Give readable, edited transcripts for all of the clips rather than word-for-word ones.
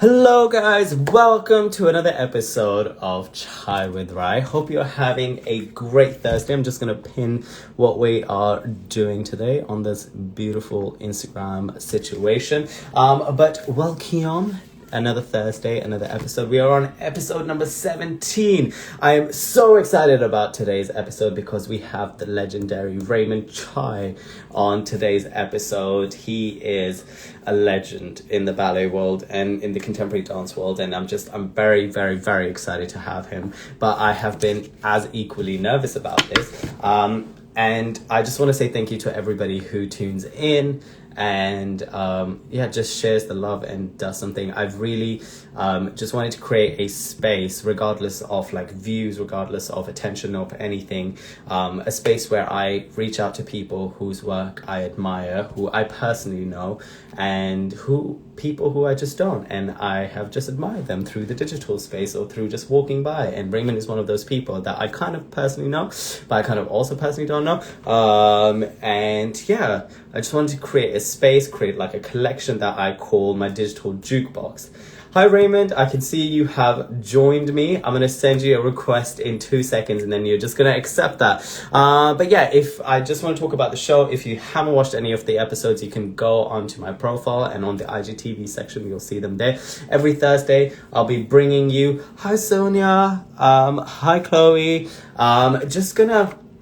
Hello guys, welcome to another episode of Chai with Rai. Hope you're having a great Thursday. I'm just going to pin what we are doing today on this beautiful Instagram situation. But welcome. Another Thursday, another episode. We are on episode number 17. I am so excited about today's episode because we have the legendary Raymond Chai on today's episode. He is a legend in the ballet world and in the contemporary dance world, and I'm very, very, very excited to have him. But I have been as equally nervous about this. And I just want to say thank you to everybody who tunes in and just shares the love and does something. I've really just wanted to create a space, regardless of views, regardless of attention of anything, a space where I reach out to people whose work I admire, who I personally know, and people who I just don't, and I have just admired them through the digital space or through just walking by. And Raymond is one of those people that I kind of personally know, but I kind of also personally don't know. I just wanted to create a space, create a collection that I call my digital jukebox. Hi Raymond, I can see you have joined me. I'm going to send you a request in 2 seconds and then you're just going to accept that. If I just want to talk about the show, if you haven't watched any of the episodes, you can go onto my profile and on the IGTV section, you'll see them there. Every Thursday, I'll be bringing you, hi Sonia, hi Chloe,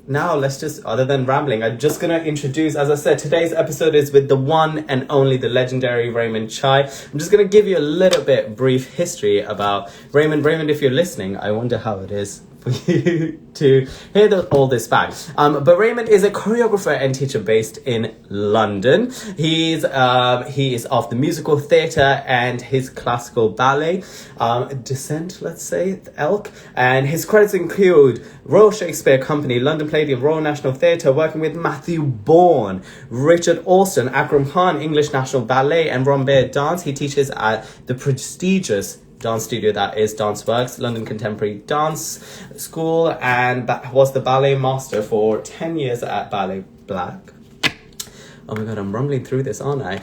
Now, other than rambling, I'm just going to introduce, as I said, today's episode is with the one and only, the legendary Raymond Chai. I'm just going to give you a little bit brief history about Raymond. Raymond, if you're listening, I wonder how it is for you to hear all this back. But Raymond is a choreographer and teacher based in London. He is of the musical theatre and his classical ballet descent, let's say, elk. And his credits include Royal Shakespeare Company, London Palladium, Royal National Theatre, working with Matthew Bourne, Richard Alston, Akram Khan, English National Ballet and Rambert Dance. He teaches at the prestigious dance studio that is DanceWorks, London Contemporary Dance School, and was the Ballet Master for 10 years at Ballet Black. Oh my god, I'm rumbling through this, aren't I?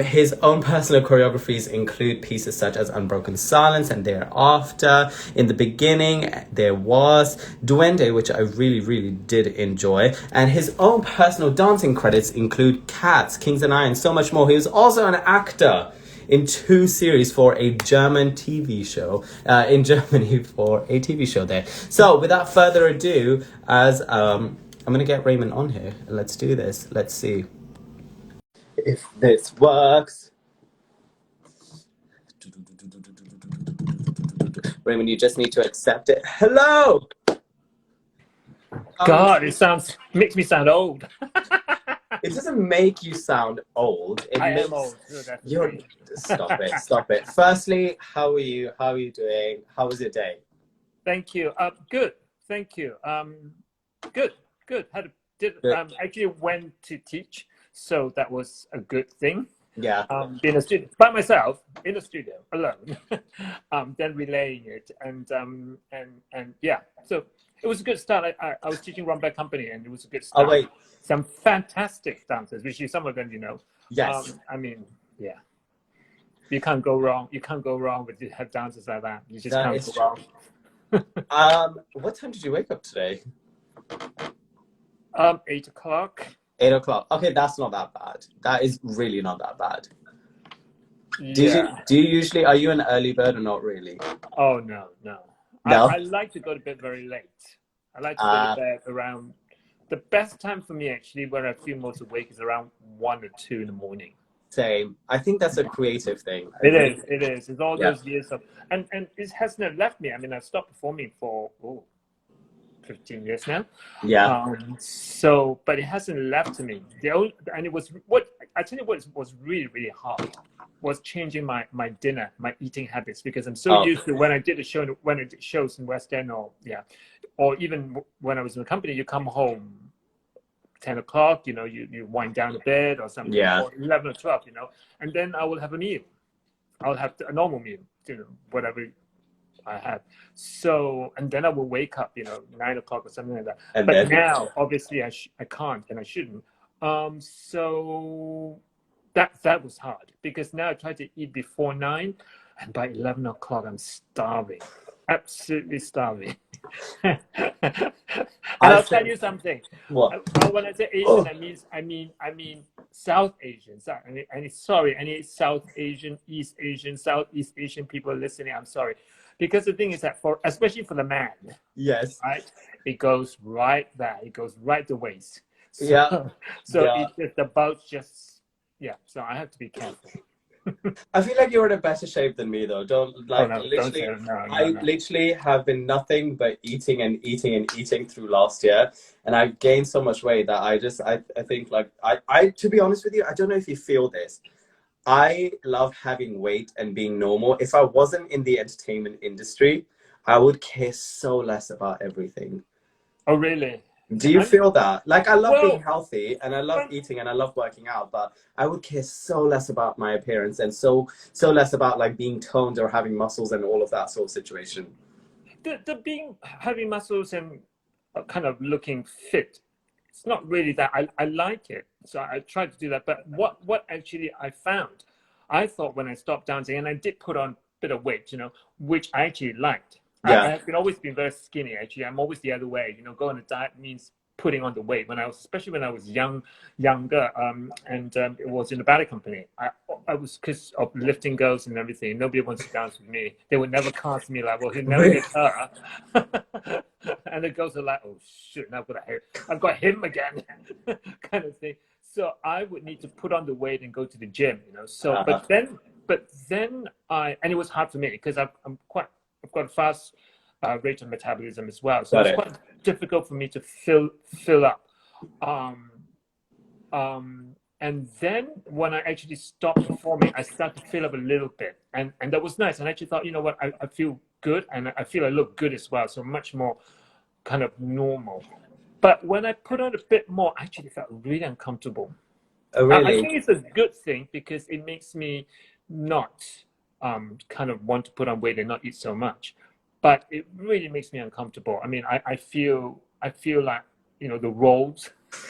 His own personal choreographies include pieces such as Unbroken Silence and Thereafter. In the beginning, there was Duende, which I really, really did enjoy. And his own personal dancing credits include Cats, Kings and I, and so much more. He was also an actor in 2 series for a German TV show, in Germany for a TV show there. So without further ado, I'm going to get Raymond on here. Let's do this. Let's see if this works. Raymond, you just need to accept it. Hello! God, it makes me sound old. It doesn't make you sound old. I am old. Stop it. Firstly, how are you? How are you doing? How was your day? Thank you. Good. Thank you. Good. Actually went to teach, so that was a good thing. Yeah. Being a student by myself in the studio alone, then relaying it, and yeah. So it was a good start. I was teaching Rambert Company, and it was a good start. Oh wait. Some fantastic dancers, which some of them you know. Yes. Yeah. You can't go wrong. You can't go wrong with have dancers like that. You just can't go wrong. What time did you wake up today? 8 o'clock. 8 o'clock. Okay, that's not that bad. That is really not that bad. Yeah. Do you usually, are you an early bird or not really? Oh, no. I like to go to bed very late. I like to go to bed around, the best time for me actually, when I feel most awake, is around 1 or 2 in the morning. Same. I think that's a creative thing. It is. It's all those years of, and it hasn't left me. I mean, I stopped performing for 15 years now. Yeah. But it hasn't left me. And it was what was really, really hard was changing my dinner, my eating habits, because I'm so used to when I did shows in West End or even when I was in the company, you come home 10 o'clock, you wind down the bed or something, or 11 or 12, and then I will have a meal. I'll have a normal meal, whatever I have. So, and then I will wake up, 9 o'clock or something like that. But now, obviously, I can't and I shouldn't. So that was hard, because now I try to eat before 9. And by 11 o'clock, I'm starving, absolutely starving. And I'll tell you something. What? When I say Asian, I mean South Asian. Sorry, any South Asian, East Asian, Southeast Asian people listening, I'm sorry, because the thing is that especially for the man, Yes. right, it goes right there, it goes right the waist. So, Yeah. so Yeah. the boat just, yeah. So I have to be careful. I feel like you're in a better shape than me though. Don't Oh like no, don't say literally. it. No, no, I no. literally have been nothing but eating and eating and eating through last year, and I've gained so much weight that I think like I to be honest with you, I don't know if you feel this. I love having weight and being normal. If I wasn't in the entertainment industry, I would care so less about everything. Oh really? Do you I'm feel that? Like, I love being well. healthy and I love um, eating and I love working out, but I would care so less about my appearance and so less about like being toned or having muscles and all of that sort of situation. the being having muscles and kind of looking fit, it's not really that I like it, so I try to do that. But what actually I found, I thought when I stopped dancing, and I did put on a bit of weight, which I actually liked. I Yeah. have been always been very skinny. Actually, I'm always the other way. Go on a diet means putting on the weight. Especially when I was younger, and it was in the ballet company. I was, because of lifting girls and everything. Nobody wants to dance with me. They would never cast me like, well, he'll never get her. And the girls are like, oh shit, now I've got him again, kind of thing. So I would need to put on the weight and go to the gym. So, Uh-huh. but then and it was hard for me because I've got a fast rate of metabolism as well. So Got it's it. quite difficult for me to fill up. Um, and then when I actually stopped performing, I started to fill up a little bit, and that was nice. And I actually thought, you know what, I feel good, and I feel I look good as well. So much more kind of normal. But when I put on a bit more, I actually felt really uncomfortable. Oh, I really? think it's a good thing because it makes me not kind of want to put on weight and not eat so much. But it really makes me uncomfortable. I mean, I feel like the roles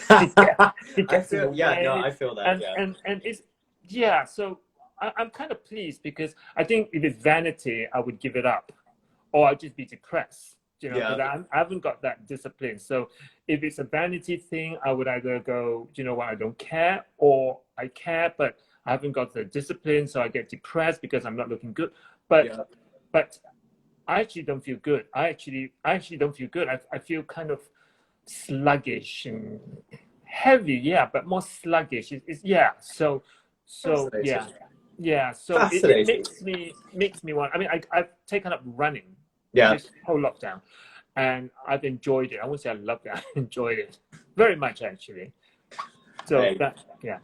it I gets in feel, the yeah, no, way, I feel that, and yeah. it's, yeah. So I'm kind of pleased because I think if it's vanity, I would give it up, or I'd just be depressed. Yeah. Because I haven't got that discipline. So if it's a vanity thing, I would either go, you know what, I don't care, or I care, but I haven't got the discipline, so I get depressed because I'm not looking good. But Yeah. but I actually don't feel good. I actually don't feel good. I feel kind of sluggish and heavy, yeah, but more sluggish. Yeah. So Fascinating. yeah. So it Fascinating. makes me want. I mean, I've taken up running Yeah. this whole lockdown, and I've enjoyed it. I won't say I loved it. I enjoyed it very much actually. So Hey, that, yeah.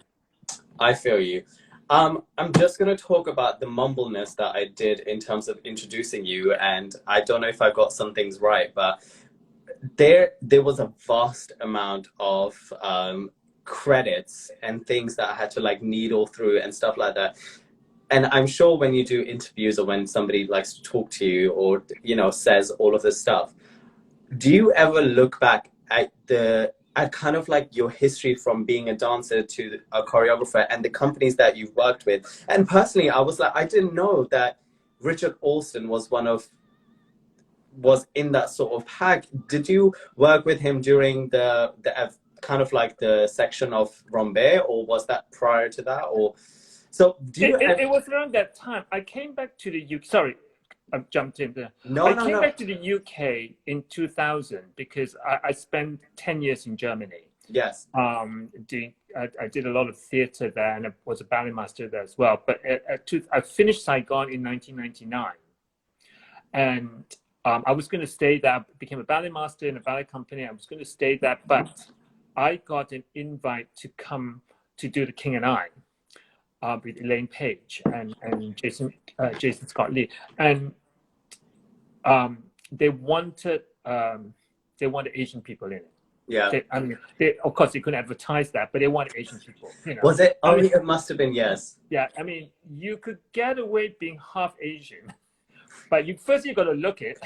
I feel you. I'm just gonna talk about the mumbleness that I did in terms of introducing you, and I don't know if I got some things right, but there was a vast amount of credits and things that I had to like needle through and stuff like that. And I'm sure when you do interviews or when somebody likes to talk to you or says all of this stuff, do you ever look back at kind of like your history from being a dancer to a choreographer and the companies that you've worked with? And personally, I was like, I didn't know that Richard Alston was in that sort of pack. Did you work with him during the kind of like the section of Rambert, or was that prior to that? Or so do It, you it, ever, it was around that time. I came back to the UK. Sorry, I've jumped in there. no, I no, came no. back to the UK in 2000 because I spent 10 years in Germany. Yes. I did a lot of theatre there, and I was a ballet master there as well. But I finished Saigon in 1999, and I was going to stay there. I became a ballet master in a ballet company. I was going to stay there, but I got an invite to come to do The King and I, with Elaine Page and Jason Scott Lee, and um, they wanted Asian people in it. Yeah. I mean, of course they couldn't advertise that, but they wanted Asian people. Was it? I Oh, mean, it must have been, yes. yeah. I mean, you could get away being half Asian, but you got to look it.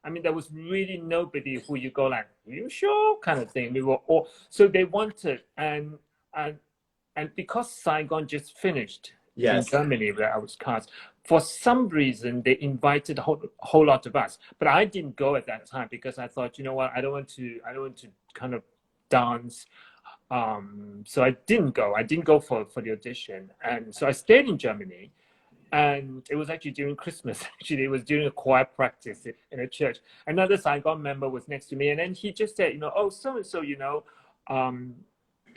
I mean, there was really nobody who you go like, "Are you sure?" kind of thing. We were all, so they wanted, and because Saigon just finished in Yes. Germany where I was cast. For some reason, they invited a whole lot of us, but I didn't go at that time because I thought, you know what, I don't want to kind of dance. So I didn't go. I didn't go for the audition, and so I stayed in Germany. And it was actually during Christmas. Actually, it was during a choir practice in a church. Another Saigon member was next to me, and then he just said, oh, so and so,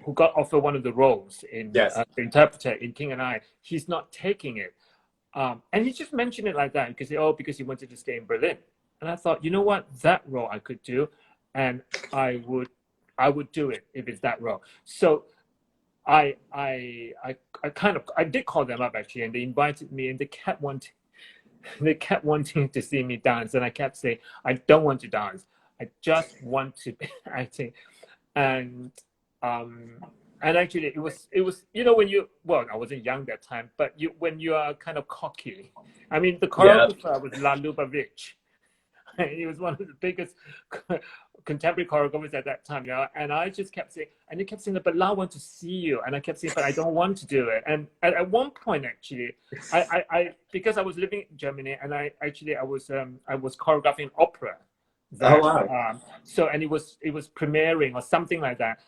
who got offered one of the roles in Yes. the interpreter in King and I, he's not taking it. And he just mentioned it like that because because he wanted to stay in Berlin. And I thought, you know what, that role I could do, and I would do it if it's that role. So I did call them up actually, and they invited me, and they kept wanting to see me dance, and I kept saying I don't want to dance. I just want to be acting, and actually it was when I wasn't young that time, but when you are kind of cocky. I mean, the choreographer was La Lubavitch. He was one of the biggest contemporary choreographers at that time, and I just kept saying, and he kept saying, but La, I want to see you, and I kept saying, but I don't want to do it. And at one point, actually, I because I was living in Germany, and I was choreographing opera. Oh wow! So and it was premiering or something like that.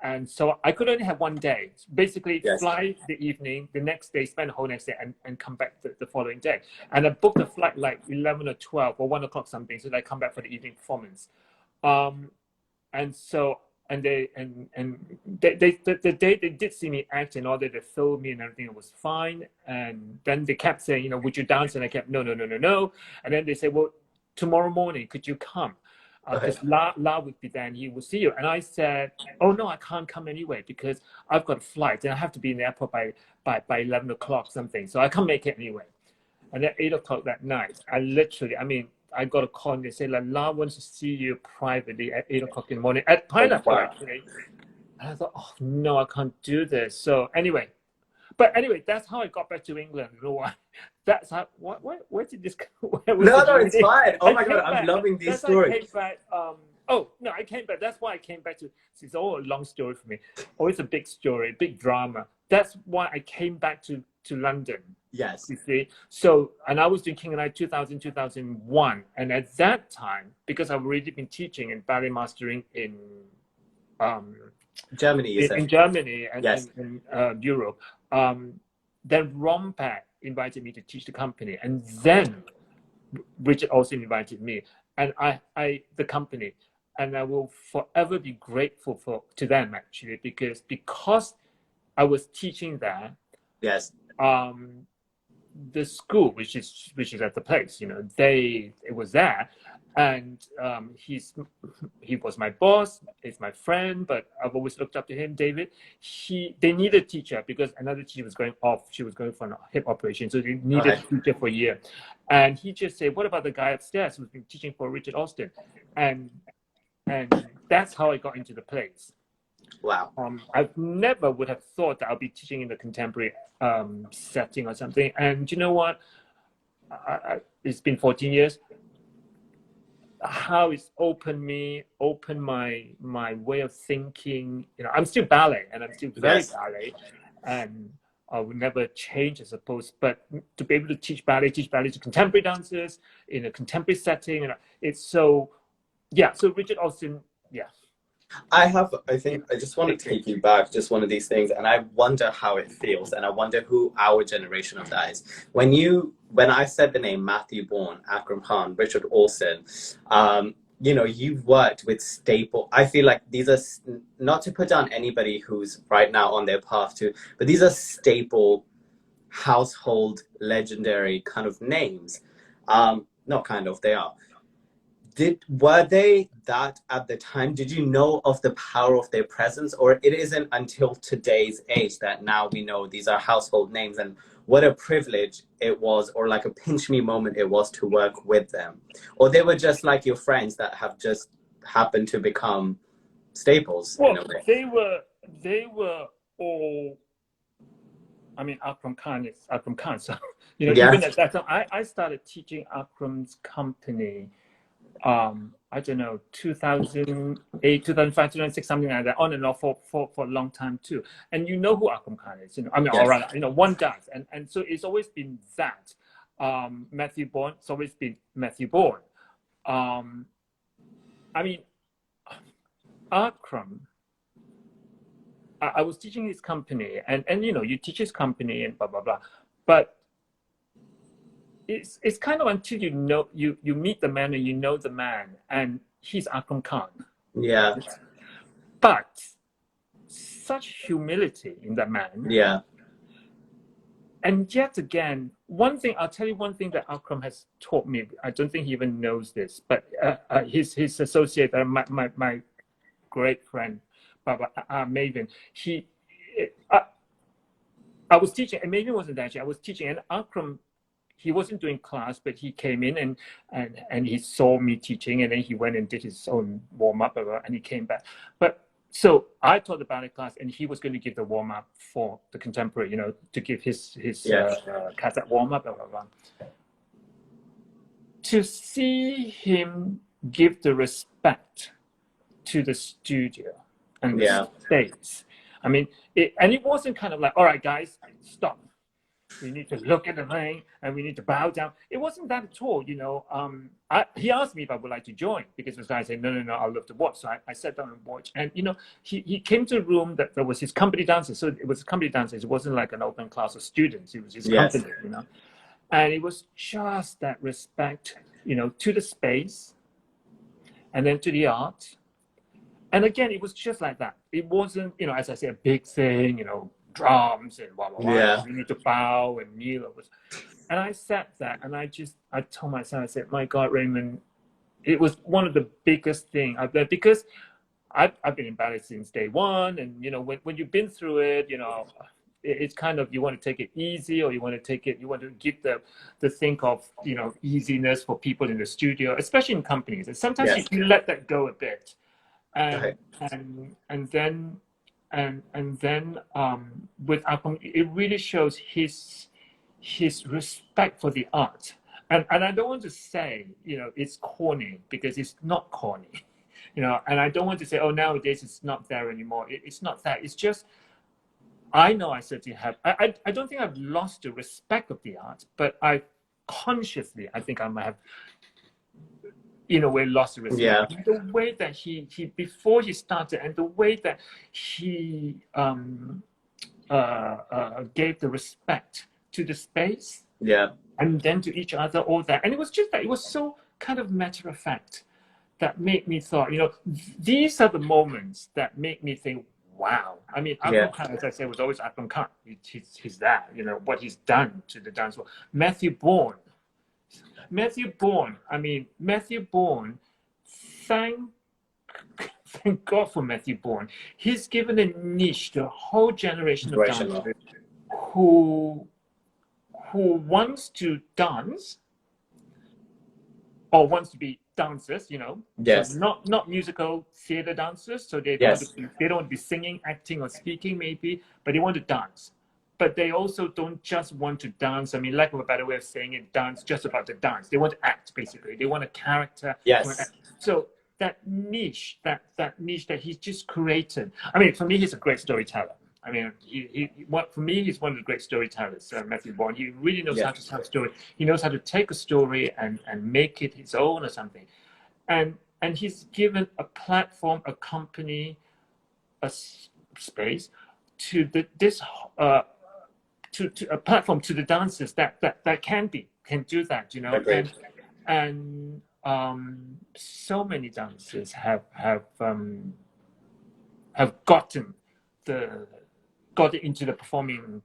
And so I could only have one day. Basically, fly the evening, the next day, spend the whole next day, and come back the following day. And I booked a flight like 11 or 12 or 1 o'clock something, so that I come back for the evening performance. And so the day they did see me act and all that, they filmed me and everything, it was fine. And then they kept saying, would you dance? And I kept no. And then they said, well, tomorrow morning, could you come? Because La would be there and he would see you. And I said, oh no, I can't come anyway because I've got a flight and I have to be in the airport by 11 o'clock something. So I can't make it anyway. And at 8 o'clock that night, I got a call and they said, La wants to see you privately at 8 o'clock in the morning at Pineapple, actually. And I thought, oh no, I can't do this. So anyway, that's how I got back to England. You know why? That's how. Where did this? No, it's fine. Oh my God, I'm loving these stories. I came back. I came back. That's why I came back to. It's all a long story for me. Always a big story, big drama. That's why I came back to London. Yes. You see. So, and I was doing King and I 2000, 2001, and at that time, because I've already been teaching and ballet mastering in Germany, in Germany and in Europe. Then Rambert invited me to teach the company, and then Richard also invited me, and the company, and I will forever be grateful to them actually because I was teaching there. Yes. The school, which is at the place, it was there, and he was my boss, he's my friend, but I've always looked up to him, David. They needed a teacher because another teacher was going off. She was going for a hip operation, so they needed a teacher for a year. And he just said, "What about the guy upstairs who's been teaching for Richard Alston?" And that's how I got into the place. Wow. I never would have thought that I'll be teaching in the contemporary setting or something. And you know what? It's been 14 years. How it's opened my way of thinking. I'm still ballet, and I'm still very ballet, and I will never change, I suppose. But to be able to teach ballet to contemporary dancers in a contemporary setting, it's so. Yeah. So Richard Alston. Yeah. I think I just want to take you back, just one of these things, and I wonder how it feels, and I wonder who our generation of that is. When I said the name Matthew Bourne, Akram Khan, Richard Alston, you've worked with staple. I feel like these are, not to put down anybody who's right now on their path to, but these are staple, household, legendary kind of names. Not kind of, they are. Were they that at the time? Did you know of the power of their presence, or it isn't until today's age that now we know these are household names and what a privilege it was, or like a pinch me moment it was to work with them? Or they were just like your friends that have just happened to become staples? Well, they were all. I mean, Akram Khan is Akram Khan, so even at that time, I started teaching Akram's company I don't know, 2008, 2005, 2006, something like that, on and off for a long time too. And you know who Akram Khan is, you know, I mean, Yes. all right, you know, one does. And so it's always been that. Matthew Bourne, it's always been Matthew Bourne. I mean, Akram, I was teaching his company, and you know, you teach his company and blah blah blah, but it's kind of until you know you meet the man and you know the man, and he's Akram Khan. Yeah. But such humility in that man. Yeah. And yet again, one thing I'll tell you, one thing that Akram has taught me. I don't think he even knows this, but his associate, my great friend, Maven, I was teaching, and Maven wasn't actually. I was teaching, and Akram, he wasn't doing class, but he came in and he saw me teaching, and then he went and did his own warm up, and he came back. But so I taught the ballet class, and he was going to give the warm up for the contemporary, you know, to give his class that warm up. To see him give the respect to the studio and the space. I mean, it wasn't kind of like, all right, guys, stop. We need to look at the ring and we need to bow down. It wasn't that at all, you know. He asked me if I would like to join, because this guy said, no, I'll love to watch. So I sat down and watched. And, you know, he came to a room that there was his company dancers. So it was company dancers. It wasn't like an open class of students. It was his company, you know. And it was just that respect, you know, to the space and then to the art. And again, it was just like that. It wasn't, you know, as I say, a big thing, you know, drums and blah, blah, blah. Yeah. We need to bow and kneel. And I sat there and I told myself, I said, my God, Raymond, it was one of the biggest things I've learned, because I've been in ballet since day one. And, you know, when you've been through it, you know, it's kind of, you want to take it easy, or you want to give the think of, you know, easiness for people in the studio, especially in companies. And sometimes you let that go a bit. And then with Akram, it really shows his respect for the art. And I don't want to say, you know, it's corny, because it's not corny, you know. And I don't want to say, oh, nowadays it's not there anymore. It's not that. It's just, I know I certainly have. I don't think I've lost the respect of the art, but I think I might have, in a way, lost the respect. Yeah. The way that he before he started, and the way that he gave the respect to the space, and then to each other, all that. And it was just that, it was so kind of matter of fact, that made me thought, you know, these are the moments that make me think, wow. I mean, Akram Khan, as I said, was always Akram Khan. He's that, you know, what he's done to the dance world. Matthew Bourne, thank God for Matthew Bourne. He's given a niche to a whole generation of dancers who wants to dance, or wants to be dancers, you know. So not musical theater dancers. So they don't want to be singing, acting, or speaking maybe, but they want to dance. But they also don't just want to dance. I mean, lack of a better way of saying it, dance just about the dance. They want to act, basically. They want a character. So that niche that he's just created. I mean, for me, he's a great storyteller. I mean, for me, he's one of the great storytellers, Matthew Bourne. He really knows how to tell a story. He knows how to take a story and make it his own or something. And he's given a platform, a company, a space to to a platform to the dancers that can do that, you know. Agreed. And so many dancers have gotten into the performing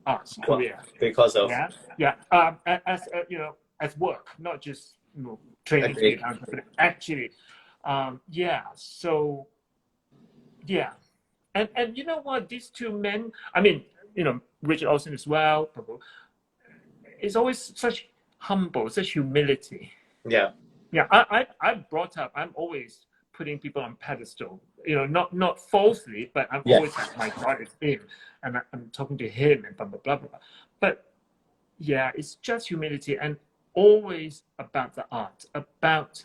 arts career because of as you know, as work, not just, you know, training to be a dancer, but actually so and you know what, these two men, I mean, you know, Richard Alston as well, it's always such humble, such humility. I brought up, I'm always putting people on pedestal, you know, not falsely, but I'm always like, my God, it's him, and I'm talking to him, and blah blah blah blah. But it's just humility, and always about the art, about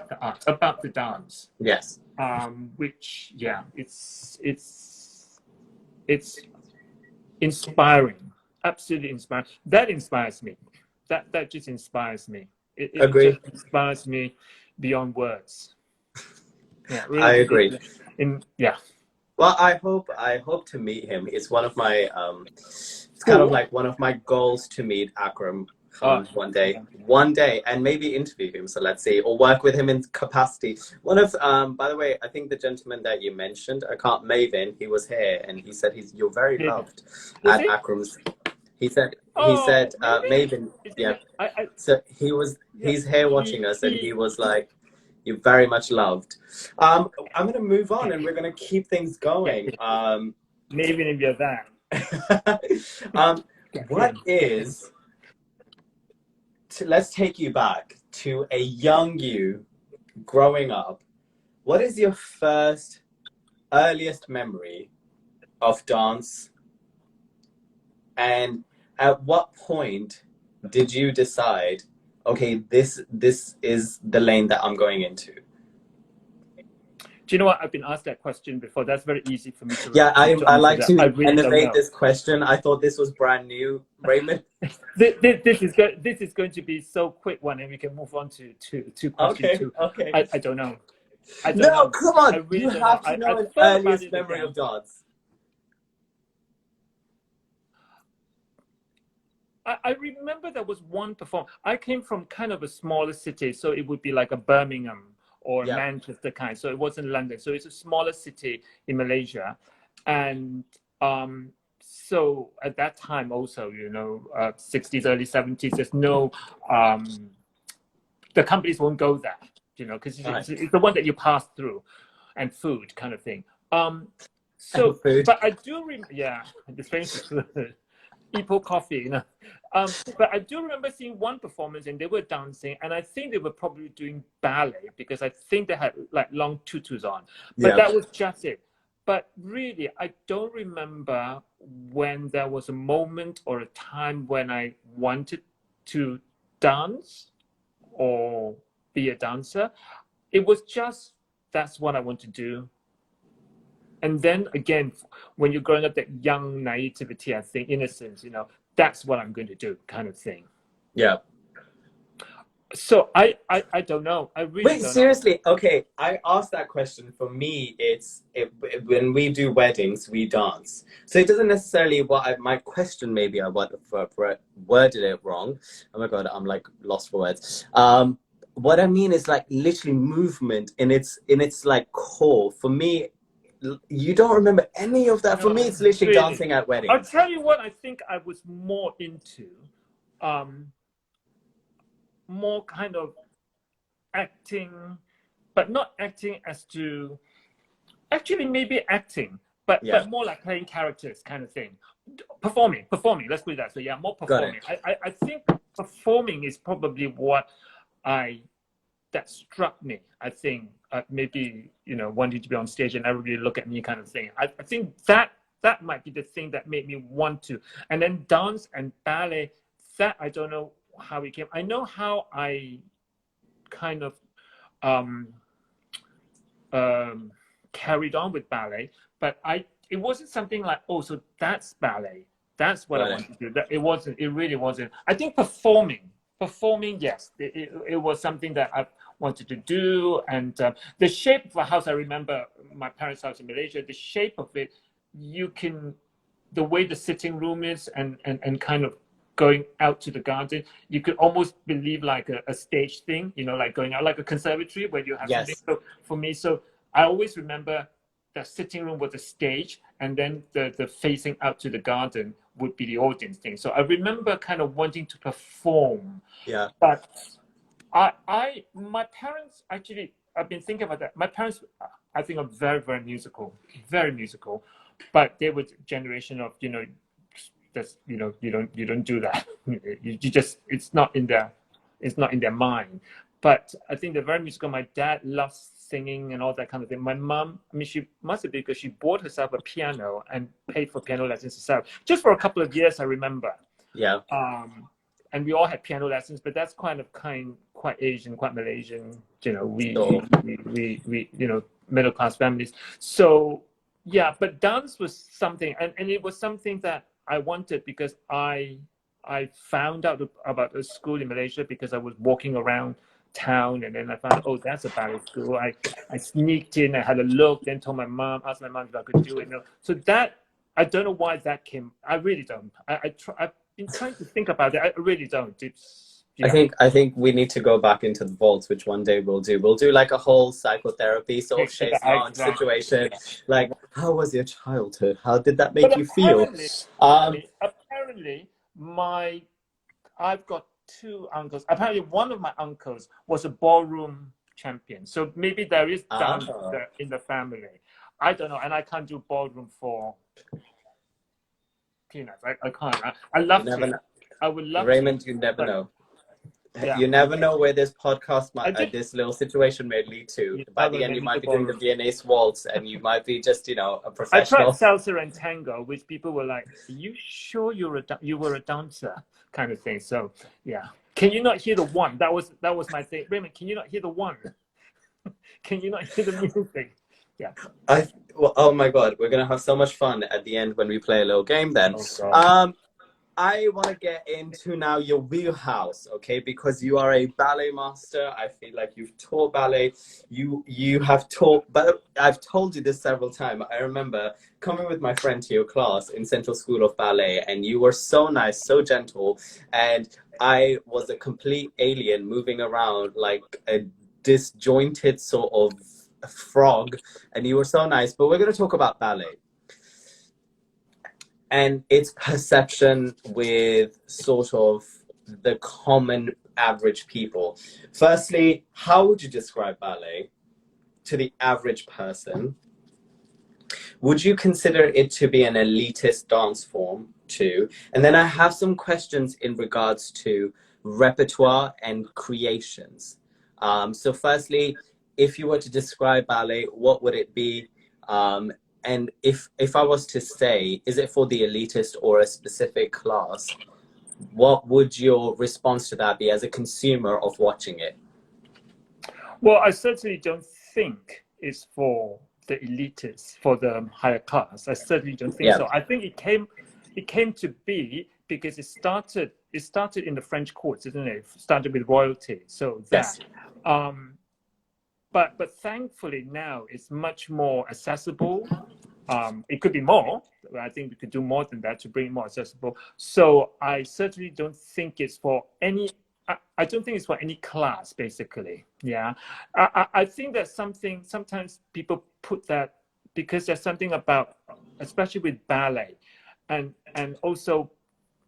the dance. Yes. Which, yeah, it's inspiring, absolutely inspiring. That inspires me. That just inspires me. It Agree. just inspires me beyond words. Yeah, I really. agree. Yeah. Well, I hope to meet him. It's one of my it's kind of Cool. like one of my goals to meet Akram Khan one day, and maybe interview him. So let's see, or work with him in capacity. One of by the way, I think the gentleman that you mentioned, Maven, he was here, and he said you're very Maybe. loved Was at he? Akram's. He said Maybe. Maven, yeah. So he's here watching us, and he was like, you're very much loved. I'm going to move on, and we're going to keep things going. Maybe if you're that. What is? Let's take you back to a young you growing up. What is your earliest memory of dance? And at what point did you decide, okay, this is the lane that I'm going into? Do you know what? I've been asked that question before. That's very easy for me to Yeah, I like to really innovate this question. I thought this was brand new, Raymond. This is going to be so quick one, and we can move on to question two. Okay. I don't know. I don't know. Come on. Really you have to know an earliest memory of dance. I remember there was one performance. I came from kind of a smaller city, so it would be like a Birmingham or Manchester kind. So it wasn't London. So it's a smaller city in Malaysia. And so at that time also, 60s, early 70s, there's no, the companies won't go there, because it's the one that you pass through, and food kind of thing. So, but I do remember, the famous food. Ipoh coffee, but I do remember seeing one performance, and they were dancing, and I think they were probably doing ballet, because I think they had like long tutus on, but that was just it. But really, I don't remember when there was a moment or a time when I wanted to dance or be a dancer. It was just, that's what I want to do. And then again, when you're growing up, that young naivety, I think, innocence, that's what I'm going to do, kind of thing. Yeah. So I don't know. I really Wait, don't seriously? Know. Okay, I asked that question. For me, when we do weddings, we dance. So it doesn't necessarily my question. Maybe I worded it wrong. Oh my god, I'm like lost for words. What I mean is like literally movement in its like core. For me, you don't remember any of that. For me, it's literally really dancing at weddings. I'll tell you what I think I was more into. More kind of acting, but not acting as to, actually maybe acting, but more like playing characters kind of thing. Performing, let's put it that. So yeah, more performing. I think performing is probably what that struck me. I think maybe, wanting to be on stage and everybody look at me kind of thing. I think that might be the thing that made me want to. And then dance and ballet, that I don't know how it came. I know how I kind of carried on with ballet, but it wasn't something like, oh, so that's ballet. That's what I want to do. That it wasn't. It really wasn't. I think performing, yes, it was something that I wanted to do. And the shape of a house, I remember my parents' house in Malaysia. The shape of it, the way the sitting room is, and kind of going out to the garden, you could almost believe like a stage thing, like going out like a conservatory where you have something. So for me, I always remember the sitting room was a stage, and then the facing out to the garden would be the audience thing. So I remember kind of wanting to perform. Yeah. But my parents, actually, I've been thinking about that. My parents, I think, are very, very musical, but they were a generation of, that's, you don't do that. You just, it's not in their mind. But I think they're very musical. My dad loves singing and all that kind of thing. My mom, she must have been, because she bought herself a piano and paid for piano lessons herself, just for a couple of years, I remember. Yeah. and we all had piano lessons, but that's quite Asian, quite Malaysian. You know, Sure. we you know, middle class families. So yeah, but dance was something, and it was something that I wanted because I found out about a school in Malaysia because I was walking around town, and then I found, oh, that's a ballet school. I sneaked in, I had a look, then told my mom, asked my mom if I could do it. You know, so that, I don't know why that came. I really don't. I've been trying to think about it. I really don't. It's, yeah. I think we need to go back into the vaults, which one day we'll do. We'll do like a whole psychotherapy sort of Chez Martin situation. Like, how was your childhood? How did that make you feel? Apparently, I've got two uncles. Apparently, one of my uncles was a ballroom champion. So maybe there is dance in the family. I don't know, and I can't do ballroom for peanuts. I can't. I love to. I would love Raymond, to. you never know. Yeah. You never know where this podcast this little situation may lead to. By the end, you might be doing the Viennese waltz, and you might be just, you know, a professional. I tried salsa and tango, which people were like, "Are you sure you were a dancer?" kind of thing. So yeah. Can you not hear the one? That was my thing. Raymond, can you not hear the one? Can you not hear the music? Yeah. Well, oh my God, we're gonna have so much fun at the end when we play a little game. Then, I want to get into now your wheelhouse, okay? Because you are a ballet master. I feel like you've taught ballet. You have taught, but I've told you this several times. I remember coming with my friend to your class in Central School of Ballet, and you were so nice, so gentle, and I was a complete alien moving around like a disjointed sort of frog, and you were so nice. But we're going to talk about ballet and its perception with sort of the common average people. Firstly, how would you describe ballet to the average person? Would you consider it to be an elitist dance form too? And then I have some questions in regards to repertoire and creations. So firstly, if you were to describe ballet, what would it be? And if I was to say, is it for the elitist or a specific class? What would your response to that be as a consumer of watching it? Well, I certainly don't think it's for the elitists, for the higher class. I certainly don't think so. I think it came to be because it started in the French courts, isn't it? It started with royalty. So that. Yes. But thankfully now it's much more accessible. It could be more. I think we could do more than that to bring it more accessible. So I certainly don't think it's for any. I don't think it's for any class, basically. Yeah, I think there's something. Sometimes people put that because there's something about, especially with ballet, and also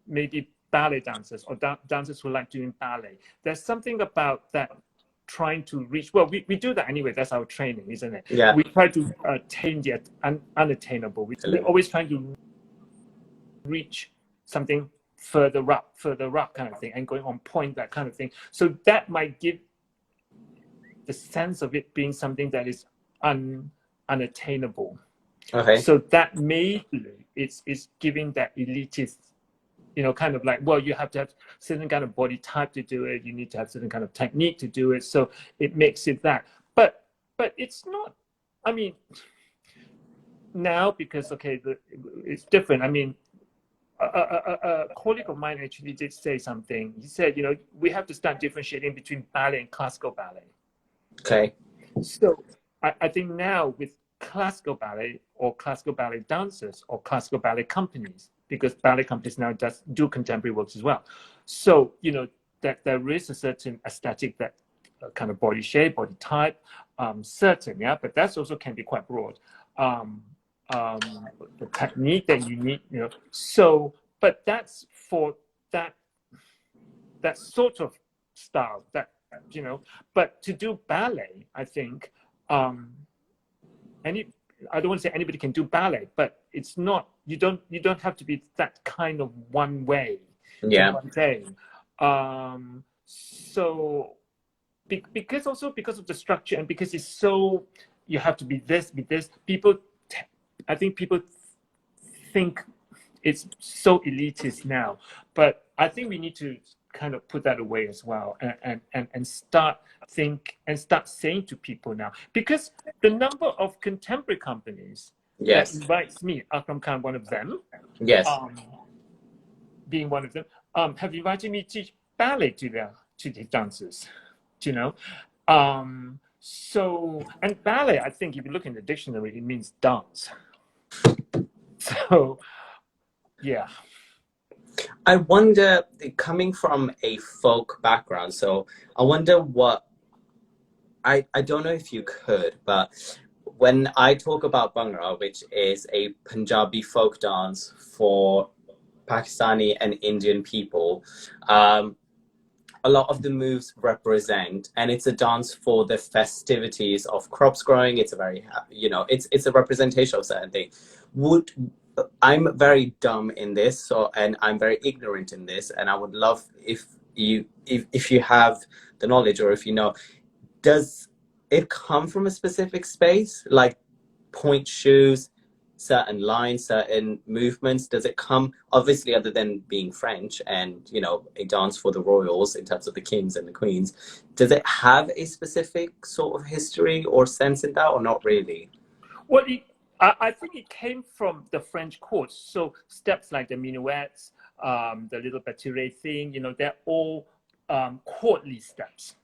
maybe ballet dancers or dancers who like doing ballet. There's something about that. Trying to reach, well, we do that anyway. That's our training, isn't it? Yeah. We try to attain the unattainable. We're always trying to reach something further up kind of thing, and going on point, that kind of thing. So that might give the sense of it being something that is unattainable. Okay. So that maybe it's giving that elitist, you know, kind of like, well, you have to have certain kind of body type to do it. You need to have certain kind of technique to do it. So it makes it that. But it's not, I mean, now because, okay, it's different. I mean, a colleague of mine actually did say something. He said, you know, we have to start differentiating between ballet and classical ballet. Okay. So I think now with classical ballet or classical ballet dancers or classical ballet companies, because ballet companies now do contemporary works as well. So, you know, that there is a certain aesthetic, that kind of body shape, body type, certain, yeah, but that's also can be quite broad. The technique that you need, you know, so, but that's for that sort of style, that, you know, but to do ballet, I think, I don't want to say anybody can do ballet, but it's not, you don't have to be that kind of one way. Yeah. One thing. So because of the structure, and because it's so, you have to be this, people, I think people think it's so elitist now, but I think we need to kind of put that away as well, and start saying to people now, because the number of contemporary companies that Yes. invites me, Akram Khan, one of them, Yes. being one of them, have invited me to teach ballet to the dancers, you know. So, and ballet, I think if you look in the dictionary, it means dance. So, yeah. I wonder, coming from a folk background, so I wonder what, I don't know if you could, but when I talk about Bhangra, which is a Punjabi folk dance for Pakistani and Indian people, a lot of the moves represent, and it's a dance for the festivities of crops growing. It's a very, it's a representation of certain things. I'm very dumb in this, and I'm very ignorant in this, and I would love if you have the knowledge, or if you know, does it come from a specific space, like point shoes, certain lines, certain movements? Does it come, obviously, other than being French and, a dance for the royals in terms of the kings and the queens, does it have a specific sort of history or sense in that, or not really? Well, I think it came from the French courts. So steps like the minuets, the little bature thing, they're all courtly steps.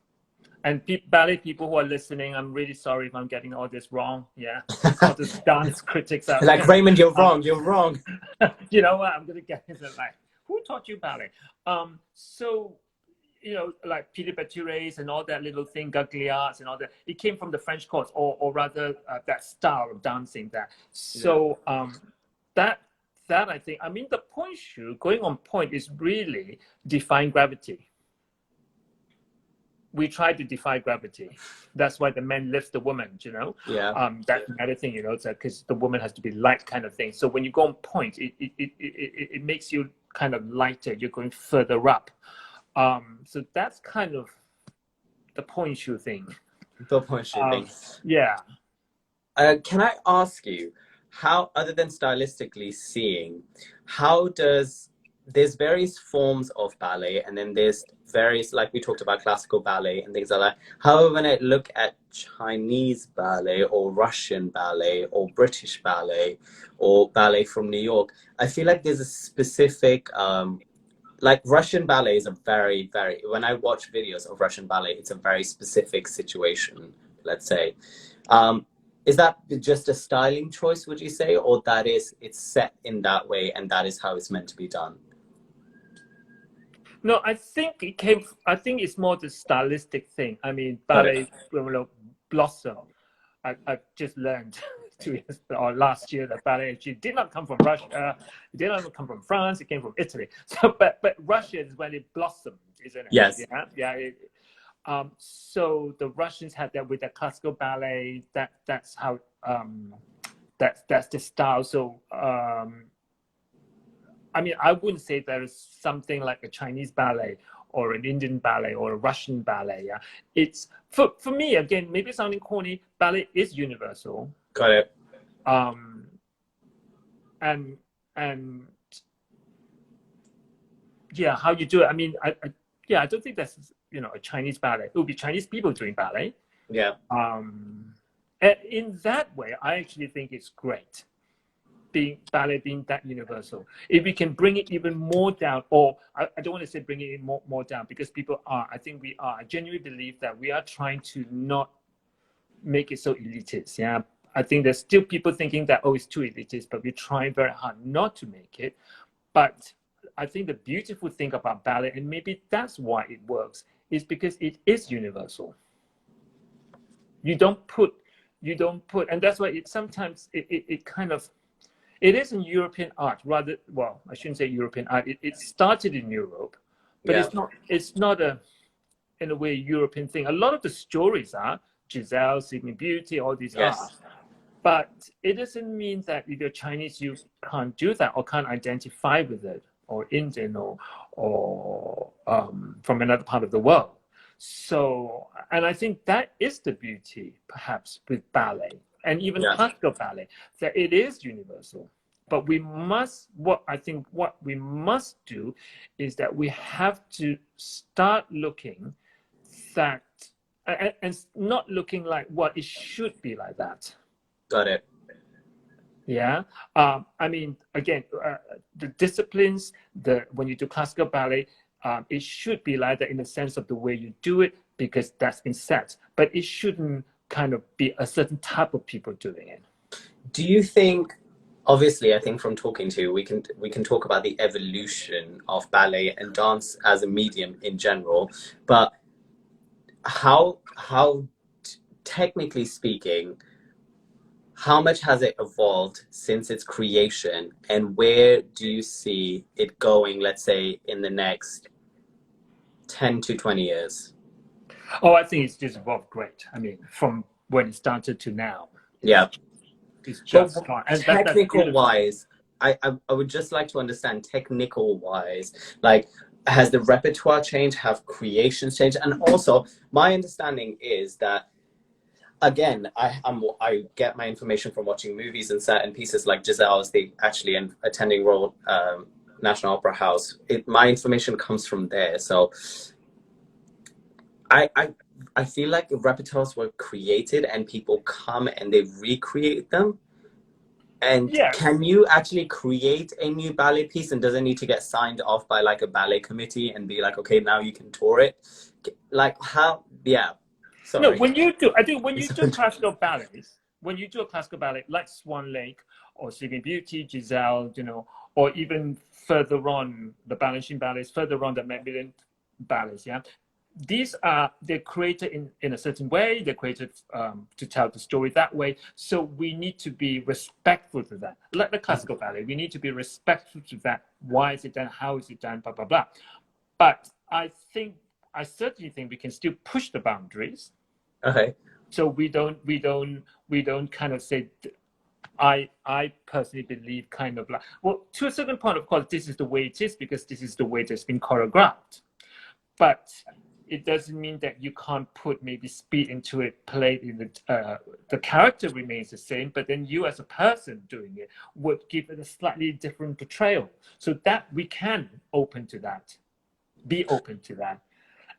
And ballet people who are listening, I'm really sorry if I'm getting all this wrong. Yeah, all the dance critics out like, there. Raymond, you're wrong. You're wrong. You know what? I'm gonna get into like, who taught you ballet? So, like Peter Batures and all that little thing, Gagliards and all that. It came from the French courts, or rather, that style of dancing. So that I think. I mean, the point shoe going on point is really defying gravity. We try to defy gravity. That's why the man lifts the woman, Yeah. That's another thing, it's because the woman has to be light kind of thing. So when you go on point, it makes you kind of lighter. You're going further up. So that's kind of the point shoe thing. The point shoe thing. Yeah. Can I ask you, how, other than stylistically seeing, there's various forms of ballet, and then there's various, like we talked about, classical ballet and things like that. However, when I look at Chinese ballet or Russian ballet or British ballet or ballet from New York, I feel like there's a specific, like Russian ballet is a very, very, when I watch videos of Russian ballet, it's a very specific situation, let's say. Is that just a styling choice, would you say, or it's set in that way and that is how it's meant to be done? No, I think it's more the stylistic thing. I mean, ballet blossom. I just learned 2 years or last year that ballet actually did not come from Russia. It did not come from France. It came from Italy. So, but Russia is when it blossomed, isn't it? Yes. Yeah. So the Russians had that with the classical ballet. That's how that's the style. So I mean, I wouldn't say there is something like a Chinese ballet or an Indian ballet or a Russian ballet. Yeah, it's for me, again, maybe sounding corny, ballet is universal. Got it. And yeah, how you do it. I mean, I don't think that's a Chinese ballet. It would be Chinese people doing ballet. Yeah. And in that way, I actually think it's great. Ballet being that universal. If we can bring it even more down, or I don't want to say bring it more down, because I think we are. I genuinely believe that we are trying to not make it so elitist. Yeah, I think there's still people thinking that, it's too elitist, but we're trying very hard not to make it. But I think the beautiful thing about ballet, and maybe that's why it works, is because it is universal. You don't put, and that's why sometimes it kind of, it is in European art, rather, well, I shouldn't say European art. It started in Europe, but it's not in a way, European thing. A lot of the stories are Giselle, Sleeping Beauty, all these are. But it doesn't mean that if you're Chinese, you can't do that or can't identify with it, or Indian or from another part of the world. So, and I think that is the beauty, perhaps, with ballet. And even classical ballet, that it is universal. But we must, what we must do is that we have to start looking that, and not looking like what it should be like that. Got it. Yeah. I mean, again, the disciplines, when you do classical ballet, it should be like that in the sense of the way you do it, because that's been set. But it shouldn't kind of be a certain type of people doing it. Do you think, obviously, I think from talking to you, we can talk about the evolution of ballet and dance as a medium in general, but how technically speaking, how much has it evolved since its creation, and where do you see it going, let's say, in the next 10 to 20 years? Oh, I think it's just evolved great. I mean, from when it started to now. Yeah. It's just gone. And technical wise, I would just like to understand, technical wise, like, has the repertoire changed? Have creations changed? And also, my understanding is that, again, I get my information from watching movies and certain pieces like Giselle's, actually attending Royal National Opera House. My information comes from there. So I feel like repertoires were created and people come and they recreate them. And yeah. Can you actually create a new ballet piece, and does it need to get signed off by like a ballet committee and be like, okay, now you can tour it? Like how? Yeah. Sorry. No, when you do classical ballets, when you do a classical ballet like Swan Lake or Sleeping Beauty, Giselle, you know, or even further on the Balanchine ballets, further on the Macmillan ballets, yeah. They're created in a certain way. They're created to tell the story that way. So we need to be respectful to that. Like the classical ballet, we need to be respectful to that. Why is it done? How is it done? Blah blah blah. But I certainly think we can still push the boundaries. Okay. So we don't kind of say. I personally believe kind of like, well, to a certain point, of course, this is the way it is because this is the way it's been choreographed. But it doesn't mean that you can't put maybe speed into it, play in the character remains the same, but then you as a person doing it would give it a slightly different portrayal. So that we can be open to that.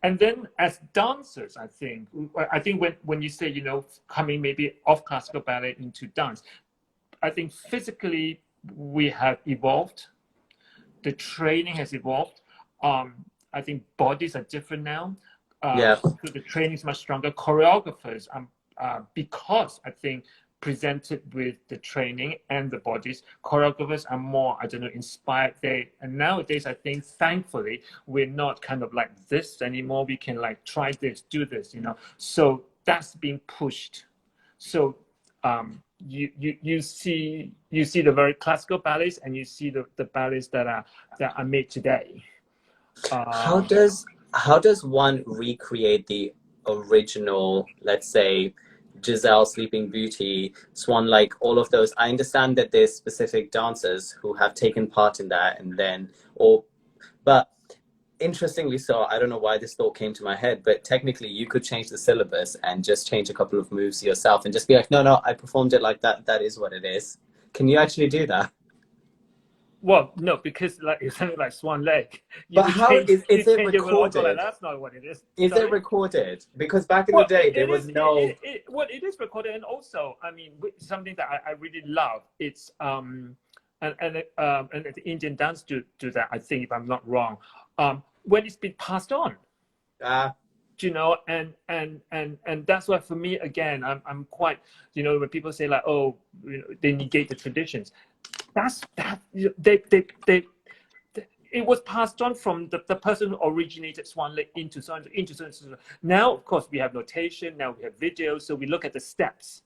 And then as dancers, I think when you say, you know, coming maybe off classical ballet into dance, I think physically we have evolved. The training has evolved. I think bodies are different now. So the training is much stronger. Choreographers, because I think presented with the training and the bodies, choreographers are more, I don't know, inspired. And nowadays, I think, thankfully, we're not kind of like this anymore. We can like try this, do this, you know. So that's being pushed. So you see the very classical ballets, and you see the ballets that are made today. How does one recreate the original, let's say, Giselle, Sleeping Beauty, Swan, like all of those? I understand that there's specific dancers who have taken part in that, but interestingly so, I don't know why this thought came to my head, but technically you could change the syllabus and just change a couple of moves yourself and just be like, no, I performed it like that. That is what it is. Can you actually do that? Well, no, because like it's something like Swan Lake. But how is it recorded? Like, that's not what it is. Is it recorded? Because back in the day, there was no. It is recorded, and also, I mean, something that I really love. It's and the Indian dance do that. I think, if I'm not wrong, when it's been passed on. You know, and that's why for me, again, I'm quite, you know, when people say like, oh, you know, they negate the traditions. It was passed on from the person who originated Swan Lake into. Now, of course, we have notation. Now we have videos, so we look at the steps,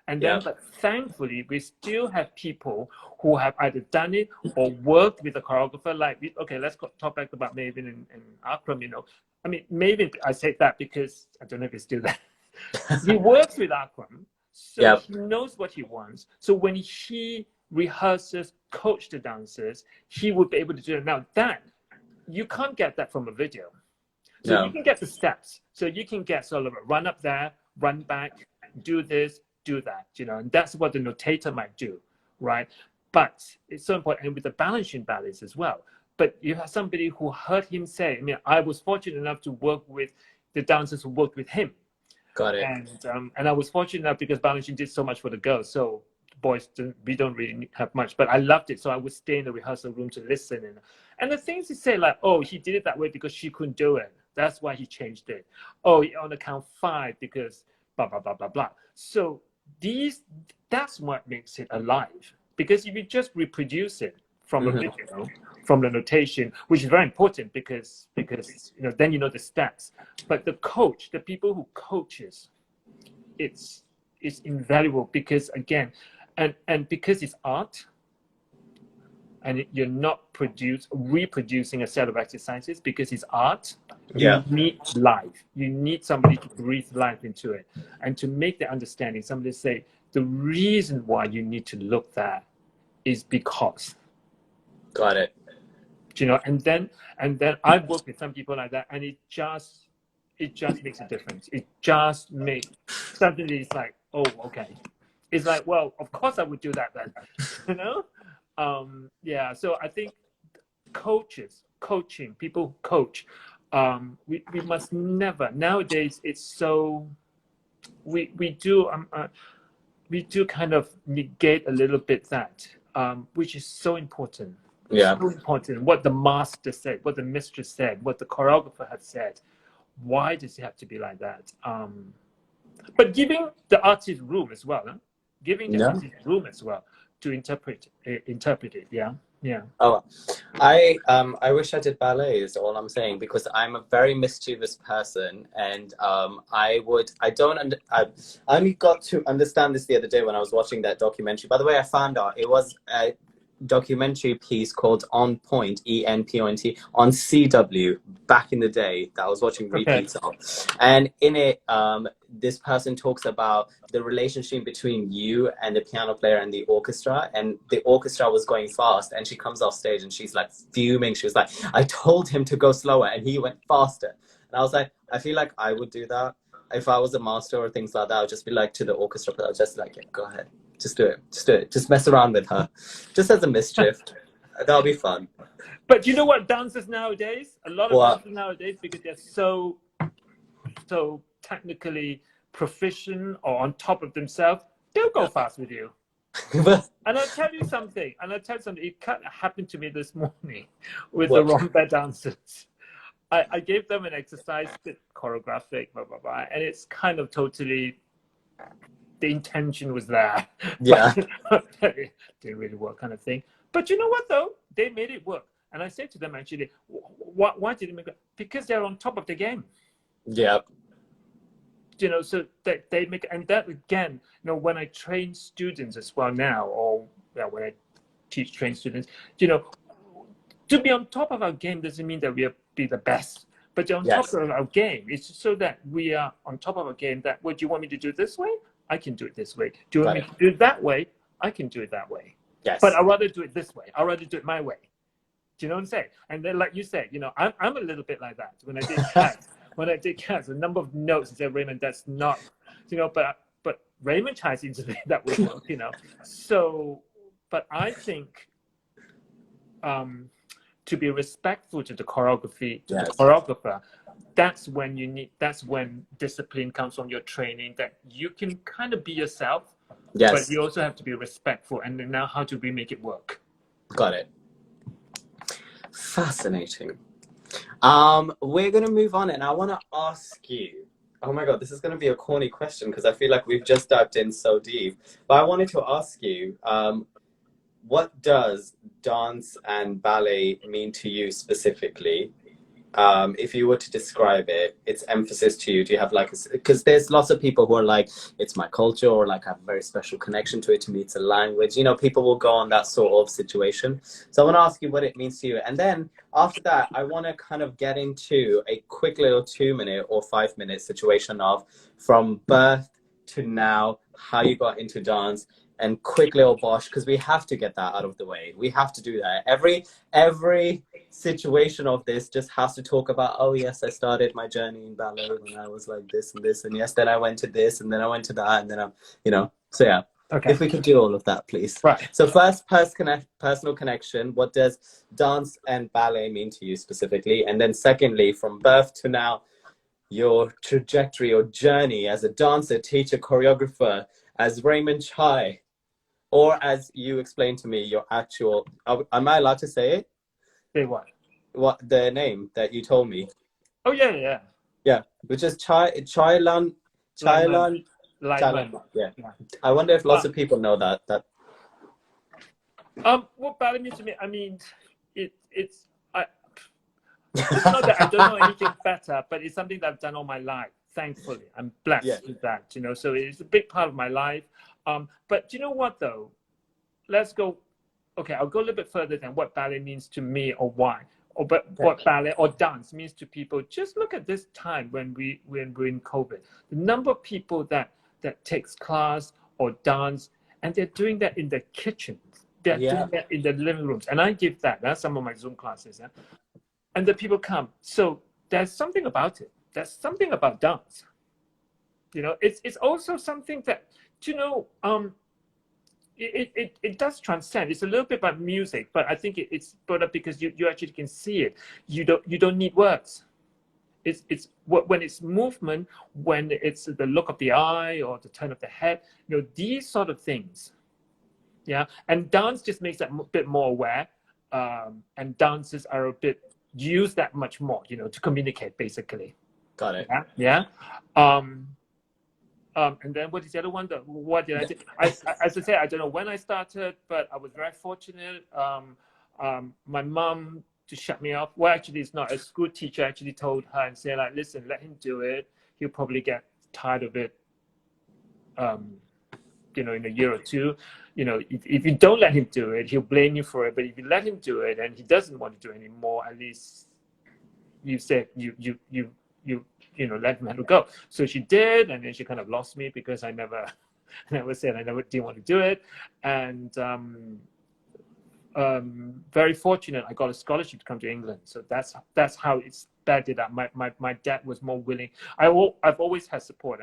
and then. But thankfully, we still have people who have either done it or worked with a choreographer. Like, okay, let's talk back about Maven and Akram. You know, I mean, Maven. I say that because I don't know if he's still there. He works with Akram, so he knows what he wants. So when he rehearses, coach the dancers, he would be able to do it. Now that you can't get that from a video, so you can get the steps, so you can get sort of a run up there, run back, do this, do that, you know, and that's what the notator might do, right? But it's so important, and with the balancing ballets as well. But you have somebody who heard him say, I mean, I was fortunate enough to work with the dancers who worked with him. Got it. And I was fortunate enough because balancing did so much for the girls. So boys, we don't really have much, but I loved it. So I would stay in the rehearsal room to listen. And the things he say, like, oh, he did it that way because she couldn't do it. That's why he changed it. Oh, on the count 5 because blah, blah, blah, blah, blah. So that's what makes it alive. Because if you just reproduce it from a video, from the notation, which is very important because then you know the stats. But the coach, the people who coaches, it's invaluable because again, and because it's art, and you're not reproducing a set of exercises because it's art. You need life. You need somebody to breathe life into it, and to make the understanding. Somebody say the reason why you need to look there is because. Got it. And then I've worked with some people like that, and it just makes a difference. It just makes something that is like, oh, okay. It's like, well, of course I would do that then, So I think coaching, people who coach, we must never, nowadays it's so, we do kind of negate a little bit that, which is so important. Yeah. So important. What the master said, what the mistress said, what the choreographer had said. Why does it have to be like that? But giving the artist room as well, giving the artist room as well to interpret it. Yeah. Oh, I wish I did ballet is all I'm saying, because I'm a very mischievous person, and I only got to understand this the other day when I was watching that documentary. By the way, I found out it was a documentary piece called On Point, ENPOINT, on CW back in the day that I was watching repeats of. And in it, this person talks about the relationship between you and the piano player and the orchestra, and the orchestra was going fast, and she comes off stage and she's like fuming. She was like, I told him to go slower and he went faster. And I was like, I feel like I would do that if I was a master or things like that. I would just be like to the orchestra player, just like, yeah, go ahead. Just do it. Just mess around with her. Just as a mischief. That'll be fun. But you know what dancers nowadays? A lot of dancers nowadays, because they're so technically proficient or on top of themselves, they'll go fast with you. And I'll tell you something. It kind of happened to me this morning with the Rambert dancers. I gave them an exercise, bit choreographic, blah, blah, blah. And it's kind of totally... the intention was there, but it didn't really work, kind of thing. But you know what though? They made it work. And I said to them, actually, why did they make it? Because they're on top of the game. Yeah. So they make, and that again, when I train students as well now, or when I train students, to be on top of our game doesn't mean that we'll be the best. But on top of our game, it's so that we are on top of our game. That, do you want me to do it this way? I can do it this way. Do you want me to do it that way? I can do it that way. Yes. But I'd rather do it this way. I'd rather do it my way. Do you know what I'm saying? And then, like you said, I'm a little bit like that. When I did cats, a number of notes, I said, Raymond, that's not, but Raymond Chai seems to be that way, So, but I think to be respectful to the choreography, to the choreographer, that's when discipline comes from your training, that you can kind of be yourself, but you also have to be respectful, and then now how do we make it work? Got it. Fascinating. We're going to move on, and I want to ask you, oh my God, this is going to be a corny question because I feel like we've just dived in so deep, but I wanted to ask you, what does dance and ballet mean to you specifically? If you were to describe it, its emphasis to you, do you have like, because there's lots of people who are like, it's my culture, or like I have a very special connection to it. To me, it's a language. People will go on that sort of situation. So I want to ask you what it means to you. And then after that, I want to kind of get into a quick little 2-minute or 5-minute situation of from birth to now, how you got into dance, and quick little bosh, because we have to get that out of the way. We have to do that. Every situation of this just has to talk about, oh yes, I started my journey in ballet when I was like this and this, and yes, then I went to this, and then I went to that, and then I'm, so yeah. Okay. If we could do all of that, please. Right. So first, personal connection. What does dance and ballet mean to you specifically? And then secondly, from birth to now, your trajectory or journey as a dancer, teacher, choreographer, as Raymond Chai, or as you explained to me, your actual, am I allowed to say it? Say what? What the name that you told me? Oh, yeah. Yeah, which is Chailan. Lyman. Yeah. Yeah. I wonder if lots of people know that. What ballet means to me, I mean, it's not that I don't know anything better, but it's something that I've done all my life. Thankfully, I'm blessed with that, you know. So it's a big part of my life. But you know what, though? Let's go. Okay, I'll go a little bit further than what ballet means to me or why, what ballet or dance means to people. Just look at this time when we're in COVID. The number of people that takes class or dance, and they're doing that in their kitchens. They're doing that in their living rooms, and I give that. That's some of my Zoom classes. Yeah? And the people come. So there's something about it. There's something about dance. You know, it's also something that, you know, it does transcend. It's a little bit about music, but I think it's brought up because you actually can see it. You don't need words. It's when it's movement, when it's the look of the eye or the turn of the head, you know, these sort of things. Yeah, and dance just makes that a bit more aware, and dancers are a bit use that much more, you know, to communicate basically. Got it. Yeah. And then what is the other one? What did I do? As I say, I don't know when I started, but I was very fortunate. My mom to shut me off. Well, actually, it's not. A school teacher actually told her and said, like, listen, let him do it. He'll probably get tired of it. You know, in a year or two. You know, if you don't let him do it, he'll blame you for it. But if you let him do it and he doesn't want to do it anymore, at least you said you let him go. So she did, and then she kind of lost me because I never said I never didn't want to do it. And very fortunate, I got a scholarship to come to England. So that's how it started up. My dad was more willing. I've always had support.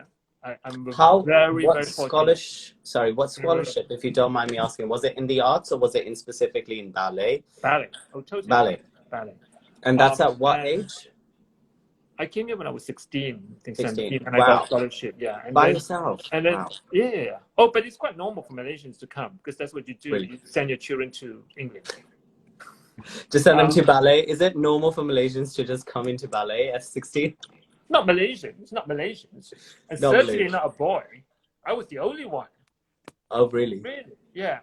I'm very fortunate. Sorry, what scholarship, if you don't mind me asking? Was it in the arts or was it in specifically in ballet? Ballet. Oh, totally. Ballet. And that's at what age? I came here when I was 16, I think 17, and wow. I got a scholarship. Yeah, and by yourself. And then wow. Yeah. Oh, but it's quite normal for Malaysians to come because that's what you do. Really? You send your children to England. Just send them to ballet. Is it normal for Malaysians to just come into ballet at 16? Not Malaysians, and certainly not a boy. I was the only one. Oh, really? Really? Yeah.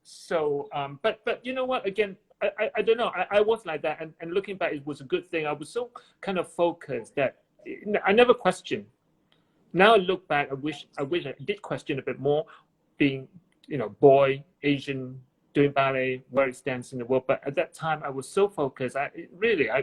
So, but you know what? Again, I don't know. I was like that, and looking back, it was a good thing. I was so kind of focused that I never questioned. Now I look back, I wish I did question a bit more, being, you know, boy, Asian, doing ballet, where it stands in the world. But at that time, I was so focused. I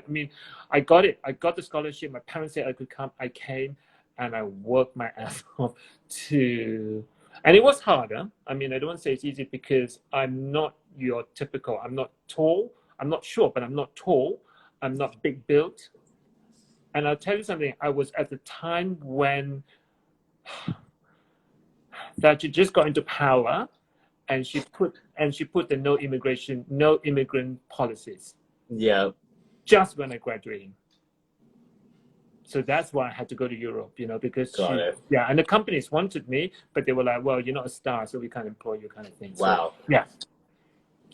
mean, I got it. I got the scholarship. My parents said I could come. I came, and I worked my ass off to. And it was harder. I mean, I don't want to say it's easy because I'm not your typical. I'm not tall. I'm not short, but I'm not tall. I'm not big built. And I'll tell you something. I was at the time when that she just got into power. And she put the no immigrant policies. Yeah. Just when I graduated. So that's why I had to go to Europe, you know, because and the companies wanted me, but they were like, well, you're not a star, so we can't employ you, kind of thing. Wow. So, yeah.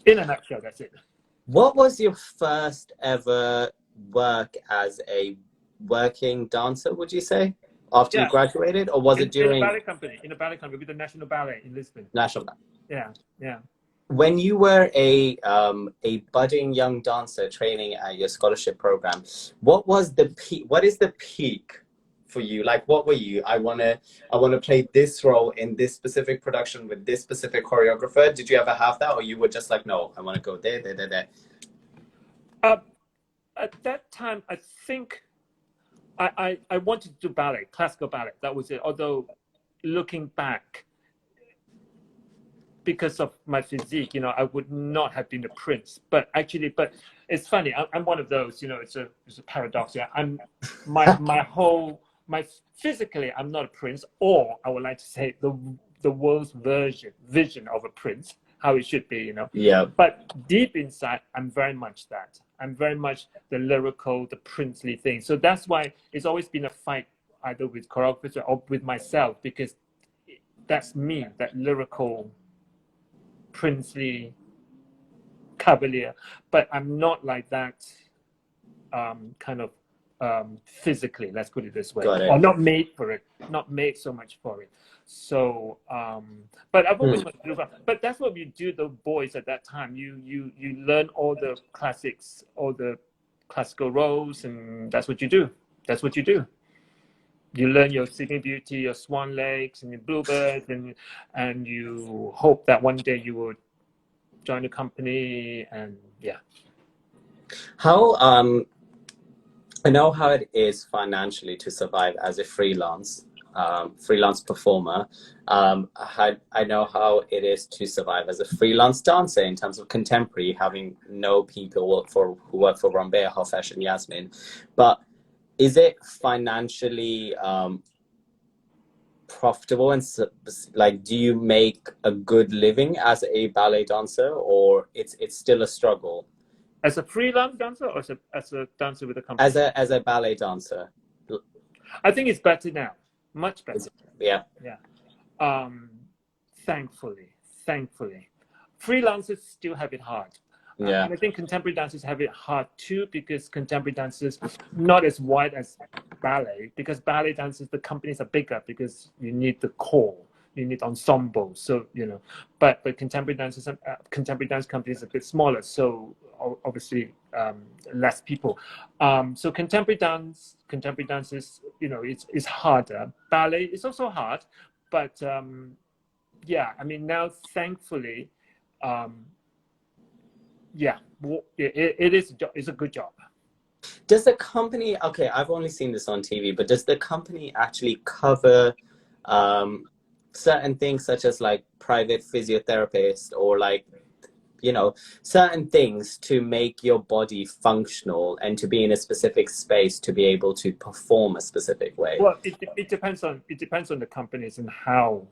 In a nutshell, that's it. What was your first ever work as a working dancer, would you say? After you graduated, or was it during in a ballet company with the National Ballet in Lisbon? National Ballet. Yeah. When you were a budding young dancer training at your scholarship program, what was the peak? What is the peak for you? Like, what were you? I wanna play this role in this specific production with this specific choreographer. Did you ever have that, or you were just like, no, I want to go there. At that time, I think. I wanted to do ballet, classical ballet. That was it. Although, looking back, because of my physique, you know, I would not have been a prince. But it's funny. I'm one of those. You know, it's a paradox. Yeah, physically, I'm not a prince, or I would like to say the the world's vision of a prince, how it should be, you know. Yeah. But deep inside, I'm very much that. I'm very much the lyrical, the princely thing. So that's why it's always been a fight either with choreographers or with myself, because that's me, that lyrical, princely cavalier. But I'm not like that kind of physically, let's put it this way, or not made for it, not made so much for it. So but I've always wanted to do that. But that's what we do, the boys at that time. You learn all the classics, all the classical roles, and that's what you do. You learn your Sleeping Beauty, your Swan Lakes, and your Bluebird, and you hope that one day you will join the company. And yeah. How I know how it is financially to survive as a freelance performer. I know how it is to survive as a freelance dancer in terms of contemporary, having no people who work for Rambert, Hofesh, and Yasmin. But is it financially profitable, and like, do you make a good living as a ballet dancer, or it's still a struggle? As a freelance dancer, or as a dancer with a company? As a ballet dancer. I think it's better now, much better. Yeah. Thankfully, freelancers still have it hard. Yeah. And I think contemporary dancers have it hard too, because contemporary dancers not as wide as ballet, because ballet dancers, the companies are bigger because you need the core, you need ensemble. So, you know, but contemporary dancers, contemporary dance companies are a bit smaller. So obviously less people. So contemporary dancers, you know, it's harder. Ballet is also hard, but yeah, I mean, now thankfully, yeah, it's a good job. Does the company, okay, I've only seen this on TV, but does the company actually cover certain things such as like private physiotherapist, or like, you know, certain things to make your body functional and to be in a specific space to be able to perform a specific way? Well, it depends on the companies and how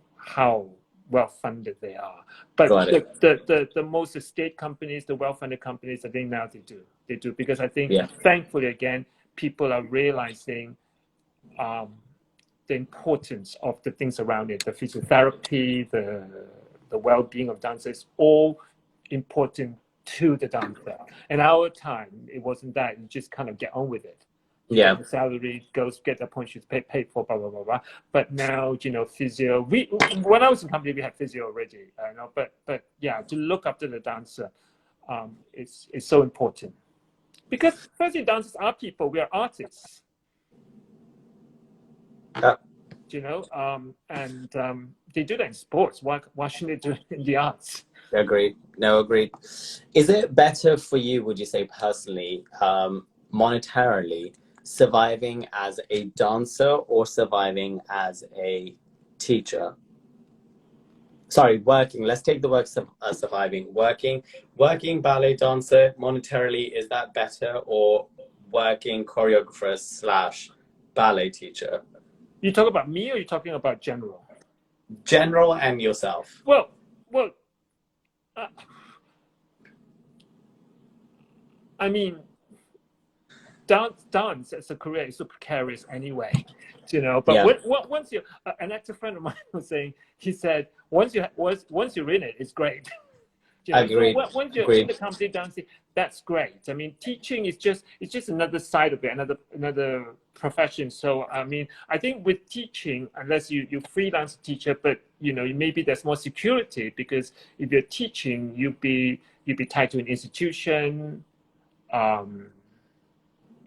well funded they are. But the most state companies, the well funded companies, I think now they do because I think thankfully again people are realizing the importance of the things around it, the physiotherapy, the well-being of dancers, all important to the dancer. In our time, it wasn't that. You just kind of get on with it. Yeah. The salary goes, get the appointments paid for, blah, blah, blah, blah. But now, you know, physio, when I was in company, we had physio already, you know, but yeah, to look after the dancer, it's so important. Because firstly, dancers are people, we are artists. You know, and they do that in sports. Why shouldn't they do it in the arts? Agreed. No, agreed. Is it better for you, would you say personally, monetarily, surviving as a dancer or surviving as a teacher? Sorry, working. Let's take the word surviving. Working ballet dancer monetarily, is that better, or working choreographer / ballet teacher? You talk about me, or you talking about general? General and yourself. Well, I mean, dance as a career is so precarious anyway, you know. But once you, an actor friend of mine was saying, he said, once you're in it, it's great. You know, Agreed. So once you're in the company dancing, that's great. I mean, teaching is just another side of it, another profession. So I mean, I think with teaching, unless you freelance teacher, but you know, maybe there's more security, because if you're teaching, you'd be tied to an institution.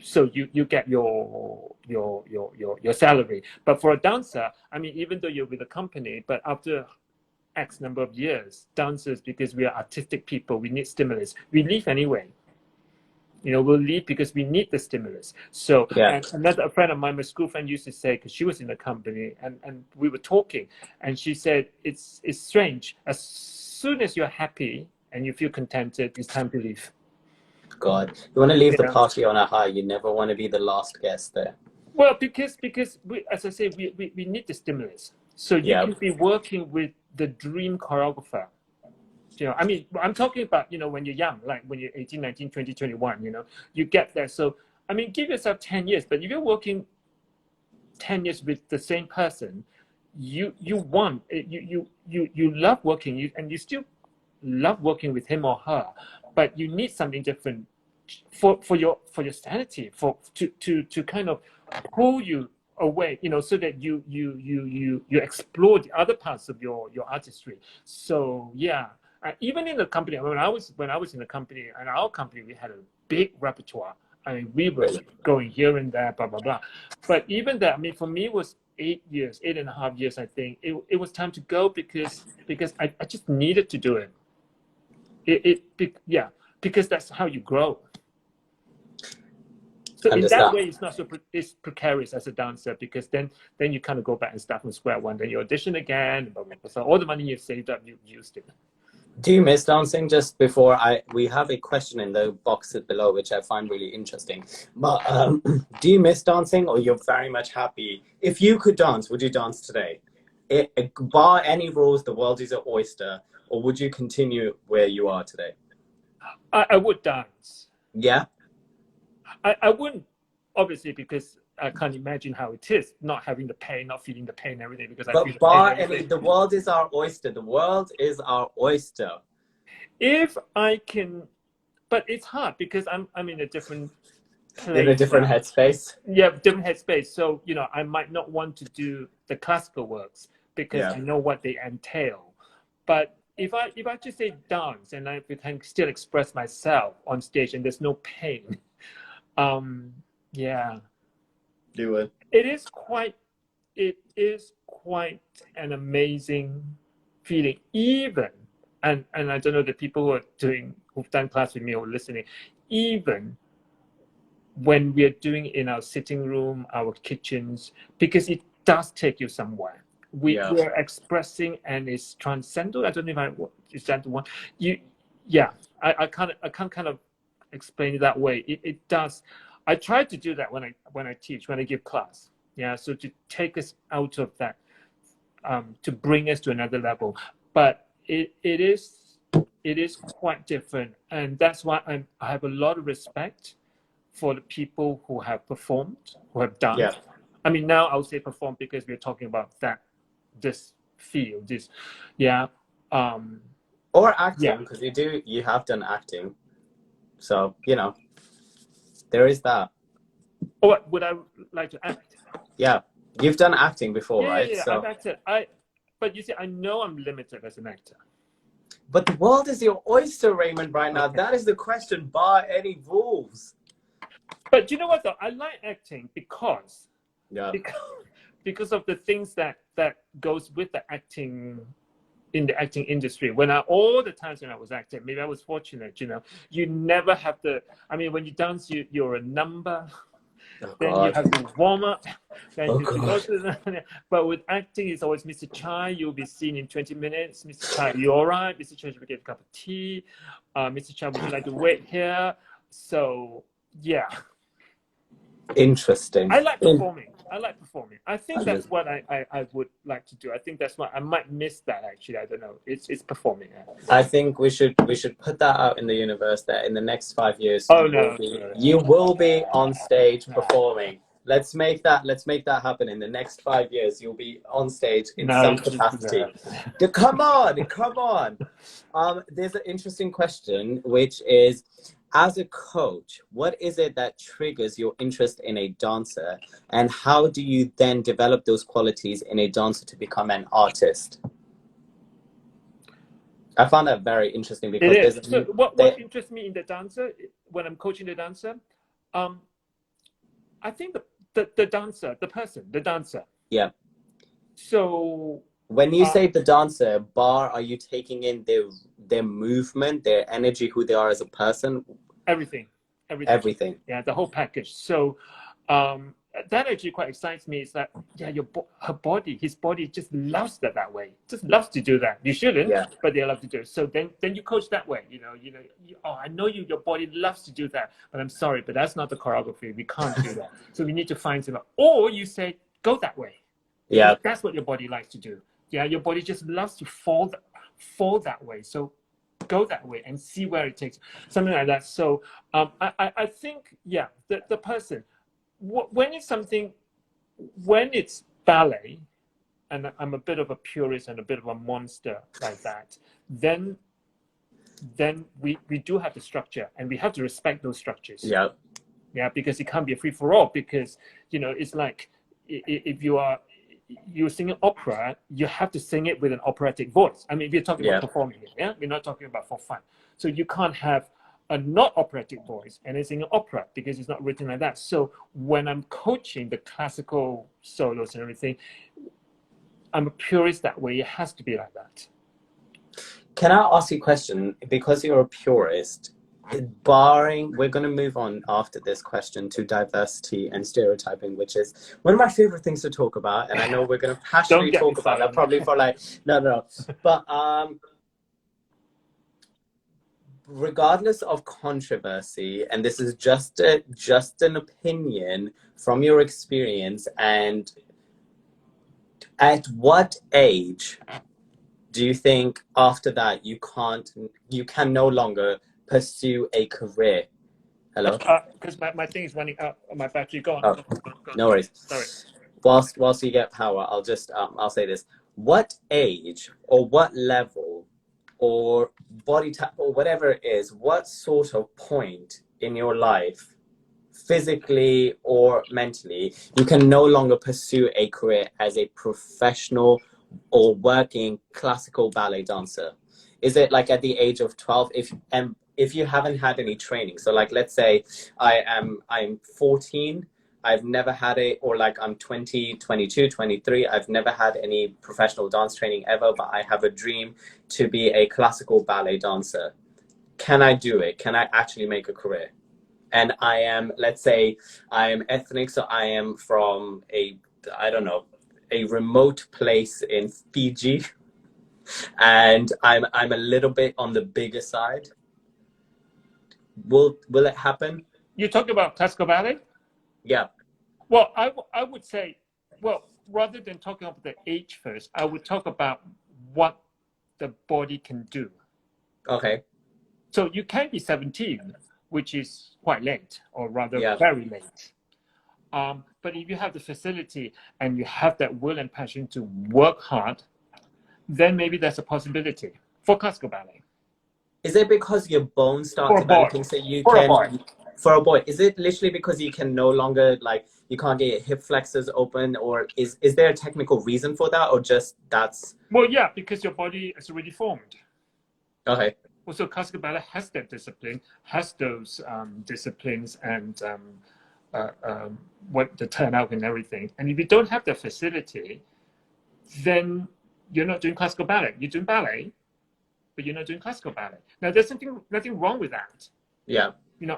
So you get your salary. But for a dancer, I mean, even though you're with a company, but after X number of years, dancers, because we are artistic people, we need stimulus. We leave anyway. You know, we'll leave because we need the stimulus. So, and a friend of mine, my school friend, used to say, because she was in the company, and we were talking, and she said, it's strange. As soon as you're happy and you feel contented, it's time to leave. God, you want to leave the party on a high. You never want to be the last guest there. Well, because we, as I say, we need the stimulus. So you Yeah. can be working with the dream choreographer. You know, I mean, I'm talking about, you know, when you're young, like when you're 18, 19, 20, 21, you know, you get there. So, I mean, give yourself 10 years, but if you're working 10 years with the same person, you love working, and you still love working with him or her, but you need something different for your sanity, to kind of pull you away, you know, so that you explore the other parts of your artistry. So yeah, even in the company, when I was in the company, in our company, we had a big repertoire. I mean, we were going here and there, blah blah blah. But even that, I mean, for me, it was 8 years, 8.5 years. I think it was time to go, because I just needed to do it. Yeah, because that's how you grow. So in that way, it's not so it's precarious as a dancer, because then you kind of go back and start from square one. Then you audition again, blah, blah, blah. So all the money you've saved up, you've used it. Do you miss dancing? Just before we have a question in the box below, which I find really interesting. But do you miss dancing, or you're very much happy? If you could dance, would you dance today? Bar any rules, the world is an oyster, or would you continue where you are today? I would dance. Yeah. I wouldn't, obviously, because I can't imagine how it is not having the pain, not feeling the pain, everything. Because I feel the pain every day. The world is our oyster. The world is our oyster. If I can, but it's hard because I'm in a different place. In a different headspace. Yeah, different headspace. So, you know, I might not want to do the classical works because I know what they entail. But if I just say dance, and I can still express myself on stage, and there's no pain, yeah, Do it. it is quite an amazing feeling. Even, and I don't know, the people who've done class with me or listening, even when we're doing in our sitting room, our kitchens, because it does take you somewhere. We're expressing, and it's transcendental. I don't know if is that the one. I can't kind of explain it that way. It does. I try to do that when I teach, when I give class. Yeah, so to take us out of that, to bring us to another level. But it is quite different, and that's why I have a lot of respect for the people who have performed, who have done. Yeah. I mean, now I'll say perform because we're talking about this field, or acting, because you have done acting, so you know there is that. Or would I like to act? Yeah, you've done acting before, right? Yeah, so I've acted. But you see, I know I'm limited as an actor. But the world is your oyster, Raymond, right now. Okay. That is the question, bar any rules. But you know what, though? I like acting because of the things that goes with the acting, in the acting industry. All the times when I was acting, maybe I was fortunate, you know, you never have I mean, when you dance, you're a number. Then you have to warm up. Then but with acting, it's always Mr. Chai. You'll be seen in 20 minutes. Mr. Chai, you all right? Mr. Chai, should we get a cup of tea? Mr. Chai, would you like to wait here? So, yeah. Interesting. I like performing. I think that's what I would like to do. I think that's what I might miss that, actually. I don't know. It's performing. I think we should put that out in the universe that in the next 5 years you will be on stage performing. Let's make that happen. In the next 5 years you'll be on stage in some capacity. Come on. There's an interesting question, which is, as a coach, what is it that triggers your interest in a dancer, and how do you then develop those qualities in a dancer to become an artist? I found that very interesting because so what interests me in the dancer, when I'm coaching the dancer, I think the dancer, the dancer. Yeah. So when you say the dancer, are you taking in their movement, their energy, who they are as a person? Everything. Yeah, the whole package. So that actually quite excites me. Is that his body just loves that way. Just loves to do that. You shouldn't, but they love to do it. So then you coach that way. I know your body loves to do that, but I'm sorry, but that's not the choreography. We can't do that. So we need to find something. Or you say, go that way. Yeah. That's what your body likes to do. Yeah, your body just loves to fall that way. So go that way and see where it takes, something like that. So I think, yeah, the person, when it's something, when it's ballet, and I'm a bit of a purist and a bit of a monster like that, then we do have the structure, and we have to respect those structures. Yeah. Yeah, because it can't be a free for all. Because it's like, if you're singing opera, you have to sing it with an operatic voice. I mean, we're talking about performing here, yeah? We're not talking about for fun. So you can't have a not operatic voice and then sing opera, because it's not written like that. So when I'm coaching the classical solos and everything, I'm a purist that way. It has to be like that. Can I ask you a question? Because you're a purist, barring, we're going to move on after this question to diversity and stereotyping, which is one of my favorite things to talk about. And I know we're going to passionately talk about that probably for like, no. But regardless of controversy, and this is just an opinion from your experience, and at what age do you think after that you can no longer pursue a career? Hello? Because my thing is running out, my battery gone. Oh, no worries. Sorry. Whilst you get power, I'll just I'll say this. What age or what level or body type or whatever it is, what sort of point in your life, physically or mentally, you can no longer pursue a career as a professional or working classical ballet dancer? Is it like at the age of 12, if you haven't had any training? So like, let's say I'm 14, I've never had it, or like I'm 20, 22, 23, I've never had any professional dance training ever, but I have a dream to be a classical ballet dancer. Can I do it? Can I actually make a career? And I am, let's say I am ethnic, so I am from I don't know, a remote place in Fiji, and I'm a little bit on the bigger side. Will it happen? You talk about classical ballet? Yeah. Well, I would say, well, rather than talking about the age first, I would talk about what the body can do. Okay. So you can be 17, which is quite late, or rather very late. But if you have the facility and you have that will and passion to work hard, then maybe there's a possibility for classical ballet. Is it because your bones start developing so you for can... a boy. For a boy, is it literally because you can no longer, like, you can't get your hip flexors open, or is there a technical reason for that, or just that's... Well, yeah, because your body is already formed. Okay. Also, classical ballet has that discipline, has those disciplines and what the turnout and everything. And if you don't have the facility, then you're not doing classical ballet. You're doing ballet, but you're not doing classical ballet. Now, there's nothing wrong with that. Yeah.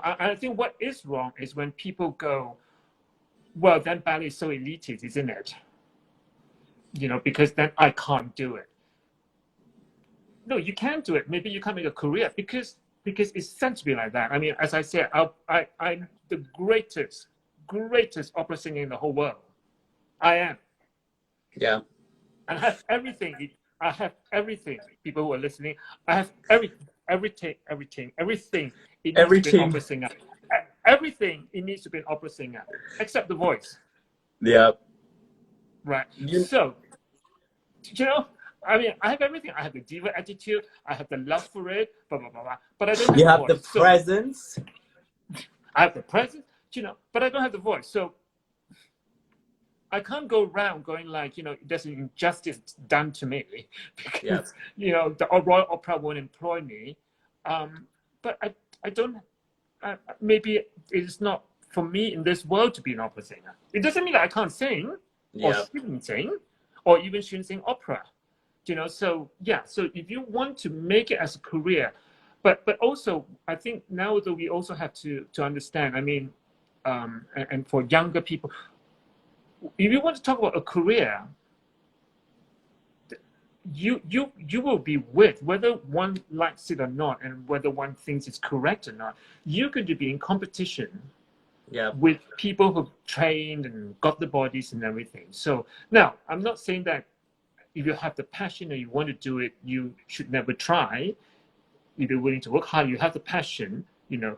I think what is wrong is when people go, well, then ballet is so elitist, isn't it? Because then I can't do it. No, you can do it. Maybe you can't make a career because it's sent to be like that. I mean, as I said, I'm the greatest opera singer in the whole world. I am. Yeah. And I have everything. People who are listening, I have everything. It needs to be an opera singer. Everything it needs to be an opera singer, except the voice. Yeah. Right. So, I mean, I have everything. I have the diva attitude. I have the love for it. Blah blah blah blah. But I don't have. You have the presence. I have the presence, but I don't have the voice. So I can't go around going like, there's an injustice done to me because the Royal Opera won't employ me. But I don't. Maybe it's not for me in this world to be an opera singer. It doesn't mean that I can't sing or shouldn't sing, or even shouldn't sing opera. So if you want to make it as a career, but also I think now that we also have to understand. I mean, and for younger people, if you want to talk about a career, you will be with, whether one likes it or not, and whether one thinks it's correct or not. You're going to be in competition Yeah. with people who trained and got the bodies and everything. So now I'm not saying that if you have the passion and you want to do it, you should never try. If you're willing to work hard, you have the passion. You know,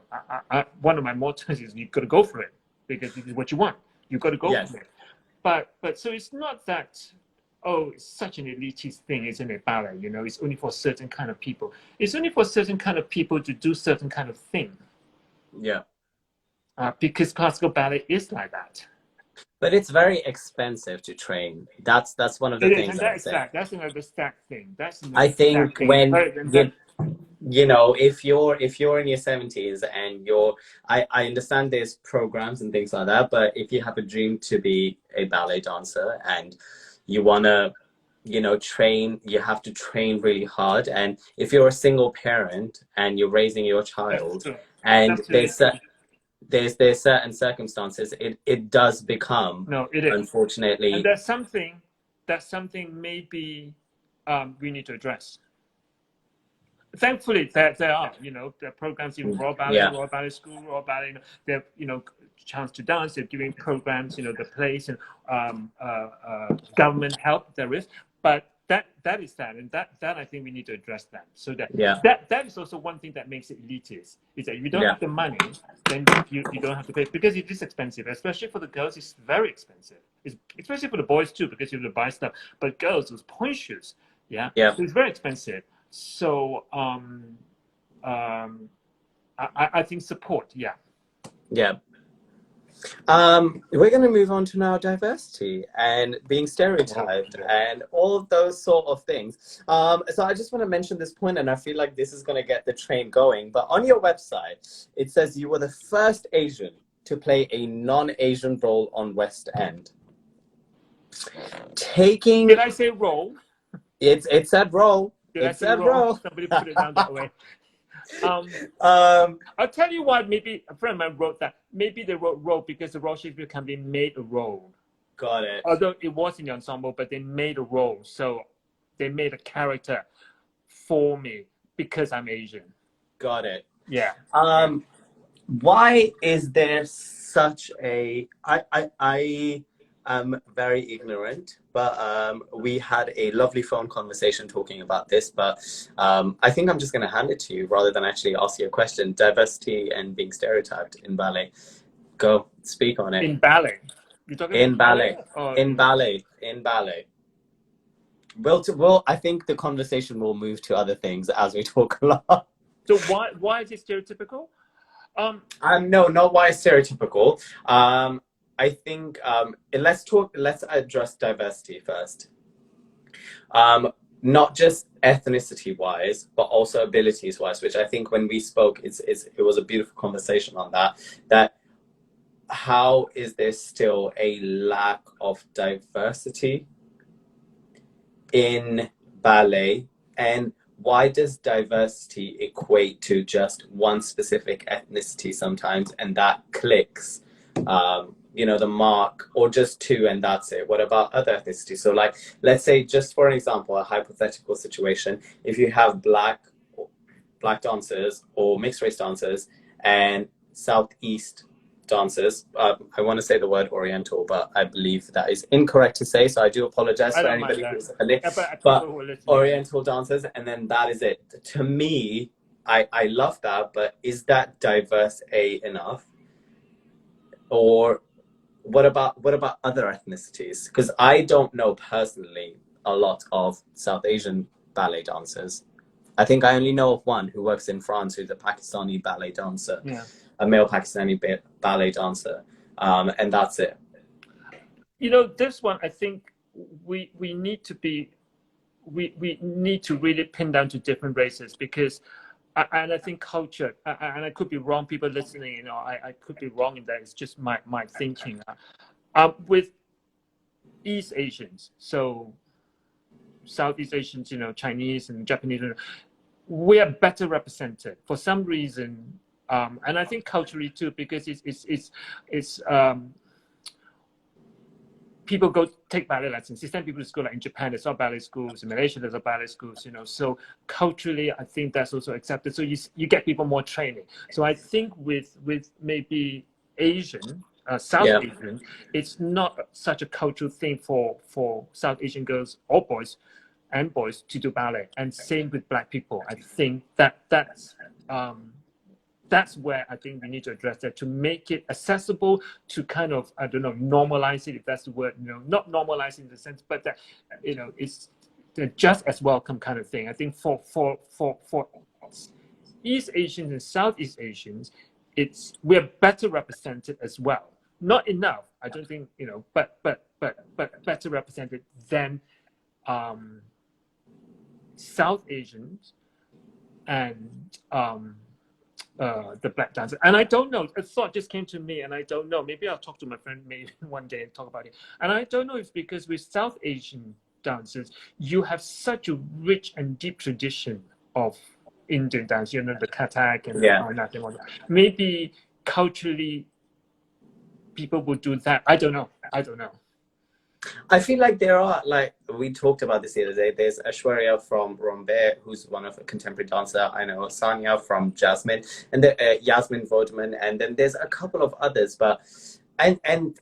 one of my mottos is you've got to go for it because this is what you want. You've got to go Yes. for it. But so it's not that, oh, it's such an elitist thing, isn't it, ballet? You know, it's only for certain kind of people. It's only for certain kind of people to do certain kind of thing. Yeah. Because classical ballet is like that. But it's very expensive to train. That's one of the It is, things and I would say. that's another stack thing. That's I another stack think thing. when That, you know, if you're in your 70s and I understand there's programs and things like that, but if you have a dream to be a ballet dancer and you want to, you know, train, you have to train really hard. And if you're a single parent and you're raising your child and there's certain circumstances, it does become, no, it is. unfortunately. And that's something maybe we need to address. Thankfully, there are, you know, the programs in Royal Ballet, Yeah. Royal Ballet School, Royal Ballet, they're, you know, chance to dance, they're giving programs, you know, the place and government help there is. But that is that, and that I think we need to address that. So that is also one thing that makes it elitist, is that if you don't have the money, then you don't have to pay, because it is expensive, especially for the girls. It's very expensive. It's especially for the boys too, because you have to buy stuff. But girls, those point shoes, so it's very expensive. So I think support, yeah. We're going to move on to now diversity and being stereotyped and all of those sort of things. So I just want to mention this point, and I feel like this is going to get the train going. But on your website, it says you were the first Asian to play a non-Asian role on West End. Did I say role? It said role. It said role. Somebody put it down that way. I'll tell you what, maybe a friend of mine wrote that. Maybe they wrote role because the Royal Shakespeare Company made a role. Got it. Although it was in the ensemble, but they made a role. So they made a character for me because I'm Asian. Got it. Yeah. Why is there such a... I am very ignorant, but we had a lovely phone conversation talking about this, but I think I'm just going to hand it to you rather than actually ask you a question. Diversity and being stereotyped in ballet. Go, speak on it. In ballet? You're talking in about ballet? Or in ballet. In ballet. Well, I think the conversation will move to other things as we talk a lot. So why is it stereotypical? No, not why it's stereotypical. I think let's address diversity first. Not just ethnicity wise, but also abilities wise, which I think when we spoke, it was a beautiful conversation on that how is there still a lack of diversity in ballet, and why does diversity equate to just one specific ethnicity sometimes, and that clicks you know, the mark, or just two and that's it? What about other ethnicities? So like, let's say, just for an example, a hypothetical situation, if you have black dancers or mixed race dancers and Southeast dancers, I want to say the word Oriental, but I believe that is incorrect to say, so I do apologize for anybody who's but Oriental dancers, and then that is it. To me, I love that, but is that diverse enough? Or what about other ethnicities? Because I don't know personally a lot of South Asian ballet dancers. I think I only know of one who works in France, who's a Pakistani ballet dancer, a male Pakistani ballet dancer, and that's it. You know, this one, I think we need to really pin down to different races, because and I think culture, and I could be wrong, people listening, you know, I could be wrong in that. It's just my thinking. With East Asians, so Southeast Asians, you know, Chinese and Japanese, we are better represented for some reason, and I think culturally too, because it's people go take ballet lessons. You send people to school, like in Japan, there's not ballet schools. In Malaysia, there's a ballet schools, you know. So culturally, I think that's also accepted. So you get people more training. So I think with maybe Asian, South Asian, it's not such a cultural thing for South Asian girls or boys and boys to do ballet. And same with Black people. I think that's where I think we need to address that, to make it accessible, to kind of, I don't know, normalize it, if that's the word, not normalize in the sense, but that, it's just as welcome kind of thing. I think for East Asians and Southeast Asians, we're better represented as well. Not enough, I don't think, but better represented than South Asians and the Black dancers. And I don't know, a thought just came to me, and I don't know, maybe I'll talk to my friend maybe one day and talk about it. And I don't know if because with South Asian dancers, you have such a rich and deep tradition of Indian dance, the Kathak and nothing like that. Maybe culturally people would do that. I don't know. I feel like there are, like we talked about this the other day, there's Aishwarya from Rambert, who's one of a contemporary dancer. I know Sanya from Jasmine, and Yasmin Vodman, and then there's a couple of others. But and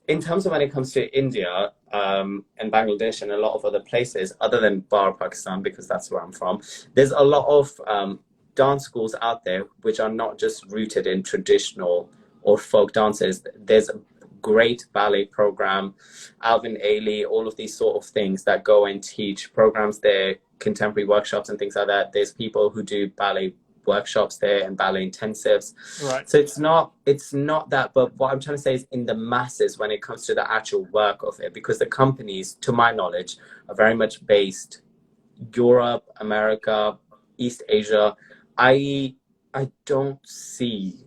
in terms of when it comes to India and Bangladesh and a lot of other places other than Pakistan, because that's where I'm from, there's a lot of dance schools out there which are not just rooted in traditional or folk dances. There's a great ballet program, Alvin Ailey, all of these sort of things that go and teach programs there, contemporary workshops and things like that. There's people who do ballet workshops there and ballet intensives. Right. So it's not that, but what I'm trying to say is in the masses when it comes to the actual work of it, because the companies, to my knowledge, are very much based Europe, America, East Asia. I don't see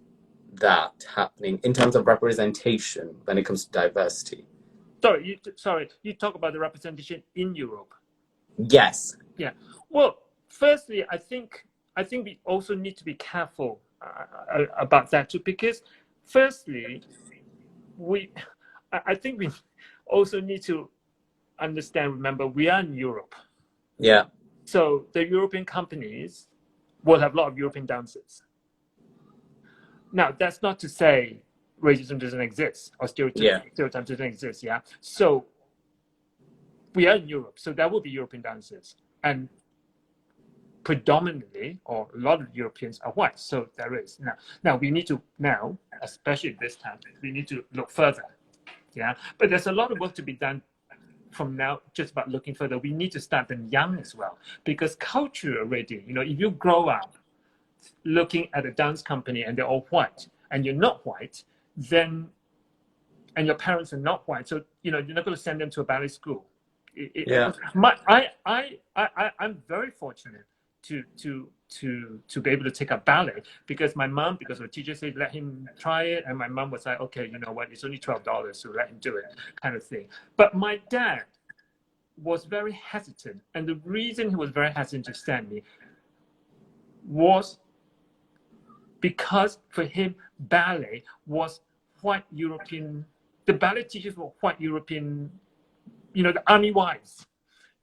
that happening in terms of representation when it comes to diversity. Sorry, you talk about the representation in Europe. Yes. Yeah. Well, firstly, I think we also need to be careful about that too, because firstly, I think we also need to remember, we are in Europe. Yeah. So the European companies will have a lot of European dancers. Now, that's not to say racism doesn't exist or stereotypes doesn't exist. Yeah. So we are in Europe, so there will be European dancers, and predominantly, or a lot of Europeans are white. So there is now we need to especially this time, we need to look further. Yeah. But there's a lot of work to be done from now, just about looking further. We need to start them young as well, because culture already, if you grow up looking at a dance company and they're all white and you're not white, then, and your parents are not white, so you're not going to send them to a ballet school. I'm very fortunate to be able to take up ballet, because my mom, because the teacher said let him try it, and my mom was like, okay, you know what, it's only $12, so let him do it, kind of thing. But my dad was very hesitant, and the reason he was very hesitant to send me was because for him ballet was white European. The ballet teachers were white European, the army wives.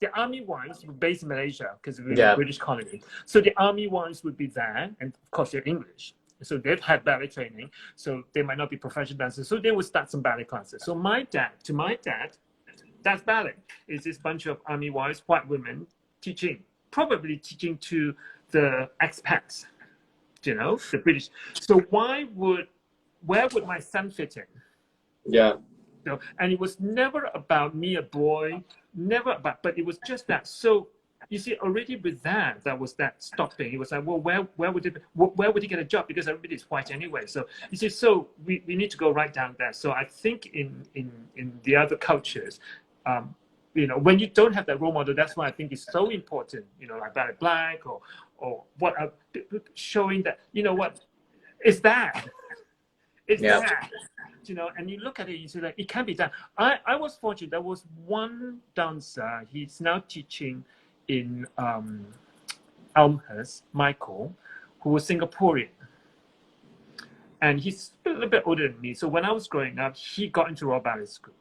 The army wives were based in Malaysia because we were a British colony. So the army wives would be there, and of course they're English. So they've had ballet training, so they might not be professional dancers. So they would start some ballet classes. So to my dad, that's ballet. It's this bunch of army wives, white women probably teaching to the expats, the British. So where would my son fit in? Yeah. And it was never about me, a boy, but it was just that. So you see, already with that was that stopping. It was like, well, where would he get a job? Because everybody's white anyway. So you see, so we need to go right down there. So I think in the other cultures, when you don't have that role model, that's why I think it's so important, like Ballet Black or what, showing that, it's that. It's that. And you look at it, you say, like, it can be done. I was fortunate. There was one dancer, he's now teaching in Elmhurst, Michael, who was Singaporean. And he's a little bit older than me. So when I was growing up, he got into Royal Ballet School.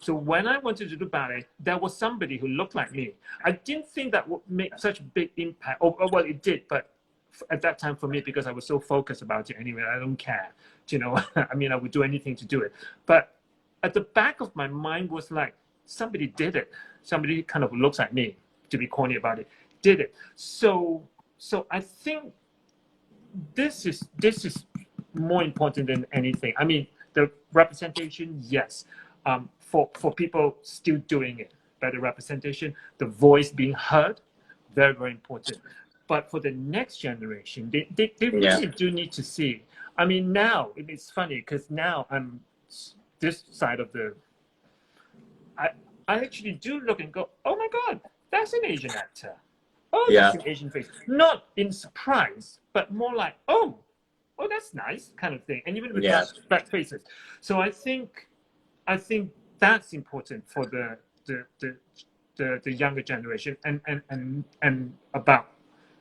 So when I wanted to do ballet, there was somebody who looked like me. I didn't think that would make such a big impact. Well, it did, but at that time for me, because I was so focused about it anyway, I don't care, I mean, I would do anything to do it. But at the back of my mind was like, somebody did it. Somebody kind of looks at me, to be corny about it, did it. So I think this is more important than anything. I mean, the representation, yes, for people still doing it, better representation, the voice being heard, very, very important. But for the next generation, they really do need to see. I mean, now it's funny because now I'm this side of the. I actually do look and go, oh my God, that's an Asian actor. Oh, that's an Asian face. Not in surprise, but more like, oh, that's nice kind of thing. And even with black faces. So I think that's important for the younger generation and about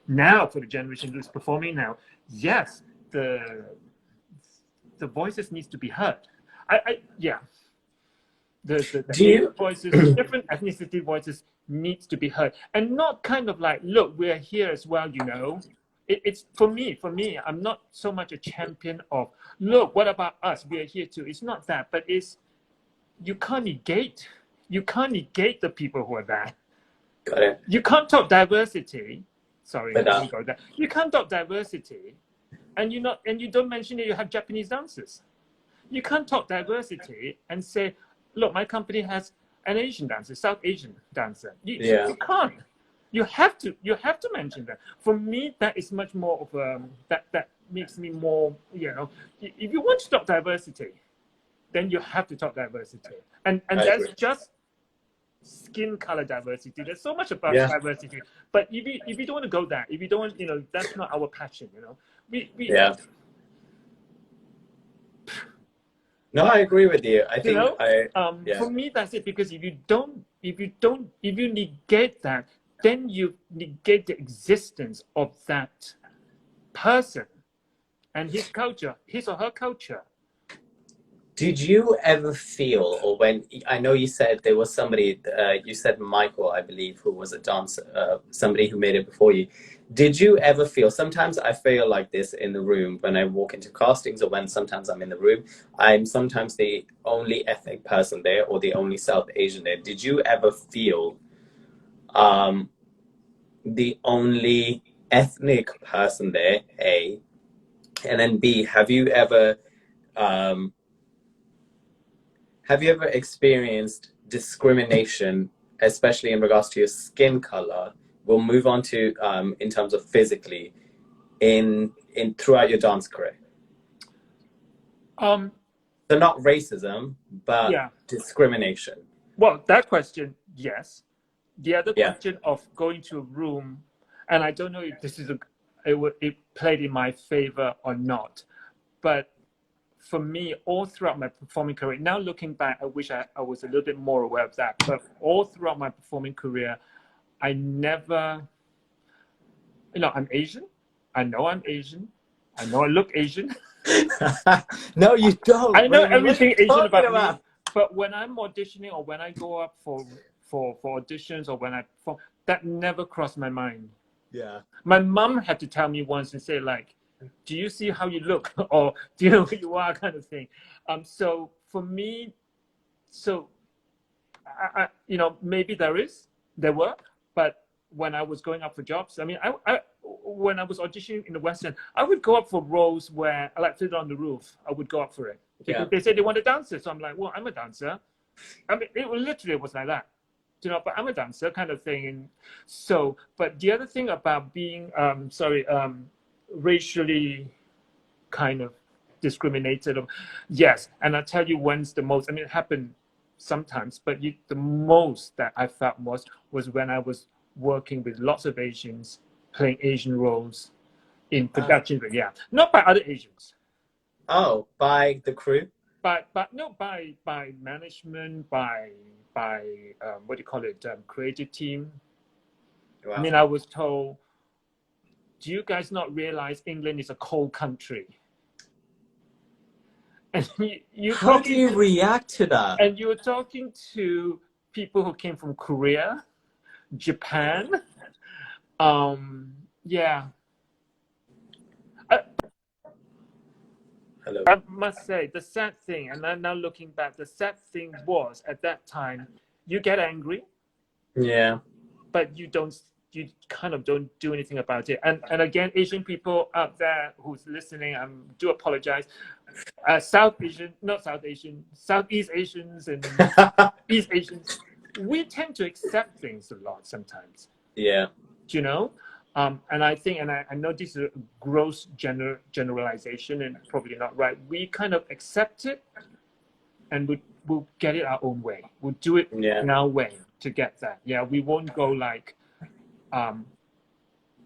now for the generation who's performing now. Yes, the voices needs to be heard. The voices, different ethnicity voices needs to be heard, and not kind of like, look, we're here as well, It's for me, I'm not so much a champion of, look, what about us? We are here too. It's not that, but it's, you can't negate the people who are there. Got it. You can't talk diversity. Sorry, let me go there. You can't talk diversity, and you don't mention that you have Japanese dancers. You can't talk diversity and say, look, my company has an Asian dancer, South Asian dancer. You can't. You have to mention that. For me, that is much more of that makes me more, if you want to talk diversity, then you have to talk diversity. And that's just skin color diversity. There's so much about diversity. But if you don't want to go there, if you don't want, that's not our passion, No, I agree with you. I think for me, that's it. Because if you negate that, then you negate the existence of that person and his culture, his or her culture. Did you ever feel, or when, I know you said there was somebody, you said Michael, I believe, who was a dancer, somebody who made it before you. Did you ever feel, sometimes I feel like this in the room when I walk into castings, or when sometimes I'm in the room, I'm sometimes the only ethnic person there or the only South Asian there. Did you ever feel the only ethnic person there, A, and then B, have you ever experienced discrimination, especially in regards to your skin color? We'll move on to in terms of physically in throughout your dance career. So not racism, but discrimination. Well, that question, yes. The other question of going to a room, and I don't know if this is it played in my favor or not, but for me, all throughout my performing career, now looking back, I wish I was a little bit more aware of that. But all throughout my performing career, I never, I'm Asian. I know I'm Asian. I know I look Asian. No, you don't. I know everything Asian about me. But when I'm auditioning or when I go up for auditions or when I perform, that never crossed my mind. Yeah. My mom had to tell me once and say, like, do you see how you look, or do you know who you are, kind of thing. So for me, I maybe there were, but when I was going up for jobs, I mean, I when I was auditioning in the West End, I would go up for roles where I like Fiddler on the Roof. I would go up for it because they said they want a dancer, so I'm like, well, I'm a dancer. I mean, it literally was like that, but I'm a dancer, kind of thing. And so, but the other thing about being racially kind of discriminated, yes, and I'll tell you when's the most. I mean, it happened sometimes, but the most that I felt was when I was working with lots of Asians playing Asian roles in production, but not by other Asians. Oh, by the crew? But no, by management, by what do you call it, creative team. Wow. I mean, I was told, do you guys not realize England is a cold country? And how do you react to that? And you're talking to people who came from Korea, Japan, Hello. I must say, the sad thing, and I'm now looking back, the sad thing was at that time, you get angry, Yeah. but you kind of don't do anything about it. And again, Asian people out there who's listening, I do apologize. Southeast Asians and East Asians, we tend to accept things a lot sometimes. Yeah. You know, and I think, and I know this is a gross generalization and probably not right. We kind of accept it, and we'll get it our own way. We'll do it Yeah. in our way to get that. Yeah, we won't go like,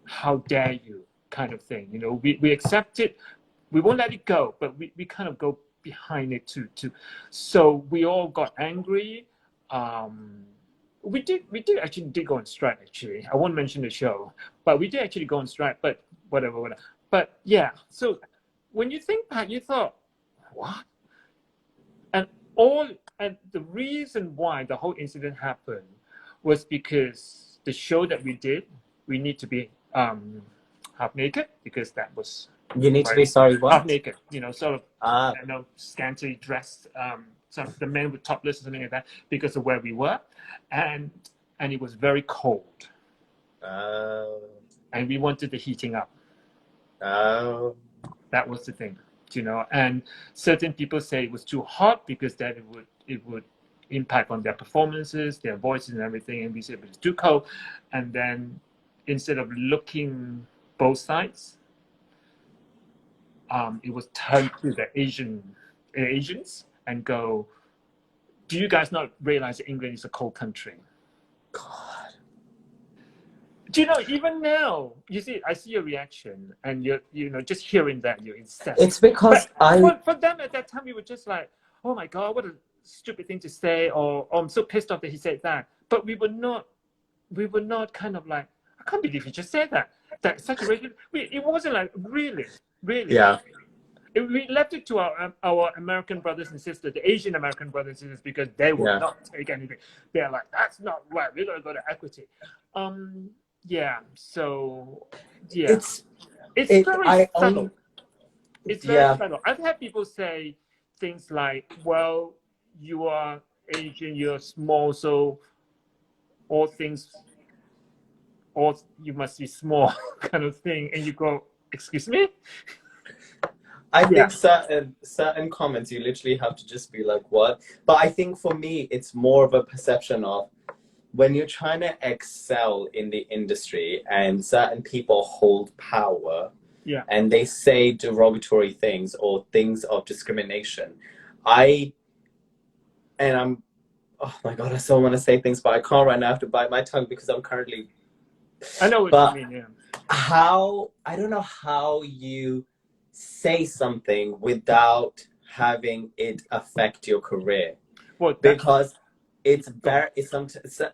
how dare you kind of thing. You know, we accept it, we won't let it go, but we kind of go behind it too. So we all got angry. We did actually go on strike. Actually, I won't mention the show, but we did actually go on strike. But whatever. But yeah, so when you think back, you thought, what? And the reason why the whole incident happened was because the show that we did, we need to be half naked, because that was You need to be sorry. What? half naked. You know, sort of Ah. scantily dressed. So the men were topless or something like that because of where we were, and it was very cold, and we wanted the heating up. That was the thing, you know. And certain people say it was too hot because then it would impact on their performances, their voices, and everything. And we said it was too cold, and then instead of looking both sides, it was turned to the Asians and go, do you guys not realize that England is a cold country? God. Do you know, even now, you see, I see your reaction, and you know, just hearing that, you're incensed. It's because for them at that time, we were just like, oh my God, what a stupid thing to say, or I'm so pissed off that he said that. But we were not kind of like, I can't believe he just said that. That's such a it wasn't like, really. Yeah. We left it to our American brothers and sisters, the Asian American brothers and sisters, because they would not take anything. They're like, that's not right. We're gonna go to equity. Yeah. So yeah, it's very subtle. It's very subtle. I've had people say things like, "Well, you are Asian, you're small, so you must be small," kind of thing, and you go, "Excuse me." I think certain comments you literally have to just be like, what? But I think for me, it's more of a perception of when you're trying to excel in the industry and certain people hold power and they say derogatory things or things of discrimination. Oh my God, I so want to say things, but I can't right now. I have to bite my tongue because I'm currently... I know what you mean, yeah. I don't know how you say something without having it affect your career. Well, because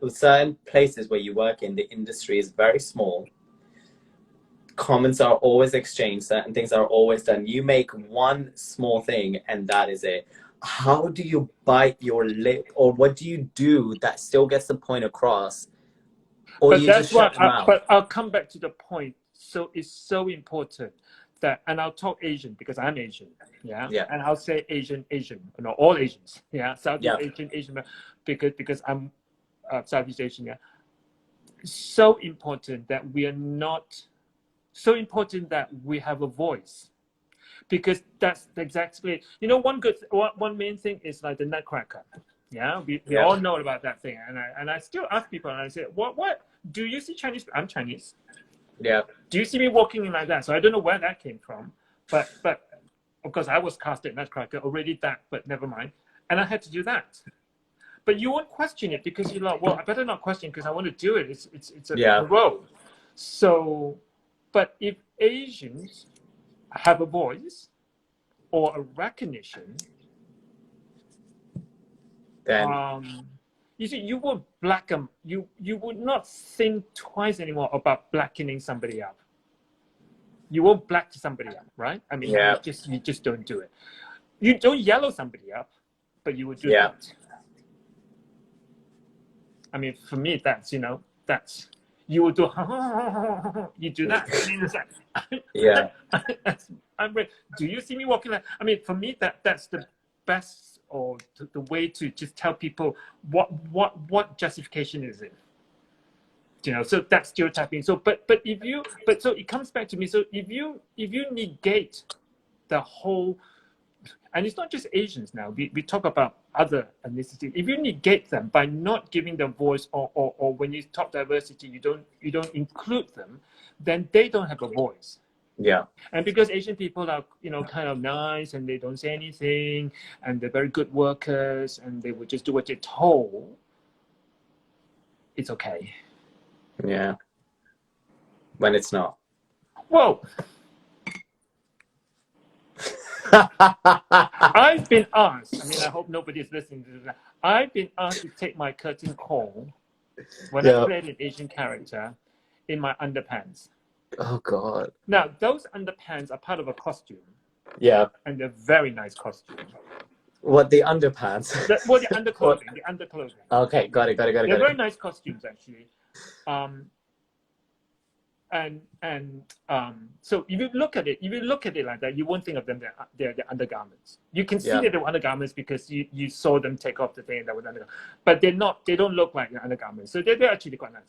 certain places where you work in, the industry is very small. Comments are always exchanged, certain things are always done. You make one small thing and that is it. How do you bite your lip, or what do you do that still gets the point across? Or but you that's just shut them out? But I'll come back to the point. So it's so important that, and I'll talk Asian because I'm Asian, yeah. And I'll say Asian, all Asians, yeah, Southeast Asian, because I'm Southeast Asian, yeah. So important that we have a voice, because that's exactly, you know, one main thing is like the Nutcracker, yeah. We all know about that thing, and I still ask people, and I say, what do you see Chinese? I'm Chinese. Yeah. Do you see me walking in like that? So I don't know where that came from, but of course I was casted Nutcracker already, but never mind. And I had to do that. But you won't question it because you're like, well, I better not question because I want to do it. It's a role. So, but if Asians have a voice or a recognition, then you see, you will blacken. You would not think twice anymore about blackening somebody up. You won't black somebody up, right? I mean, you just don't do it. You don't yellow somebody up, but you would do that. I mean, for me, that's you will do, you do that. I mean, it's like, Yeah. do you see me walking like, I mean, for me, that's the best, or the way to just tell people what justification is it. You know, so that's stereotyping. So, but so it comes back to me. So if you negate the whole, and it's not just Asians now, we talk about other ethnicities. If you negate them by not giving them voice, or when you talk diversity, you don't include them, then they don't have a voice. Yeah. And because Asian people are, you know, kind of nice and they don't say anything and they're very good workers and they will just do what they're told, it's okay. Yeah. When it's not. Whoa. I've been asked, I mean, I hope nobody's listening to that. I've been asked to take my curtain call when I played an Asian character in my underpants. Oh, God. Now, those underpants are part of a costume. Yeah. And they're very nice costume. What, the underpants? The underclothing. The underclothing. Okay, got it. They're very nice costumes, actually. So if you look at it like that, you won't think of them, they're undergarments. You can see that they're undergarments because you saw them take off the thing that was undergarments. But they're not, they don't look like undergarments. So they're actually quite nice.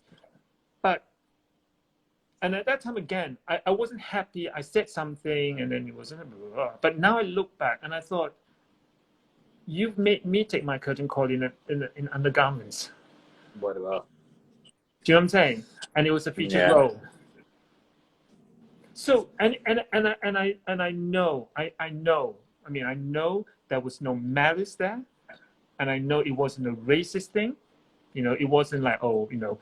And at that time, again, I wasn't happy. I said something and then it wasn't, but now I look back and I thought, you've made me take my curtain call in undergarments. What about? Do you know what I'm saying? And it was a featured role. So and I know there was no malice there, and I know it wasn't a racist thing. You know, it wasn't like, oh, you know,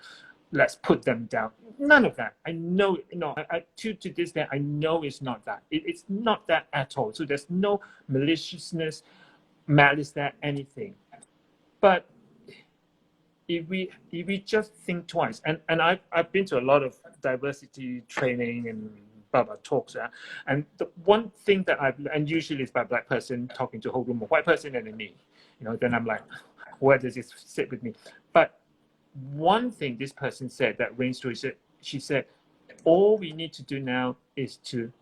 let's put them down. None of that. I know, to this day, I know it's not that. It's not that at all. So there's no maliciousness, malice there, anything. But if we just think twice, and I've been to a lot of diversity training and talks, and the one thing that and usually it's by a black person talking to a whole room of white person and then me, you know, then I'm like, where does this sit with me? But one thing this person said that rings through, she said, all we need to do now is to,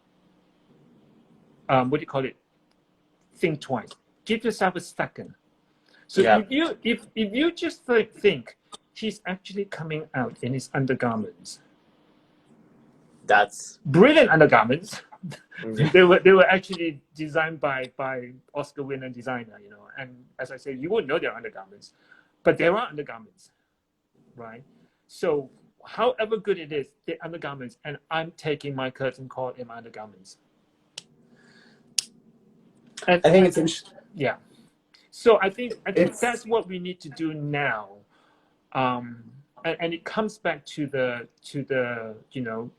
think twice. Give yourself a second. So if you just think he's actually coming out in his undergarments, that's brilliant undergarments. They were actually designed by Oscar winner designer, you know. And as I say, you wouldn't know they're undergarments, but there are undergarments, right? So however good it is, they're undergarments, and I'm taking my curtain call in my undergarments. And I think it's interesting. Yeah. So I think that's what we need to do now, and it comes back to the you know,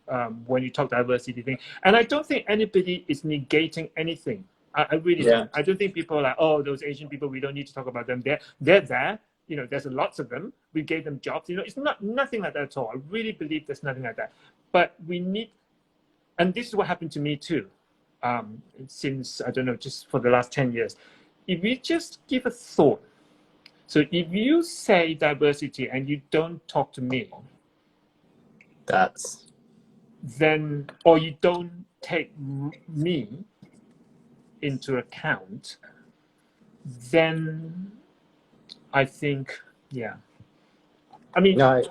when you talk diversity thing, and I don't think anybody is negating anything. I really don't. I don't think people are like, oh, those Asian people, we don't need to talk about them. They're there. You know, there's lots of them. We gave them jobs. You know, it's nothing like that at all. I really believe there's nothing like that. But we need, and this is what happened to me too, since I don't know, just for the last 10 years. If we just give a thought, so if you say diversity and you don't talk to me, then, or you don't take me into account, then I think, I mean, where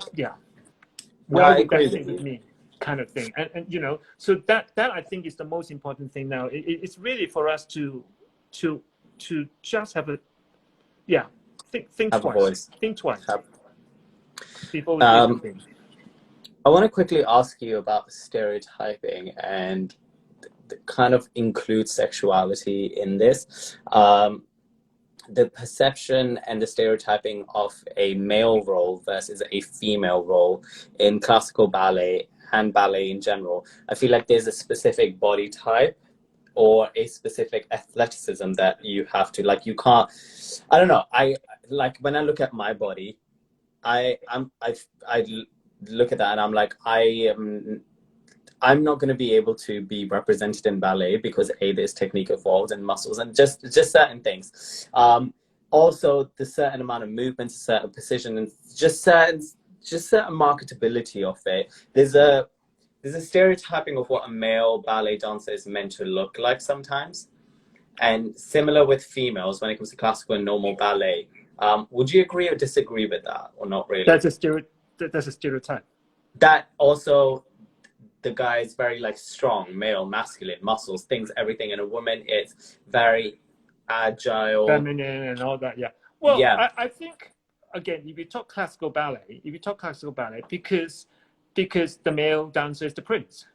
would that sit with me, kind of thing. And you know, so that I think is the most important thing now. It's really for us to just have a think have twice. A voice. Think twice. Before I want to quickly ask you about stereotyping and kind of include sexuality in this. The perception and the stereotyping of a male role versus a female role in classical ballet and ballet in general. I feel like there's a specific body type or a specific athleticism that you have to, like, you can't, I don't know. Like when I look at my body, I look at that and I'm like, I'm not going to be able to be represented in ballet because there's technique involved and muscles and just certain things. Also, the certain amount of movements, certain precision, and just certain just the marketability of it. There's a stereotyping of what a male ballet dancer is meant to look like sometimes, and similar with females when it comes to classical and normal ballet. Would you agree or disagree with that, or not really? That's a stereotype. That also, the guy is very like strong, male, masculine, muscles, things, everything, and a woman is very agile, feminine, and all that. Yeah. Well, yeah, I think again, if you talk classical ballet, because the male dancer is the prince,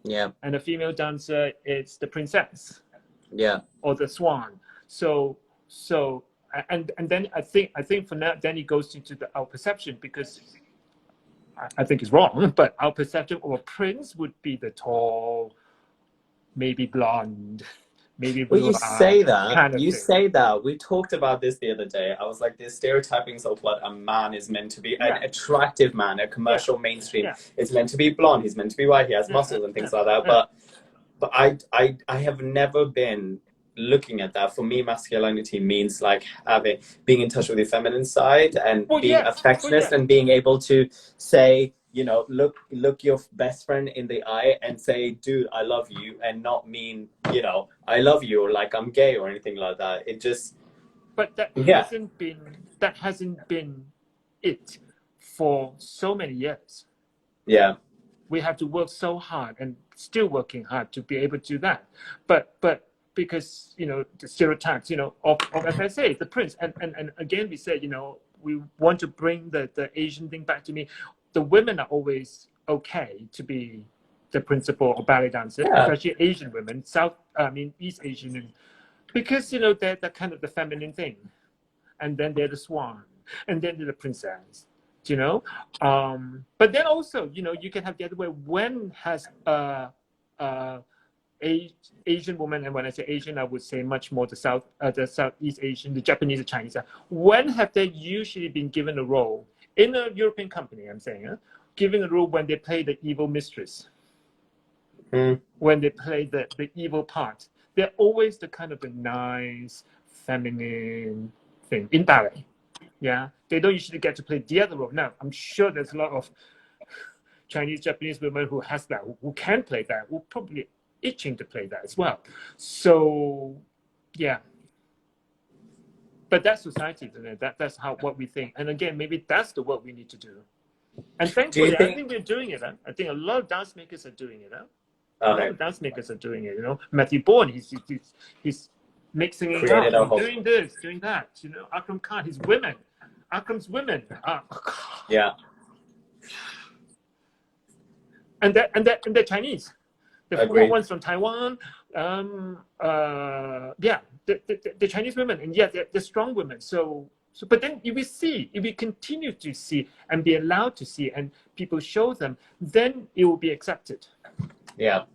yeah, and the female dancer is the princess, yeah, or the swan. So and then I think for now, then it goes into our perception, because I think it's wrong, but our perception of a prince would be the tall, maybe blonde, maybe well, blue you say that. kind of You thing. say that. We talked about this the other day. I was like, there's stereotypings of what a man is meant to be. Yeah. An attractive man, a commercial mainstream, Yeah. is meant to be blonde. He's meant to be white. He has muscles and things like that. But I have never been looking at that. For me, masculinity means like being in touch with your feminine side and being affectionate and being able to say, you know, look your best friend in the eye and say, dude, I love you, and not mean, you know, I love you, or like I'm gay or anything like that. It just, but that hasn't been it for so many years. yeah, We have to work so hard, and still working hard, to be able to do that. But because, you know, the stereotypes, you know, of as I say, the prince, and again, we say, you know, we want to bring the Asian thing back to me. The women are always okay to be the principal or ballet dancer, especially Asian women, East Asian, because, you know, they're kind of the feminine thing, and then they're the swan, and then they're the princess, you know. But then also, you know, you can have the other way. When has Asian woman, and when I say Asian, I would say much more the Southeast Asian, the Japanese, the Chinese. When have they usually been given a role in a European company? I'm saying, given a role when they play the evil mistress, when they play the evil part. They're always the kind of the nice, feminine thing in ballet. Yeah, they don't usually get to play the other role. Now, I'm sure there's a lot of Chinese, Japanese women who has that, who can play that, who probably itching to play that as well. So, yeah. But that's society, isn't it? That's what we think. And again, maybe that's the work we need to do. And thankfully, I think we're doing it. I think a lot of dance makers are doing it. A lot of dance makers are doing it. You know, Matthew Bourne, he's mixing it up, doing this, doing that. You know, Akram Khan, his women. Akram's women. Yeah. And they're Chinese. The ones from Taiwan. Yeah, the Chinese women, and yeah, they're strong women. So, but then if we continue to see and be allowed to see, and people show them, then it will be accepted. Yeah.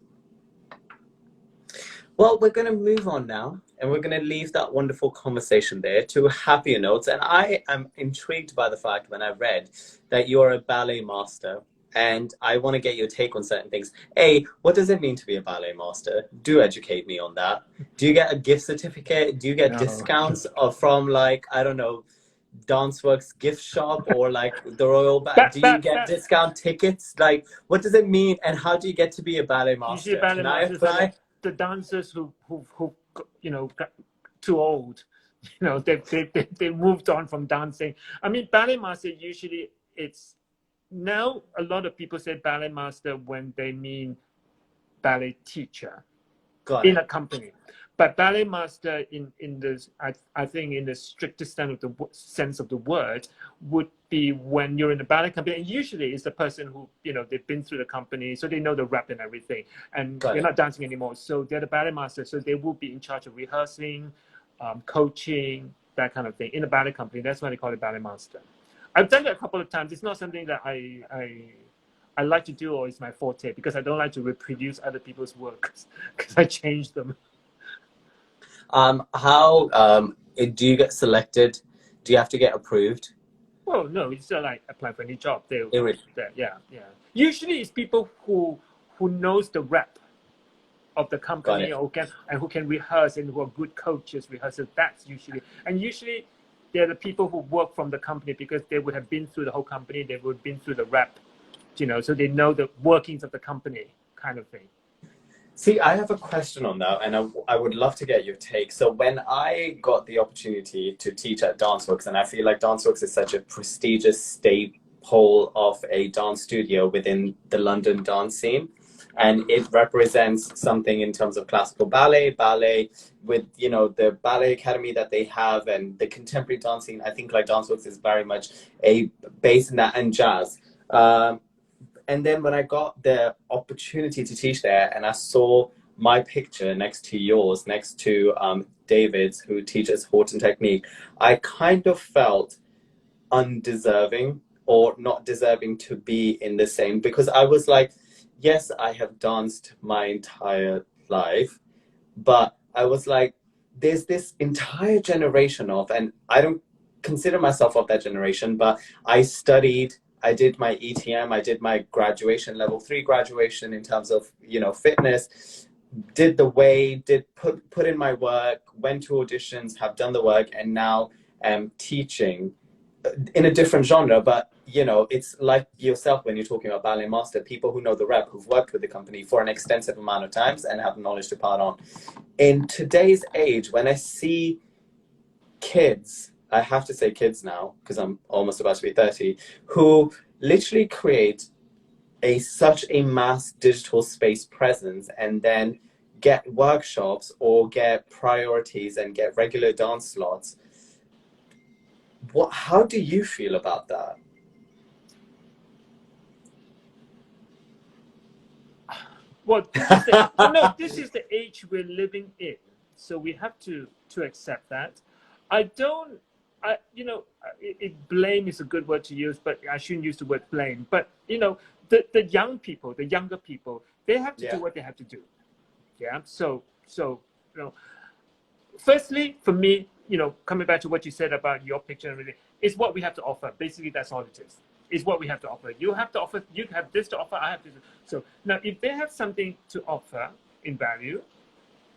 Well, we're going to move on now, and we're going to leave that wonderful conversation there to happier notes. And I am intrigued by the fact, when I read that you're a ballet master, and I want to get your take on certain things. A, what does it mean to be a ballet master? Do educate me on that. Do you get a gift certificate? Do you get discounts from, like, I don't know, Danceworks gift shop, or like the Royal do you get discount tickets? Like, what does it mean, and how do you get to be a ballet master? Can I apply? The dancers who you know, got too old, you know, they moved on from dancing. I mean, ballet master, usually it's, now a lot of people say ballet master when they mean ballet teacher in a company. But ballet master in the I think in the strictest sense of the word would be when you're in a ballet company, and usually it's the person who, you know, they've been through the company, so they know the rep and everything, and they're not dancing anymore, so they're the ballet master, so they will be in charge of rehearsing, coaching, that kind of thing in a ballet company. That's why they call it ballet master. I've done it a couple of times. It's not something that I like to do, or it's my forte, because I don't like to reproduce other people's works, because I change them. How do you get selected? Do you have to get approved? Well, no, it's like applying for any job. Yeah. Usually, it's people who knows the rep of the company, or who can rehearse, and who are good coaches rehearsers. That's usually, they're the people who work from the company because they would have been through the whole company. They would have been through the rep, so they know the workings of the company kind of thing. See, I have a question on that, and I would love to get your take. So when I got the opportunity to teach at Danceworks, and I feel like Danceworks is such a prestigious staple of a dance studio within the London dance scene, and it represents something in terms of classical ballet with, the ballet academy that they have and the contemporary dancing. I think like Danceworks is very much a base in that and jazz. And then when I got the opportunity to teach there and I saw my picture next to yours, next to David's, who teaches Horton Technique, I kind of felt undeserving or not deserving to be in the same, because I was like, yes, I have danced my entire life, but I was like, there's this entire generation of, and I don't consider myself of that generation, but I did my ETM, I did my graduation, level 3 graduation in terms of, fitness, did the way, put in my work, went to auditions, have done the work, and now am teaching in a different genre. But, it's like yourself when you're talking about Ballet Master, people who know the rep, who've worked with the company for an extensive amount of times and have knowledge to pass on. In today's age, when I see kids, I have to say kids now, because I'm almost about to be 30, who literally create such a mass digital space presence and then get workshops or get priorities and get regular dance slots. How do you feel about that? Well, this is the age we're living in, so we have to accept that. Blame is a good word to use, but I shouldn't use the word blame. But the young people, the younger people, they have to do what they have to do. Yeah. So firstly, for me, coming back to what you said about your picture and everything, it's what we have to offer. Basically, that's all it is. Is what we have to offer. You have to offer. You have this to offer. I have this. So now, if they have something to offer in value,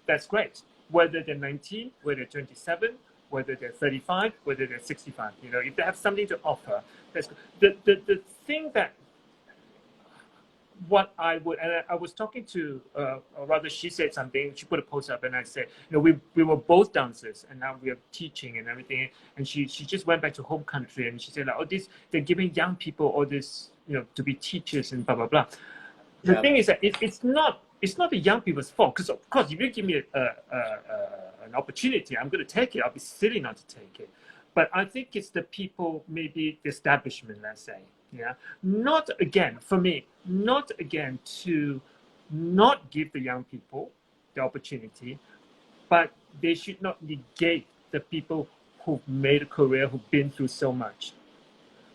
that's great. Whether they're 19, whether they're 27, whether they're 35, whether they're 65. If they have something to offer, that's good. The thing that what I would, and I was talking to, or rather she said something, she put a post up and I said, we were both dancers and now we are teaching and everything. And she just went back to home country and she said, like, they're giving young people all this, to be teachers and blah, blah, blah. The thing is that it's not the young people's fault, because of course, if you give me an opportunity, I'm going to take it. I'll be silly not to take it. But I think it's the people, maybe the establishment, let's say, not again, for me, not again to not give the young people the opportunity, but they should not negate the people who've made a career, who've been through so much.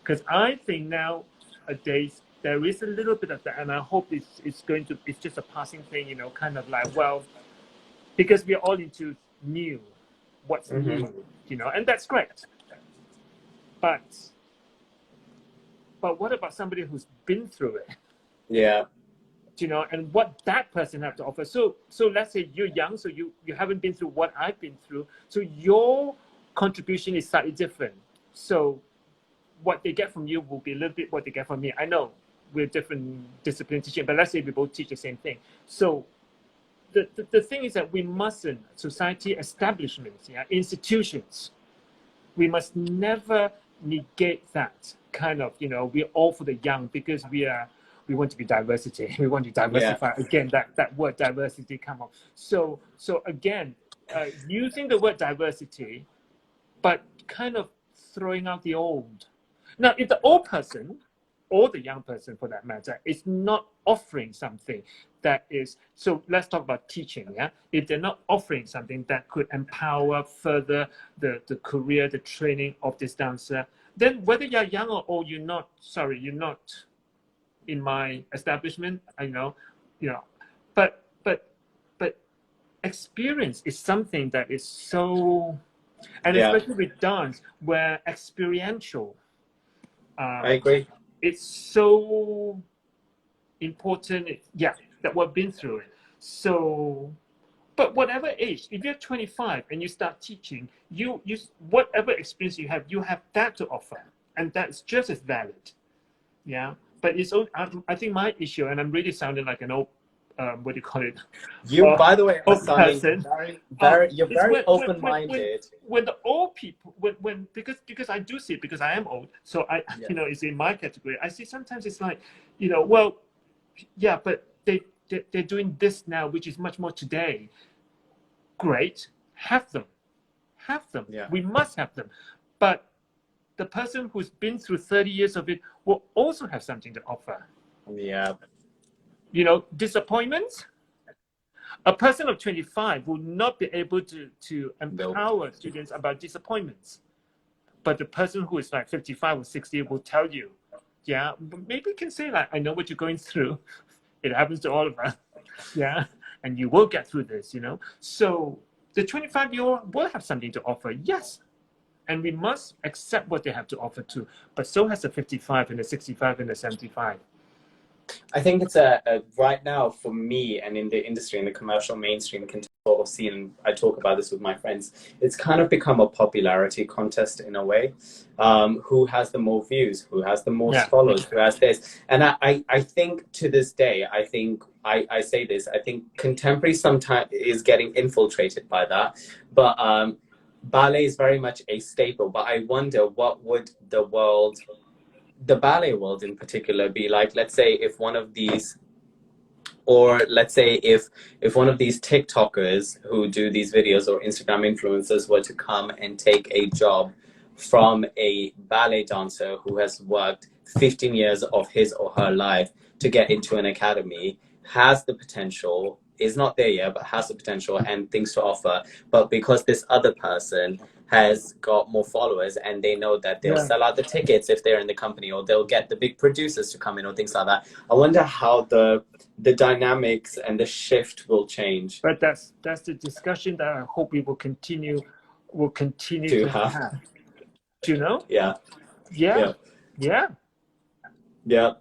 Because I think nowadays, there is a little bit of that, and I hope it's just a passing thing, kind of like, well, because we're all into new, what's new, and that's great. But what about somebody who's been through it? Yeah. And what that person have to offer. So let's say you're young, so you haven't been through what I've been through. So your contribution is slightly different. So what they get from you will be a little bit what they get from me. I know we're different discipline teaching, but let's say we both teach the same thing. So the thing is that we mustn't, society, establishments, institutions, we must never negate that kind of, we're all for the young because we want to be diversity. We want to diversify. Yeah. Again, that word diversity come up. So again, using the word diversity, but kind of throwing out the old. Now, if the old person, or the young person for that matter, is not offering something that is, so let's talk about teaching, if they're not offering something that could empower further the career, the training of this dancer, then whether you're young or old, you're not in my establishment, but experience is something that is so, and especially with dance, where experiential, I agree. It's so important, that we've been through it. So But whatever age, if you're 25 and you start teaching, you whatever experience you have that to offer, and that's just as valid. Yeah, but it's I think my issue, and I'm really sounding like an old what do you call it? You, by the way, are Old sounding person. you're It's very open-minded. when the old people when because I do see it because I am old, so I Yeah. you know it's in my category. I see sometimes it's like, you know, well, yeah, but they're doing this now, which is much more today. Great, have them, Yeah. we must have them, but the person who's been through 30 years of it will also have something to offer. Yeah. You know, disappointments, a person of 25 will not be able to empower students about disappointments, but the person who is like 55 or 60 will tell you, yeah, maybe you can say like, I know what you're going through, it happens to all of us, yeah, and you will get through this, you know. So the 25-year-old will have something to offer, yes, and we must accept what they have to offer too. But so has the 55 and the 65 and the 75. I think it's right now for me and in the industry, in the commercial mainstream, can sort of see, and I talk about this with my friends, it's kind of become a popularity contest in a way. Who has the more views, who has the most followers, who has this. And I think to this day, I think I say this, I think contemporary sometimes is getting infiltrated by that. But ballet is very much a staple. But I wonder what would the ballet world in particular be like, let's say if one of these, or let's say if one of these TikTokers who do these videos or Instagram influencers were to come and take a job from a ballet dancer who has worked 15 years of his or her life to get into an academy, has the potential, is not there yet, but has the potential and things to offer. But because this other person has got more followers and they know that they'll sell out the tickets if they're in the company, or they'll get the big producers to come in or things like that. I wonder how the dynamics and the shift will change. But that's the discussion that I hope we will continue to have. Do you know? Yeah. Yeah. Yeah. Yeah.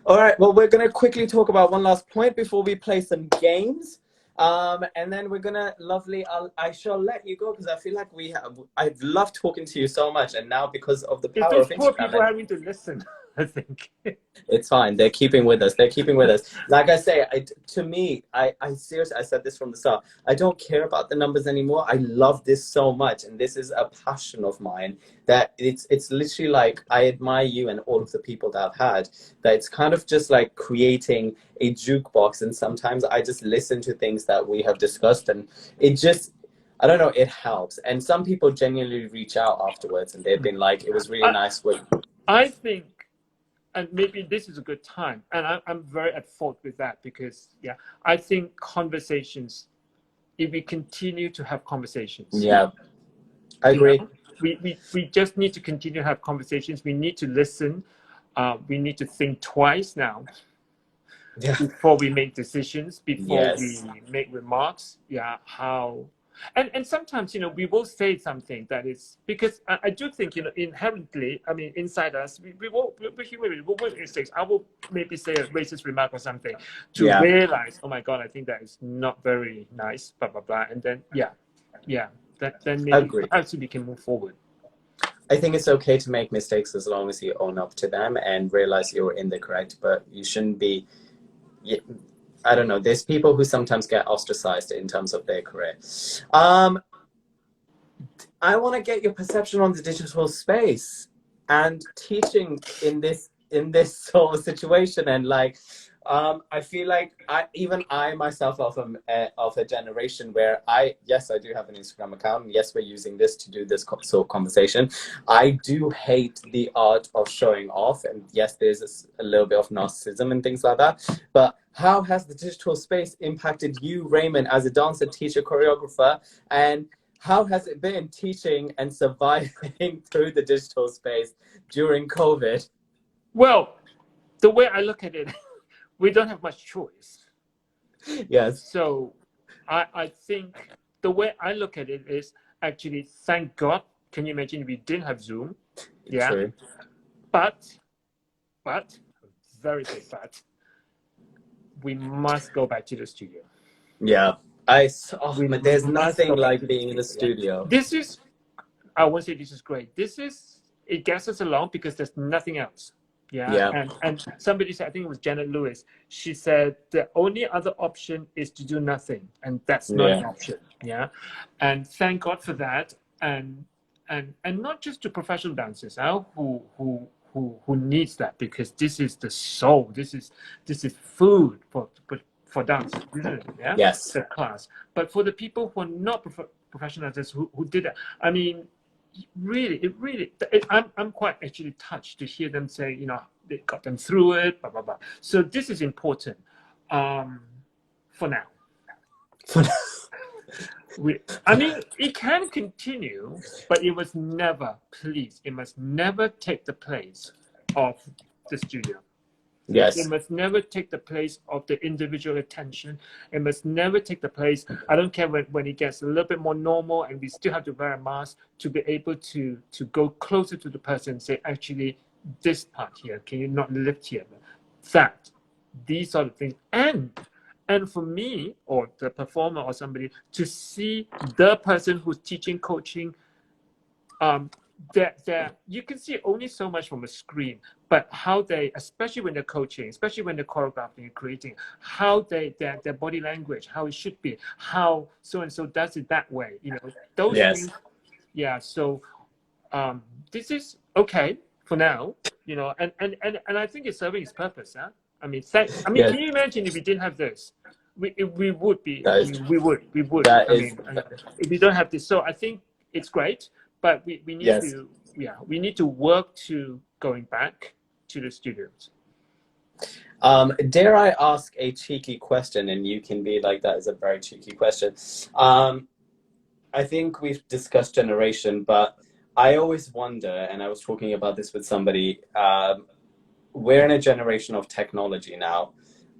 All right. Well, we're gonna quickly talk about one last point before we play some games. And then we're gonna I shall let you go because I feel like I've loved talking to you so much, and now because of the power of Instagram, poor people having to listen, I think. It's fine. They're keeping with us. Like I say, to me, I seriously, I said this from the start. I don't care about the numbers anymore. I love this so much, and this is a passion of mine. That it's literally like I admire you and all of the people that I've had. That it's kind of just like creating a jukebox, and sometimes I just listen to things that we have discussed, and it just, I don't know, it helps. And some people genuinely reach out afterwards, and they've been like, it was really nice. I think. And maybe this is a good time. And I'm very at fault with that because, yeah, I think conversations, if we continue to have conversations. Yeah, I agree. Know, we just need to continue to have conversations. We need to listen. We need to think twice now before we make decisions, before we make remarks. Yeah, how... And sometimes, you know, we will say something that is, because I do think, you know, inherently, I mean, inside us, we're human, we will make mistakes. I will maybe say a racist remark or something to realize, oh my God, I think that is not very nice, blah, blah, blah. And then, then maybe perhaps we can move forward. I think it's okay to make mistakes as long as you own up to them and realize you're in the correct, but you shouldn't be... I don't know. There's people who sometimes get ostracized in terms of their career. I want to get your perception on the digital space and teaching in this sort of situation. And like, I feel like I myself of a generation where I do have an Instagram account. And yes, we're using this to do this sort of conversation. I do hate the art of showing off, and yes, there's a little bit of narcissism and things like that. But how has the digital space impacted you, Raymond, as a dancer, teacher, choreographer, and how has it been teaching and surviving through the digital space during COVID? Well, the way I look at it, we don't have much choice. Yes. So I think the way I look at it is actually, thank God. Can you imagine if we didn't have Zoom? Yeah. True. But, very big but, we must go back to the studio. Yeah. Oh, but we there's must nothing go back like to the being in the studio. studio. This is, I won't say this is great. It gets us along because there's nothing else. Yeah. Yeah. And somebody said, I think it was Janet Lewis, she said the only other option is to do nothing. And that's not an Yeah. option. Yeah. And thank God for that. And not just to professional dancers who needs that, because this is the soul. This is food for dance, isn't it? Yeah. Yes. The class. But for the people who are not professional dancers who did that, I mean, I'm quite actually touched to hear them say, you know, they got them through it, blah blah blah. So this is important, for now. I mean, it can continue, but it must never, please, it must never take the place of the studio. Yes. It must never take the place of the individual attention. It must never take the place. I don't care when it gets a little bit more normal and we still have to wear a mask, to be able to go closer to the person and say, actually, this part here, can you not lift here? That, these sort of things. And for me, or the performer or somebody, to see the person who's teaching, coaching, that you can see only so much from a screen, but how they, especially when they're coaching, especially when they're choreographing and creating, how their body language, how it should be, how so and so does it that way, you know, those things. Yeah. So this is okay for now, you know, and I think it's serving its purpose. Huh? I mean, Yes. can you imagine if we didn't have this? We would be. That is, we would. that I is, mean, if we don't have this, so I think it's great. But we need yes. to, yeah, we need to work to going back to the studios. Dare I ask a cheeky question, and you can be like, that is a very cheeky question. I think we've discussed generation, but I always wonder, and I was talking about this with somebody, we're in a generation of technology now.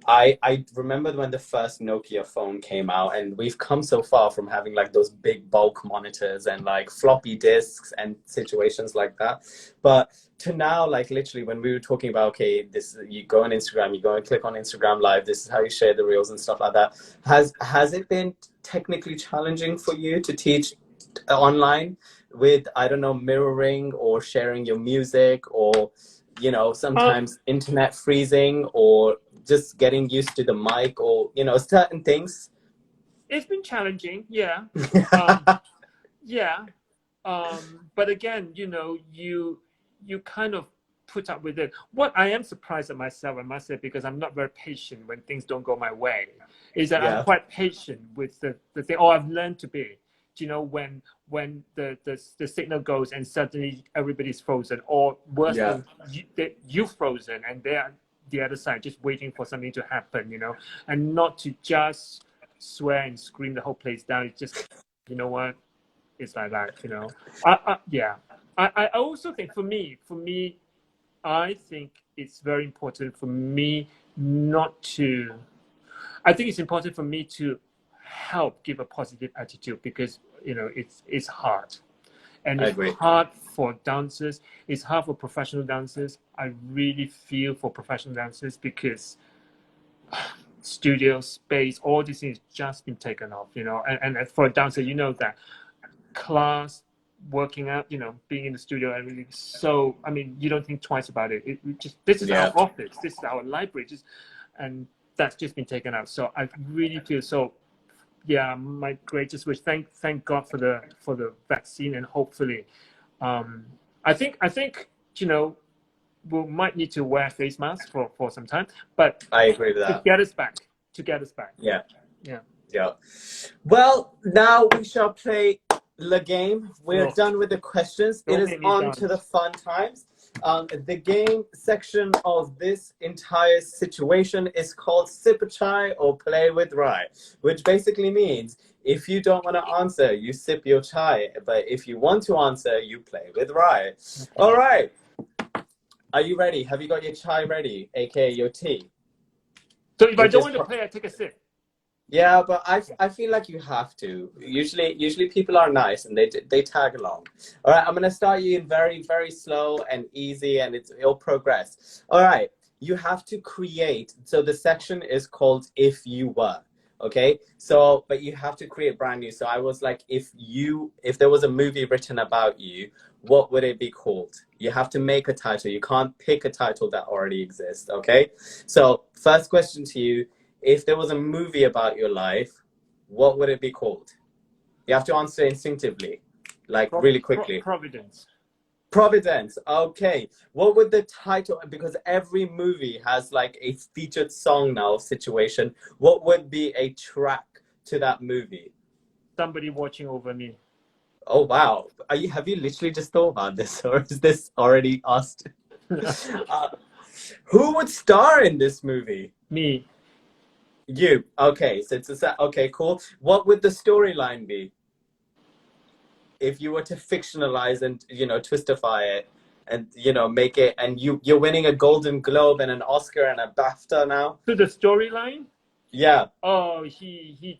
I remember when the first Nokia phone came out, and we've come so far from having like those big bulk monitors and like floppy disks and situations like that. But to now, like literally when we were talking about, okay, this, you go on Instagram, you go and click on Instagram Live, this is how you share the reels and stuff like that. Has it been technically challenging for you to teach online with, I don't know, mirroring or sharing your music, or, you know, sometimes internet freezing, or just getting used to the mic, or, you know, certain things? It's been challenging, yeah. Yeah. But again, you know, you kind of put up with it. What I am surprised at myself, I must say, because I'm not very patient when things don't go my way, is that I'm quite patient with the thing, or I've learned to be. You know, when the signal goes and suddenly everybody's frozen, or worse than you've frozen and they're the other side just waiting for something to happen, you know, and not to just swear and scream the whole place down. It's just, you know what, it's like that, you know. I also think for me, I think it's very important for me not to, I think it's important for me to help give a positive attitude, because, you know, it's hard. And it's hard for dancers. It's hard for professional dancers. I really feel for professional dancers, because studio space, all these things just been taken off, you know. And for a dancer, you know, that class, working out, you know, being in the studio, and really, so I mean, you don't think twice about it. This is our office, this is our library, and that's just been taken out. So I really feel so. Yeah, my greatest wish. Thank God for the vaccine, and hopefully, I think you know, we might need to wear face masks for some time, but I agree with that. To get us back. Yeah. Yeah. Well, now we shall play the game. We're done with the questions. It is on to the fun times. The game section of this entire situation is called Sip a Chai or Play with Rye, which basically means if you don't want to answer, you sip your chai, but if you want to answer, you play with rye. Okay. All right. Are you ready? Have you got your chai ready, aka your tea? So if I don't want to play, I take a sip. Yeah, but I feel like you have to. Usually people are nice and they tag along. All right, I'm gonna start you in very, very slow and easy, and it'll progress. All right, you have to create. So the section is called If You Were. Okay, so but you have to create brand new. So I was like, if there was a movie written about you, what would it be called? You have to make a title. You can't pick a title that already exists. Okay, so first question to you: if there was a movie about your life, what would it be called? You have to answer instinctively, like really quickly. Providence. Providence. Okay. What would the title, because every movie has like a featured song now situation. What would be a track to that movie? Somebody watching over me. Oh wow. Have you literally just thought about this, or is this already asked? Who would star in this movie? Me. You. Okay. So it's okay, cool. What would the storyline be? If you were to fictionalize and twistify it and make it, and you're winning a Golden Globe and an Oscar and a BAFTA now. To the storyline? Yeah. Oh, he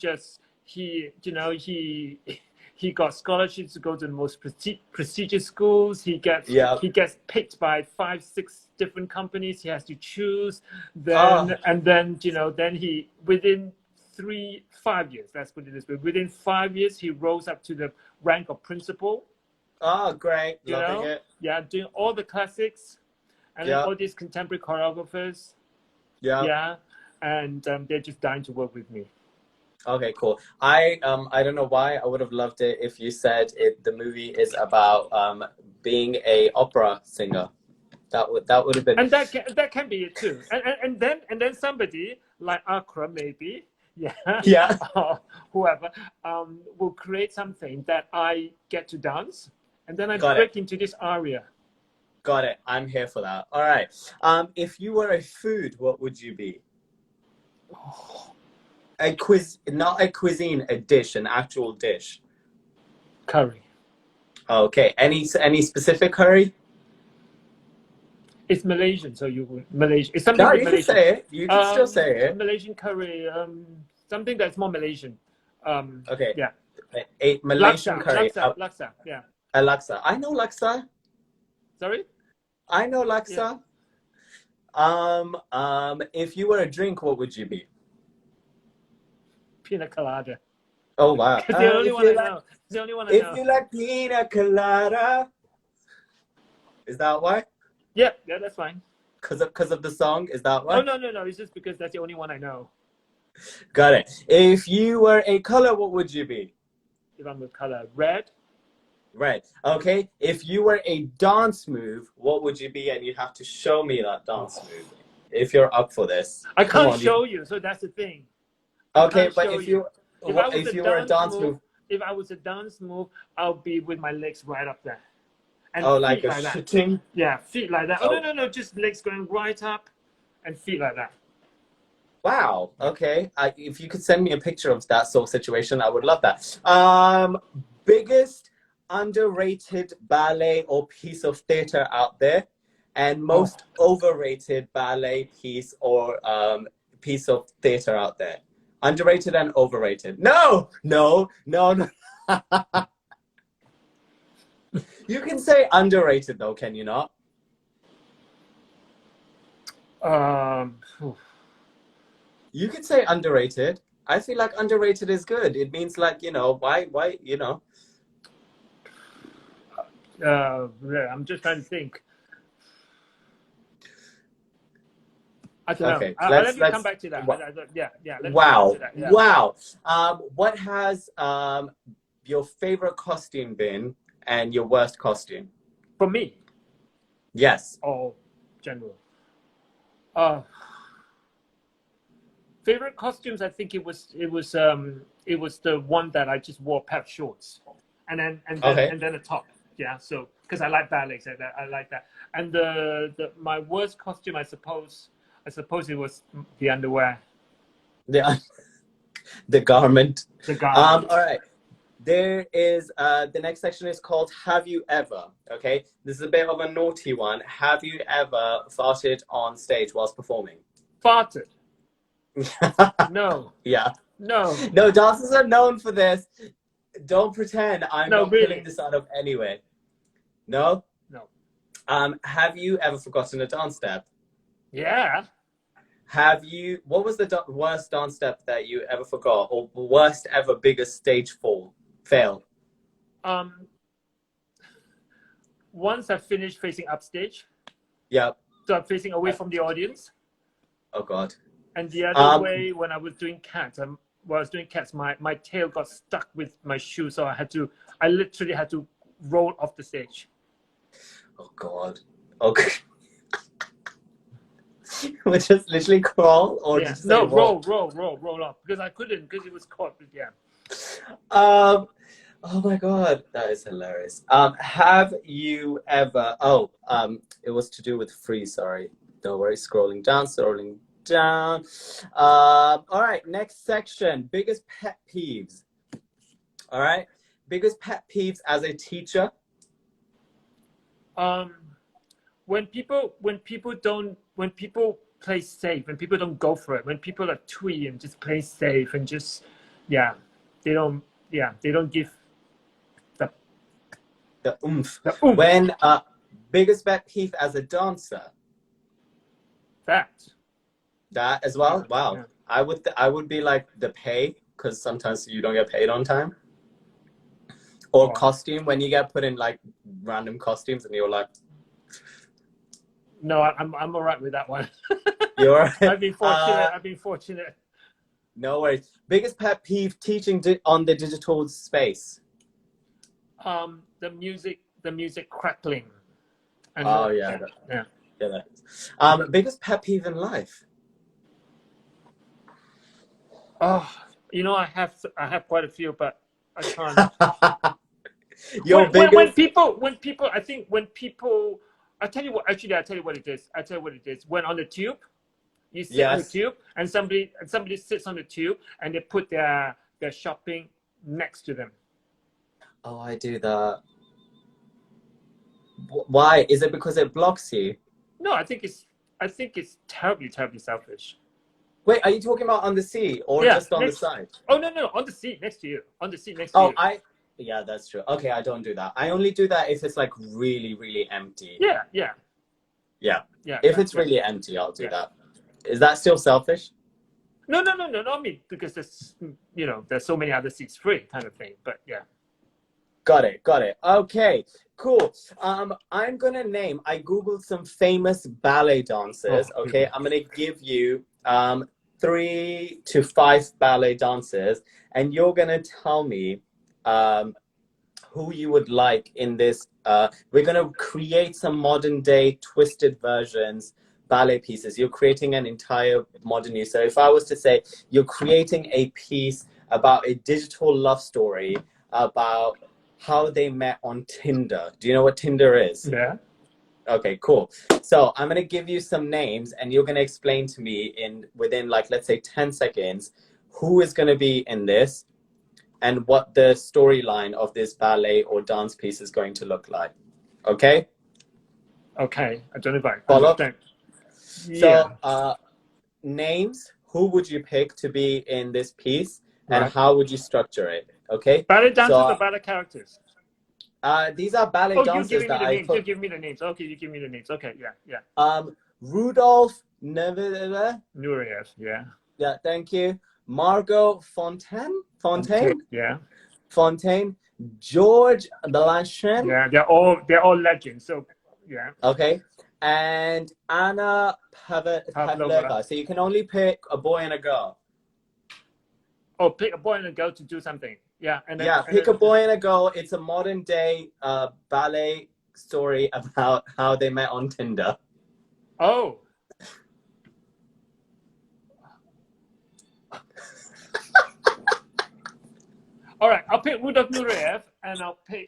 got scholarships to go to the most prestigious schools. He gets picked by 5-6 different companies. He has to choose. Then he within 5 years. Let's put it this way. Within 5 years, he rose up to the rank of principal. Oh, great! Loving it. Yeah, doing all the classics, and then all these contemporary choreographers. Yeah. Yeah, and they're just dying to work with me. Okay, cool. I don't know why. I would have loved it if you said the movie is about being a opera singer. That would have been. And that can be it too. And then somebody like Akram maybe. Yeah. Or whoever will create something that I get to dance, and then I break into this aria. Got it. I'm here for that. All right. If you were a food, what would you be? Not a cuisine, a dish, an actual dish. Curry. Okay. Any specific curry? It's Malaysian, so Malaysian. It's something. No, you Malaysian. can say it. You can still say it. Malaysian curry. Something that's more Malaysian. Okay. Yeah. A Malaysian curry. Laksa. Yeah. A laksa. I know laksa. Sorry. I know laksa. Yeah. If you were a drink, what would you be? Pina colada. Oh wow. It's the only one I know. It's the only one I know. If you like pina colada, is that why? Yeah, that's fine. Because of the song, is that why? Oh no. It's just because that's the only one I know. Got it. If you were a color, what would you be? If I'm a color, red. Red. Okay. If you were a dance move, what would you be? And you have to show me that dance move. If you're up for this. I can't show you, so that's the thing. Okay, but if you were a dance move. If I was a dance move, I'll be with my legs right up there. And like a shooting? Yeah, feet like that. Oh, no, just legs going right up and feet like that. Wow. Okay. If you could send me a picture of that sort of situation, I would love that. Biggest underrated ballet or piece of theater out there, and most overrated ballet piece or piece of theater out there. Underrated and overrated. No. You can say underrated though, can you not? You could say underrated. I feel like underrated is good. It means like, why, I'm just trying to think. I don't know. Let me come back to that. Wow. Wow. What has your favorite costume been and your worst costume? For me? Yes. Oh, general. Favorite costumes, I think it was the one that I just wore pair of shorts and then a top. Yeah, so because I like ballet, so I like that. And my worst costume, I suppose it was the underwear. The garment. The garment. All right. There is the next section is called Have You Ever? Okay, this is a bit of a naughty one. Have you ever farted on stage whilst performing? Farted? No. Yeah. No. No, dancers are known for this. Don't pretend I'm not pulling this out of anywhere. No? No. Have you ever forgotten a dance step? Yeah. What was the worst dance step that you ever forgot, or worst ever biggest stage fail? Um, Once I finished facing upstage, Yep. so I'm facing away from the audience. Oh God. And the other way, when I was doing cats, my tail got stuck with my shoe, so I literally had to roll off the stage. Oh God. Okay. Which is literally crawl, or Yeah. did you say No, roll? roll off, because I couldn't, because it was caught. Yeah. Oh my God, that is hilarious. Have you ever? It was to do with free. Sorry, don't worry. Scrolling down. All right, next section. Biggest pet peeves. All right, biggest pet peeves as a teacher. When people play safe, when people don't go for it, when people are twee and just play safe and just, yeah, they don't give the The oomph. the oomph. When biggest pet peeve as a dancer. That as well. Yeah, Wow. yeah. I would be like the pay, because sometimes you don't get paid on time. Or costume, when you get put in like random costumes and you're like, no, I'm all right with that one. you're right. I've been fortunate. No worries. Biggest pet peeve teaching on the digital space. The music crackling. And Yeah. Biggest pet peeve in life. Oh, I have quite a few, but I can't. When people, I think when people, I'll tell you what it is. When on the tube, you sit on the tube, and somebody sits on the tube, and they put their shopping next to them. Oh, I do that. Why? Is it because it blocks you? No, I think it's terribly, terribly selfish. Wait, are you talking about on the seat or just on the side? Oh, no, on the seat next to you. On the seat next to you. Yeah, that's true. Okay, I don't do that. I only do that if it's like really, really empty. Yeah. If it's really empty, I'll do that. Is that still selfish? No. I mean, because there's so many other seats free, kind of thing. But yeah. Got it. Okay, cool. I'm gonna name. I googled some famous ballet dancers. Okay, I'm gonna give you 3 to 5 ballet dancers, and you're gonna tell me who you would like in this. We're gonna create some modern day twisted versions ballet pieces. You're creating an entire modern new. So if I was to say you're creating a piece about a digital love story about how they met on Tinder. Do you know what Tinder is? Yeah. Okay, cool. So I'm going to give you some names and you're going to explain to me within like, let's say 10 seconds, who is going to be in this and what the storyline of this ballet or dance piece is going to look like. Okay? Okay. I don't know if I follow. understand. Yeah. So names, who would you pick to be in this piece and Right. how would you structure it? Okay? Ballet dancers or ballet characters? These are ballet dancers that I put. You give me the names. Okay, you give me the names. Okay, yeah. Rudolph Nureyev. Yeah. Yeah, thank you. Margot Fontaine. Yeah. Fontaine. George Balanchine. Yeah, they're all legends. So yeah. Okay. And Anna Pavlova. So you can only pick a boy and a girl. Oh, pick a boy and a girl to do something. Yeah, pick a boy and a girl. It's a modern day ballet story about how they met on Tinder. Oh. All right, I'll pick Rudolph Nureyev, and I'll pick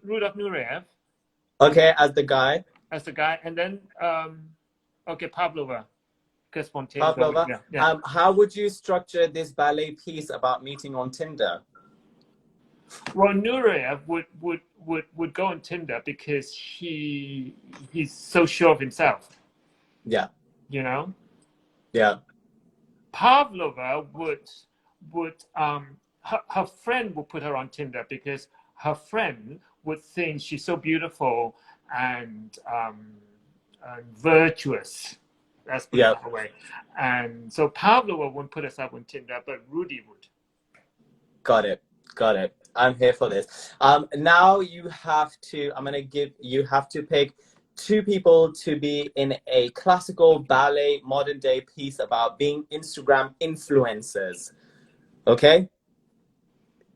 Rudolph Nureyev. Okay, as the guy. And then okay, Pavlova. Pavlova. Yeah. How would you structure this ballet piece about meeting on Tinder? Well, Nureyev would go on Tinder because he's so sure of himself. Yeah. You know? Yeah. Pavlova would her friend would put her on Tinder because her friend would think she's so beautiful and virtuous. Let's put it that way. And so Pavlova won't put us up on Tinder, but Rudy would. Got it. I'm here for this. Now you have to, you have to pick two people to be in a classical ballet modern day piece about being Instagram influencers. Okay?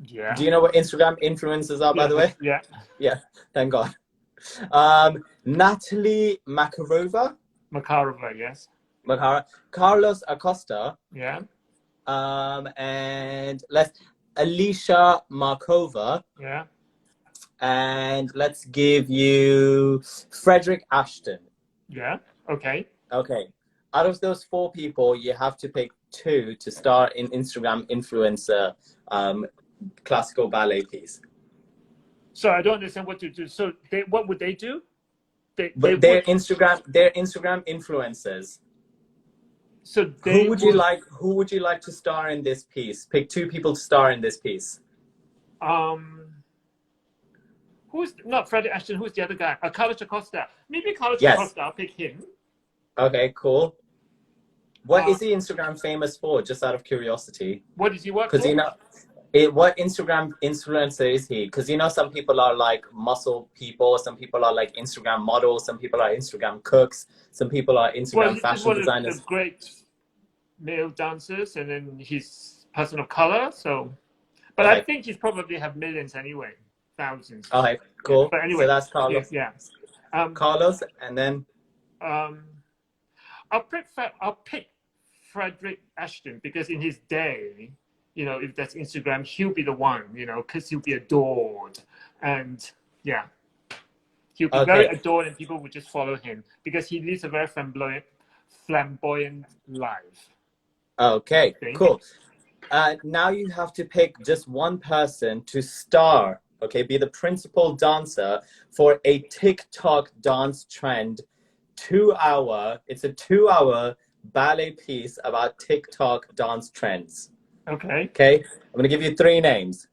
Yeah. Do you know what Instagram influencers are, by the way? Yeah. Yeah, thank God. Natalie Makarova, Yes. Carlos Acosta, Yeah. and Alicia Markova, Yeah. and let's give you Frederick Ashton. Yeah. Okay. Okay. Out of those four people, you have to pick two to star in Instagram influencer classical ballet piece. So I don't understand what to do. So what would they do? They're Instagram influencers. So who would you like to star in this piece? Pick two people to star in this piece. Who's not Freddie Ashton? Who's the other guy? Carlos Acosta. Maybe Carlos Acosta. I'll pick him. Okay, cool. What is he Instagram famous for? Just out of curiosity. What does he work for? Because what Instagram influencer is he? Because some people are like muscle people, some people are like Instagram models, some people are Instagram cooks, some people are Instagram fashion designers. He's one of the great male dancers, and then he's person of color. So, but I think he's probably have millions anyway, thousands. Okay, cool. Yeah, but anyway, so that's Carlos. Yeah. Carlos, and then I'll pick Frederick Ashton because in his day, if that's Instagram, he'll be the one, because he'll be adored. And yeah, he'll be very adored and people would just follow him because he leads a very flamboyant life. Okay, cool. Now you have to pick just one person to star, be the principal dancer for a TikTok dance trend 2 hour. It's a 2 hour ballet piece about TikTok dance trends. Okay. I'm going to give you three names.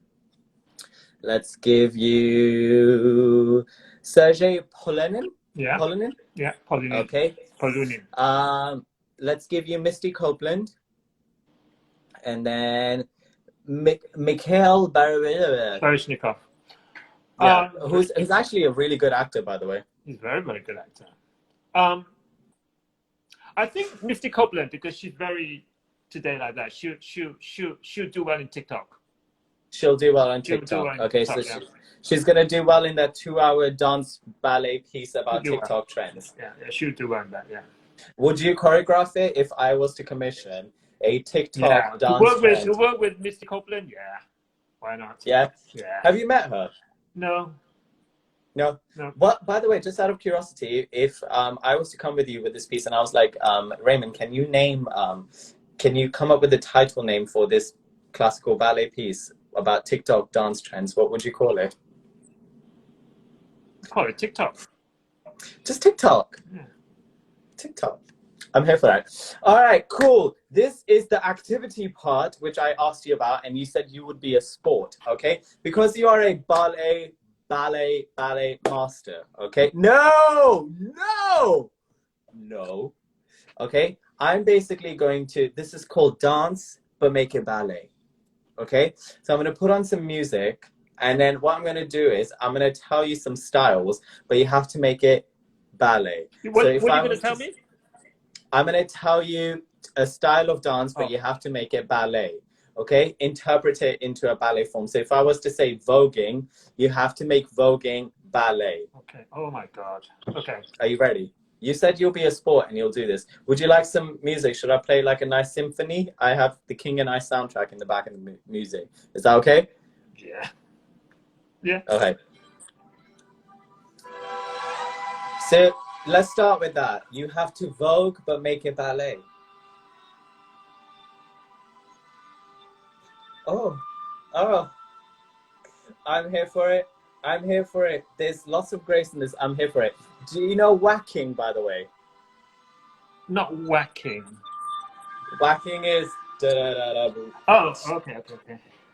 Let's give you Sergei Polunin. Yeah. Polunin? Yeah, Polunin. Okay. Polunin. Let's give you Misty Copeland. And then Mikhail Baryshnikov. Yeah, who's actually a really good actor, by the way. He's a very, very good actor. I think Misty Copeland, because she's very today like that. She'll do well in TikTok. She'll do well on TikTok. So she's gonna do well in that 2 hour dance ballet piece about TikTok trends. Yeah, she'll do well in that. Yeah. Would you choreograph it if I was to commission a TikTok dance trend? To work with Misty Copeland? Yeah. Why not? Yeah. Yeah. Have you met her? No. But by the way, just out of curiosity, if I was to come with you with this piece and I was like, Raymond, can you come up with a title name for this classical ballet piece about TikTok dance trends? What would you call it? Call it TikTok. Just TikTok. Yeah. TikTok. I'm here for that. All right, cool. This is the activity part, which I asked you about, and you said you would be a sport, okay? Because you are a ballet master, okay? No. Okay, I'm basically going to, this is called dance, but make it ballet, okay? So I'm going to put on some music, and then what I'm going to do is I'm going to tell you some styles, but you have to make it ballet. What are you going to tell me? I'm going to tell you a style of dance, but you have to make it ballet. Okay, interpret it into a ballet form. So if I was to say voguing, you have to make voguing ballet. Okay. Oh my God. Okay. Are you ready? You said you'll be a sport and you'll do this. Would you like some music? Should I play like a nice symphony? I have the King and I soundtrack in the back of the music. Is that okay? Yeah. Yeah. Okay. So let's start with that. You have to vogue, but make it ballet. Oh, I'm here for it. There's lots of grace in this. I'm here for it. Do you know whacking, by the way? Not whacking. Whacking is da-da-da-da. Oh, okay.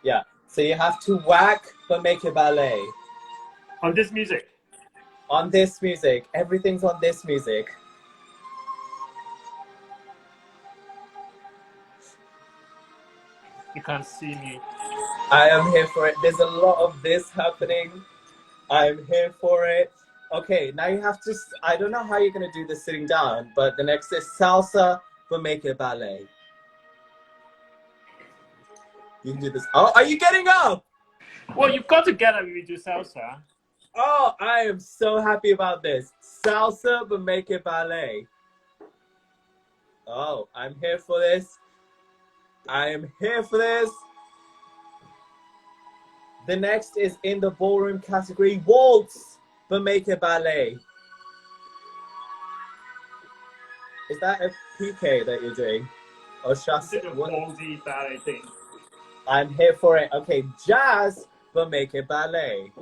Yeah, so you have to whack, but make it ballet. On this music? On this music. Everything's on this music. You can't see me. I am here for it. There's a lot of this happening. I'm here for it. Okay, now you have to. I don't know how you're gonna do this sitting down, but the next is salsa but make it ballet. You can do this. Oh, are you getting up? Well, you've got to get up if you do salsa. Oh, I am so happy about this. Salsa but make it ballet. Oh, I'm here for this. I am here for this. The next is in the ballroom category, waltz but make it ballet. Is that a PK that you're doing? Or chasse? It's a ballsy ballet thing. I'm here for it. Okay, jazz but make it ballet.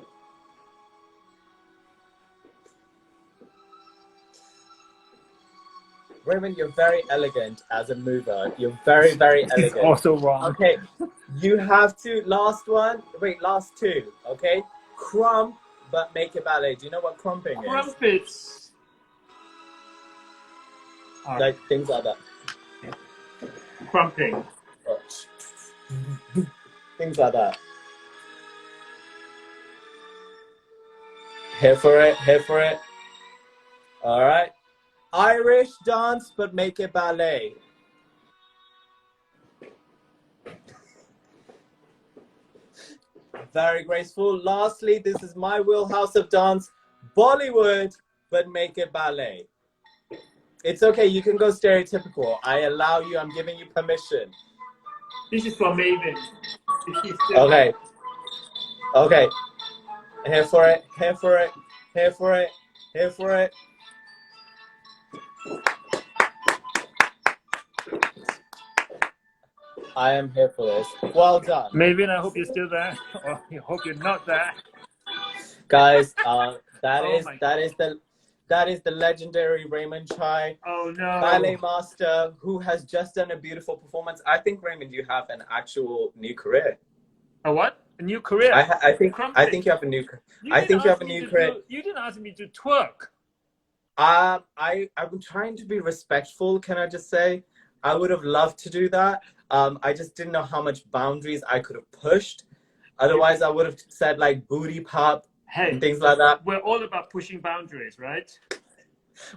Raymond, you're very elegant as a mover. You're very, very elegant. It's also wrong. Okay, you have to, last one, wait, last two, okay? Crump, but make it ballet. Do you know what crumping is? Crumpets. Like things like that. Crumping. Things like that. Here for it, here for it. All right. Irish dance, but make it ballet. Very graceful. Lastly, this is my wheelhouse of dance, Bollywood, but make it ballet. It's okay, you can go stereotypical. I allow you, I'm giving you permission. This is for Maven. Okay. Okay. Here for it, here for it, here for it, here for it. I am here for this. Well done. Maven, I hope you're still there. Or I hope you're not there. Guys, that is the legendary Raymond Chai, oh, no. Ballet Master, who has just done a beautiful performance. I think, Raymond, you have an actual new career. A what? A new career? I think you have a new career. I think you have a new career. You didn't ask me to twerk. I'm trying to be respectful, can I just say? I would have loved to do that. I just didn't know how much boundaries I could have pushed. Otherwise, I would have said like booty pop and things like that. We're all about pushing boundaries, right?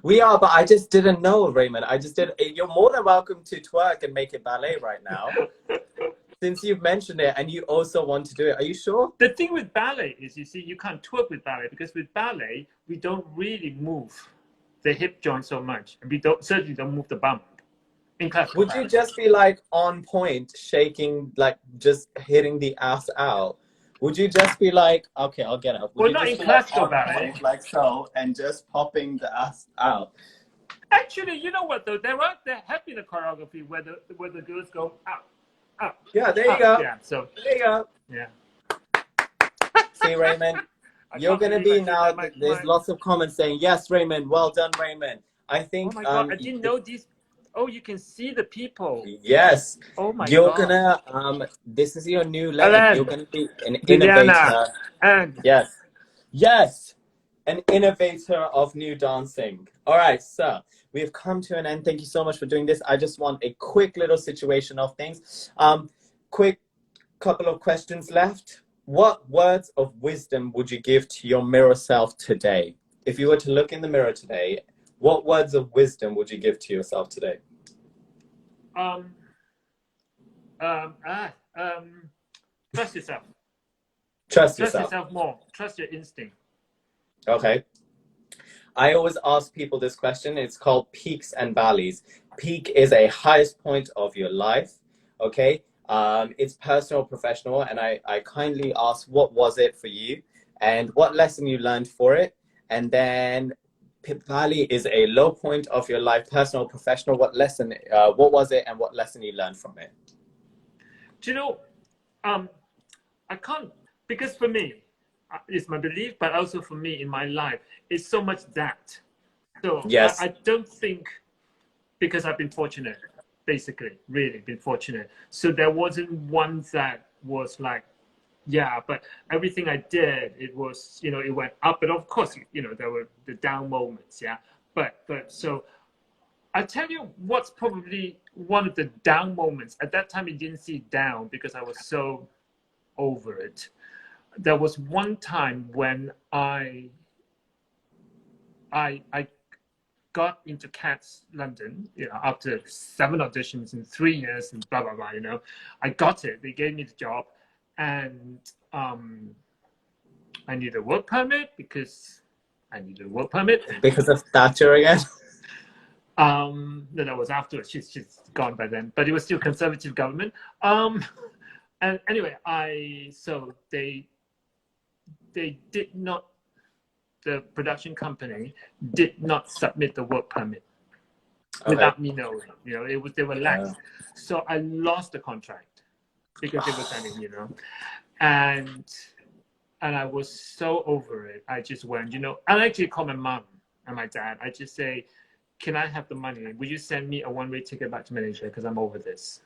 We are, but I just didn't know, Raymond. You're more than welcome to twerk and make it ballet right now. Since you've mentioned it and you also want to do it, are you sure? The thing with ballet is, you see, you can't twerk with ballet because with ballet, we don't really move the hip joint so much. And we certainly don't move the bum. Would you just be like on point, shaking, like just hitting the ass out? Would you just be like, okay, I'll get up? Well, not in classical ballet. Like so, and just popping the ass out? Actually, you know what though? There have been a choreography where the girls go up, up. Yeah, there you go. Yeah, so there you go. Yeah. See, Raymond, you're gonna be now. There's lots of comments saying, "Yes, Raymond, well done, Raymond." I think. Oh my God, I didn't know these. Oh, you can see the people. Yes. Oh my God. You're gonna this is your new level. Alan, you're gonna be an Diana, innovator. and yes, an innovator of new dancing. All right, so we've come to an end. Thank you so much for doing this. I just want a quick little situation of things. Quick couple of questions left. What words of wisdom would you give to your mirror self today? If you were to look in the mirror today, what words of wisdom would you give to yourself today? Trust yourself. Trust Trust yourself. yourself more. Trust your instinct. Okay. I always ask people this question. It's called peaks and valleys. Peak is a highest point of your life. Okay. It's personal, professional, and I kindly ask, what was it for you, and what lesson you learned for it, and then valley is a low point of your life, personal, professional. What lesson? What was it, and what lesson you learned from it? Do you know? I can't, because for me, it's my belief, but also for me in my life, it's so much that. So yes. I don't think, because I've been fortunate, basically, really been fortunate. So there wasn't one that was like, yeah, but everything I did, it was, you know, it went up. But of course, you know, there were the down moments, yeah. But so I tell you what's probably one of the down moments. At that time, it didn't see down because I was so over it. There was one time when I got into Cats London, after 7 auditions in 3 years and blah blah blah. I got it. They gave me the job, and I need a work permit because I needed a work permit because of Thatcher again. No, that was afterwards. She's gone by then, but it was still conservative government. And anyway, so they did not. The production company did not submit the work permit without me knowing. They were lax. So I lost the contract because it was ending. And I was so over it. I just went. I actually called my mom and my dad. I just say, can I have the money? Will you send me a one-way ticket back to Malaysia? Because I'm over this.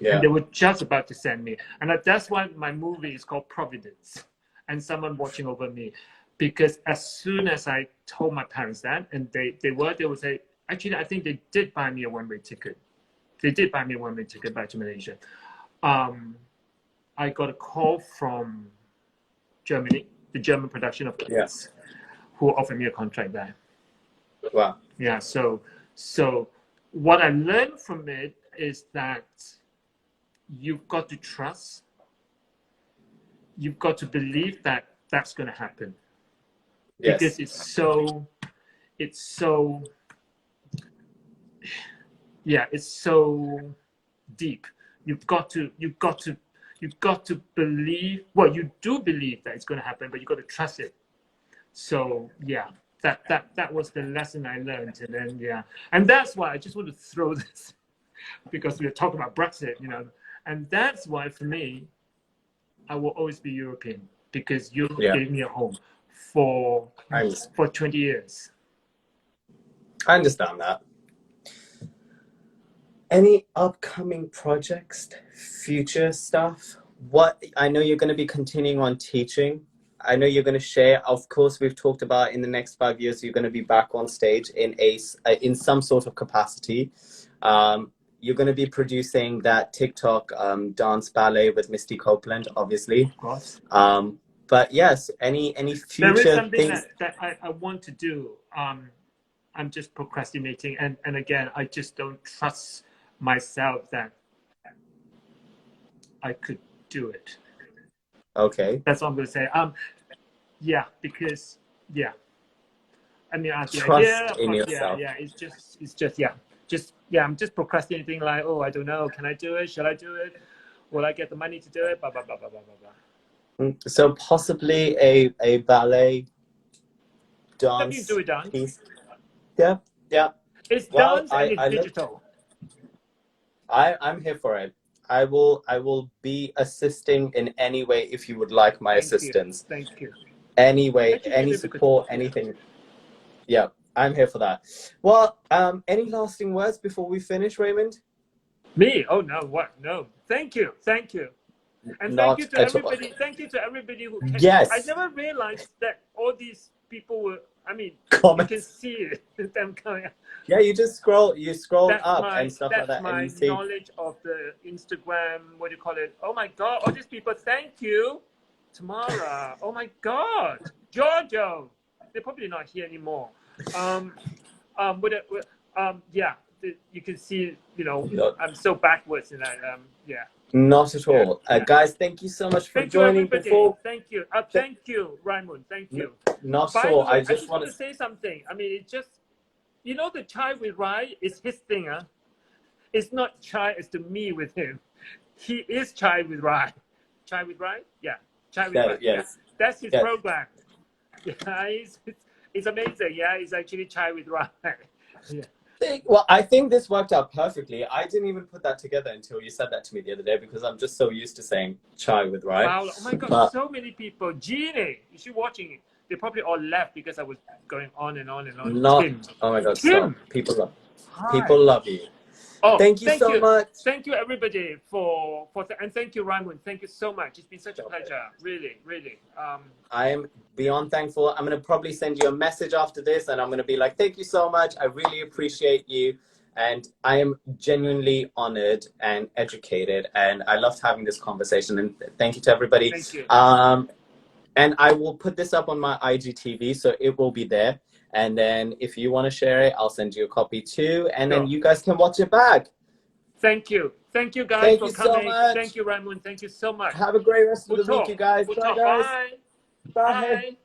Yeah. And they were just about to send me. And that's why my movie is called Providence, and someone watching over me. Because as soon as I told my parents that, and they would say, actually, I think they did buy me a one-way ticket. They did buy me a one-way ticket back to Malaysia. I got a call from Germany, the German production of Cats, who offered me a contract there. Wow. Yeah, so what I learned from it is that you've got to trust. You've got to believe that that's going to happen. Yes. Because it's so deep. You've got to believe. Well, you do believe that it's going to happen, but you've got to trust it. So yeah. That was the lesson I learned, and then and that's why I just want to throw this because we were talking about Brexit, and that's why for me, I will always be European because Europe gave me a home for 20 years. I understand that. Any upcoming projects, future stuff? What I know you're going to be continuing on teaching. I know you're going to share. Of course, we've talked about in the next 5 years, you're going to be back on stage in some sort of capacity. You're going to be producing that TikTok dance ballet with Misty Copeland, obviously. Of course. But yes, any future there is something things that I want to do. I'm just procrastinating, and again, I just don't trust myself that I could do it. Okay. That's all I'm going to say. Because I mean, I have the trust idea, in yourself. I'm just procrastinating. Like, oh, I don't know. Can I do it? Shall I do it? Will I get the money to do it? Blah blah blah blah blah blah. So possibly a ballet dance. You do a dance. Piece. Yeah. It's dance and it's digital. I'm here for it. I will be assisting in any way if you would like my assistance. Thank you. Any way, any support, anything. Yeah, I'm here for that. Well, any lasting words before we finish, Raymond? Me? Oh no, what? No. Thank you. And thank you to everybody. Thank you to everybody who came. Yes. I never realized that all these people were. I mean, comments. You can see it, them coming up. Yeah, you just scroll up and stuff like that. That's my knowledge of the Instagram. What do you call it? Oh my God! All these people. Thank you, Tamara. Oh my God, Giorgio. They're probably not here anymore. You can see. I'm so backwards in that. Not at all. Guys, thank you so much for joining. Thank you. Thank you, Raymond. Thank you. Not at all. I just want to say something. I mean, it just, the Chai with Rai is his thing. It's not Chai as to me with him. He is Chai with Rai. Chai with Rai? Yeah. Chai with Rai. Yes. Yeah. That's his program. Yeah, it's amazing. Yeah, it's actually Chai with Rai. Yeah. Well, I think this worked out perfectly. I didn't even put that together until you said that to me the other day because I'm just so used to saying Chai with Rai. Wow, oh my God, so many people. Jeannie, is she watching it? They probably all left because I was going on and on and on. Oh my God, Tim. Stop. People love you. Oh, thank you so much. Thank you, everybody, and thank you, Raymond. Thank you so much. It's been such a pleasure. Really, really. I am beyond thankful. I'm going to probably send you a message after this, and I'm going to be like, thank you so much. I really appreciate you. And I am genuinely honored and educated, and I loved having this conversation. And thank you to everybody. Thank you. And I will put this up on my IGTV, so it will be there. And then if you want to share it, I'll send you a copy too. And then you guys can watch it back. Thank you. Thank you guys Thank for you coming. so much. Thank you, Raymond. Thank you so much. Have a great rest of the week, you guys. Bye, guys. Bye. Bye. Bye.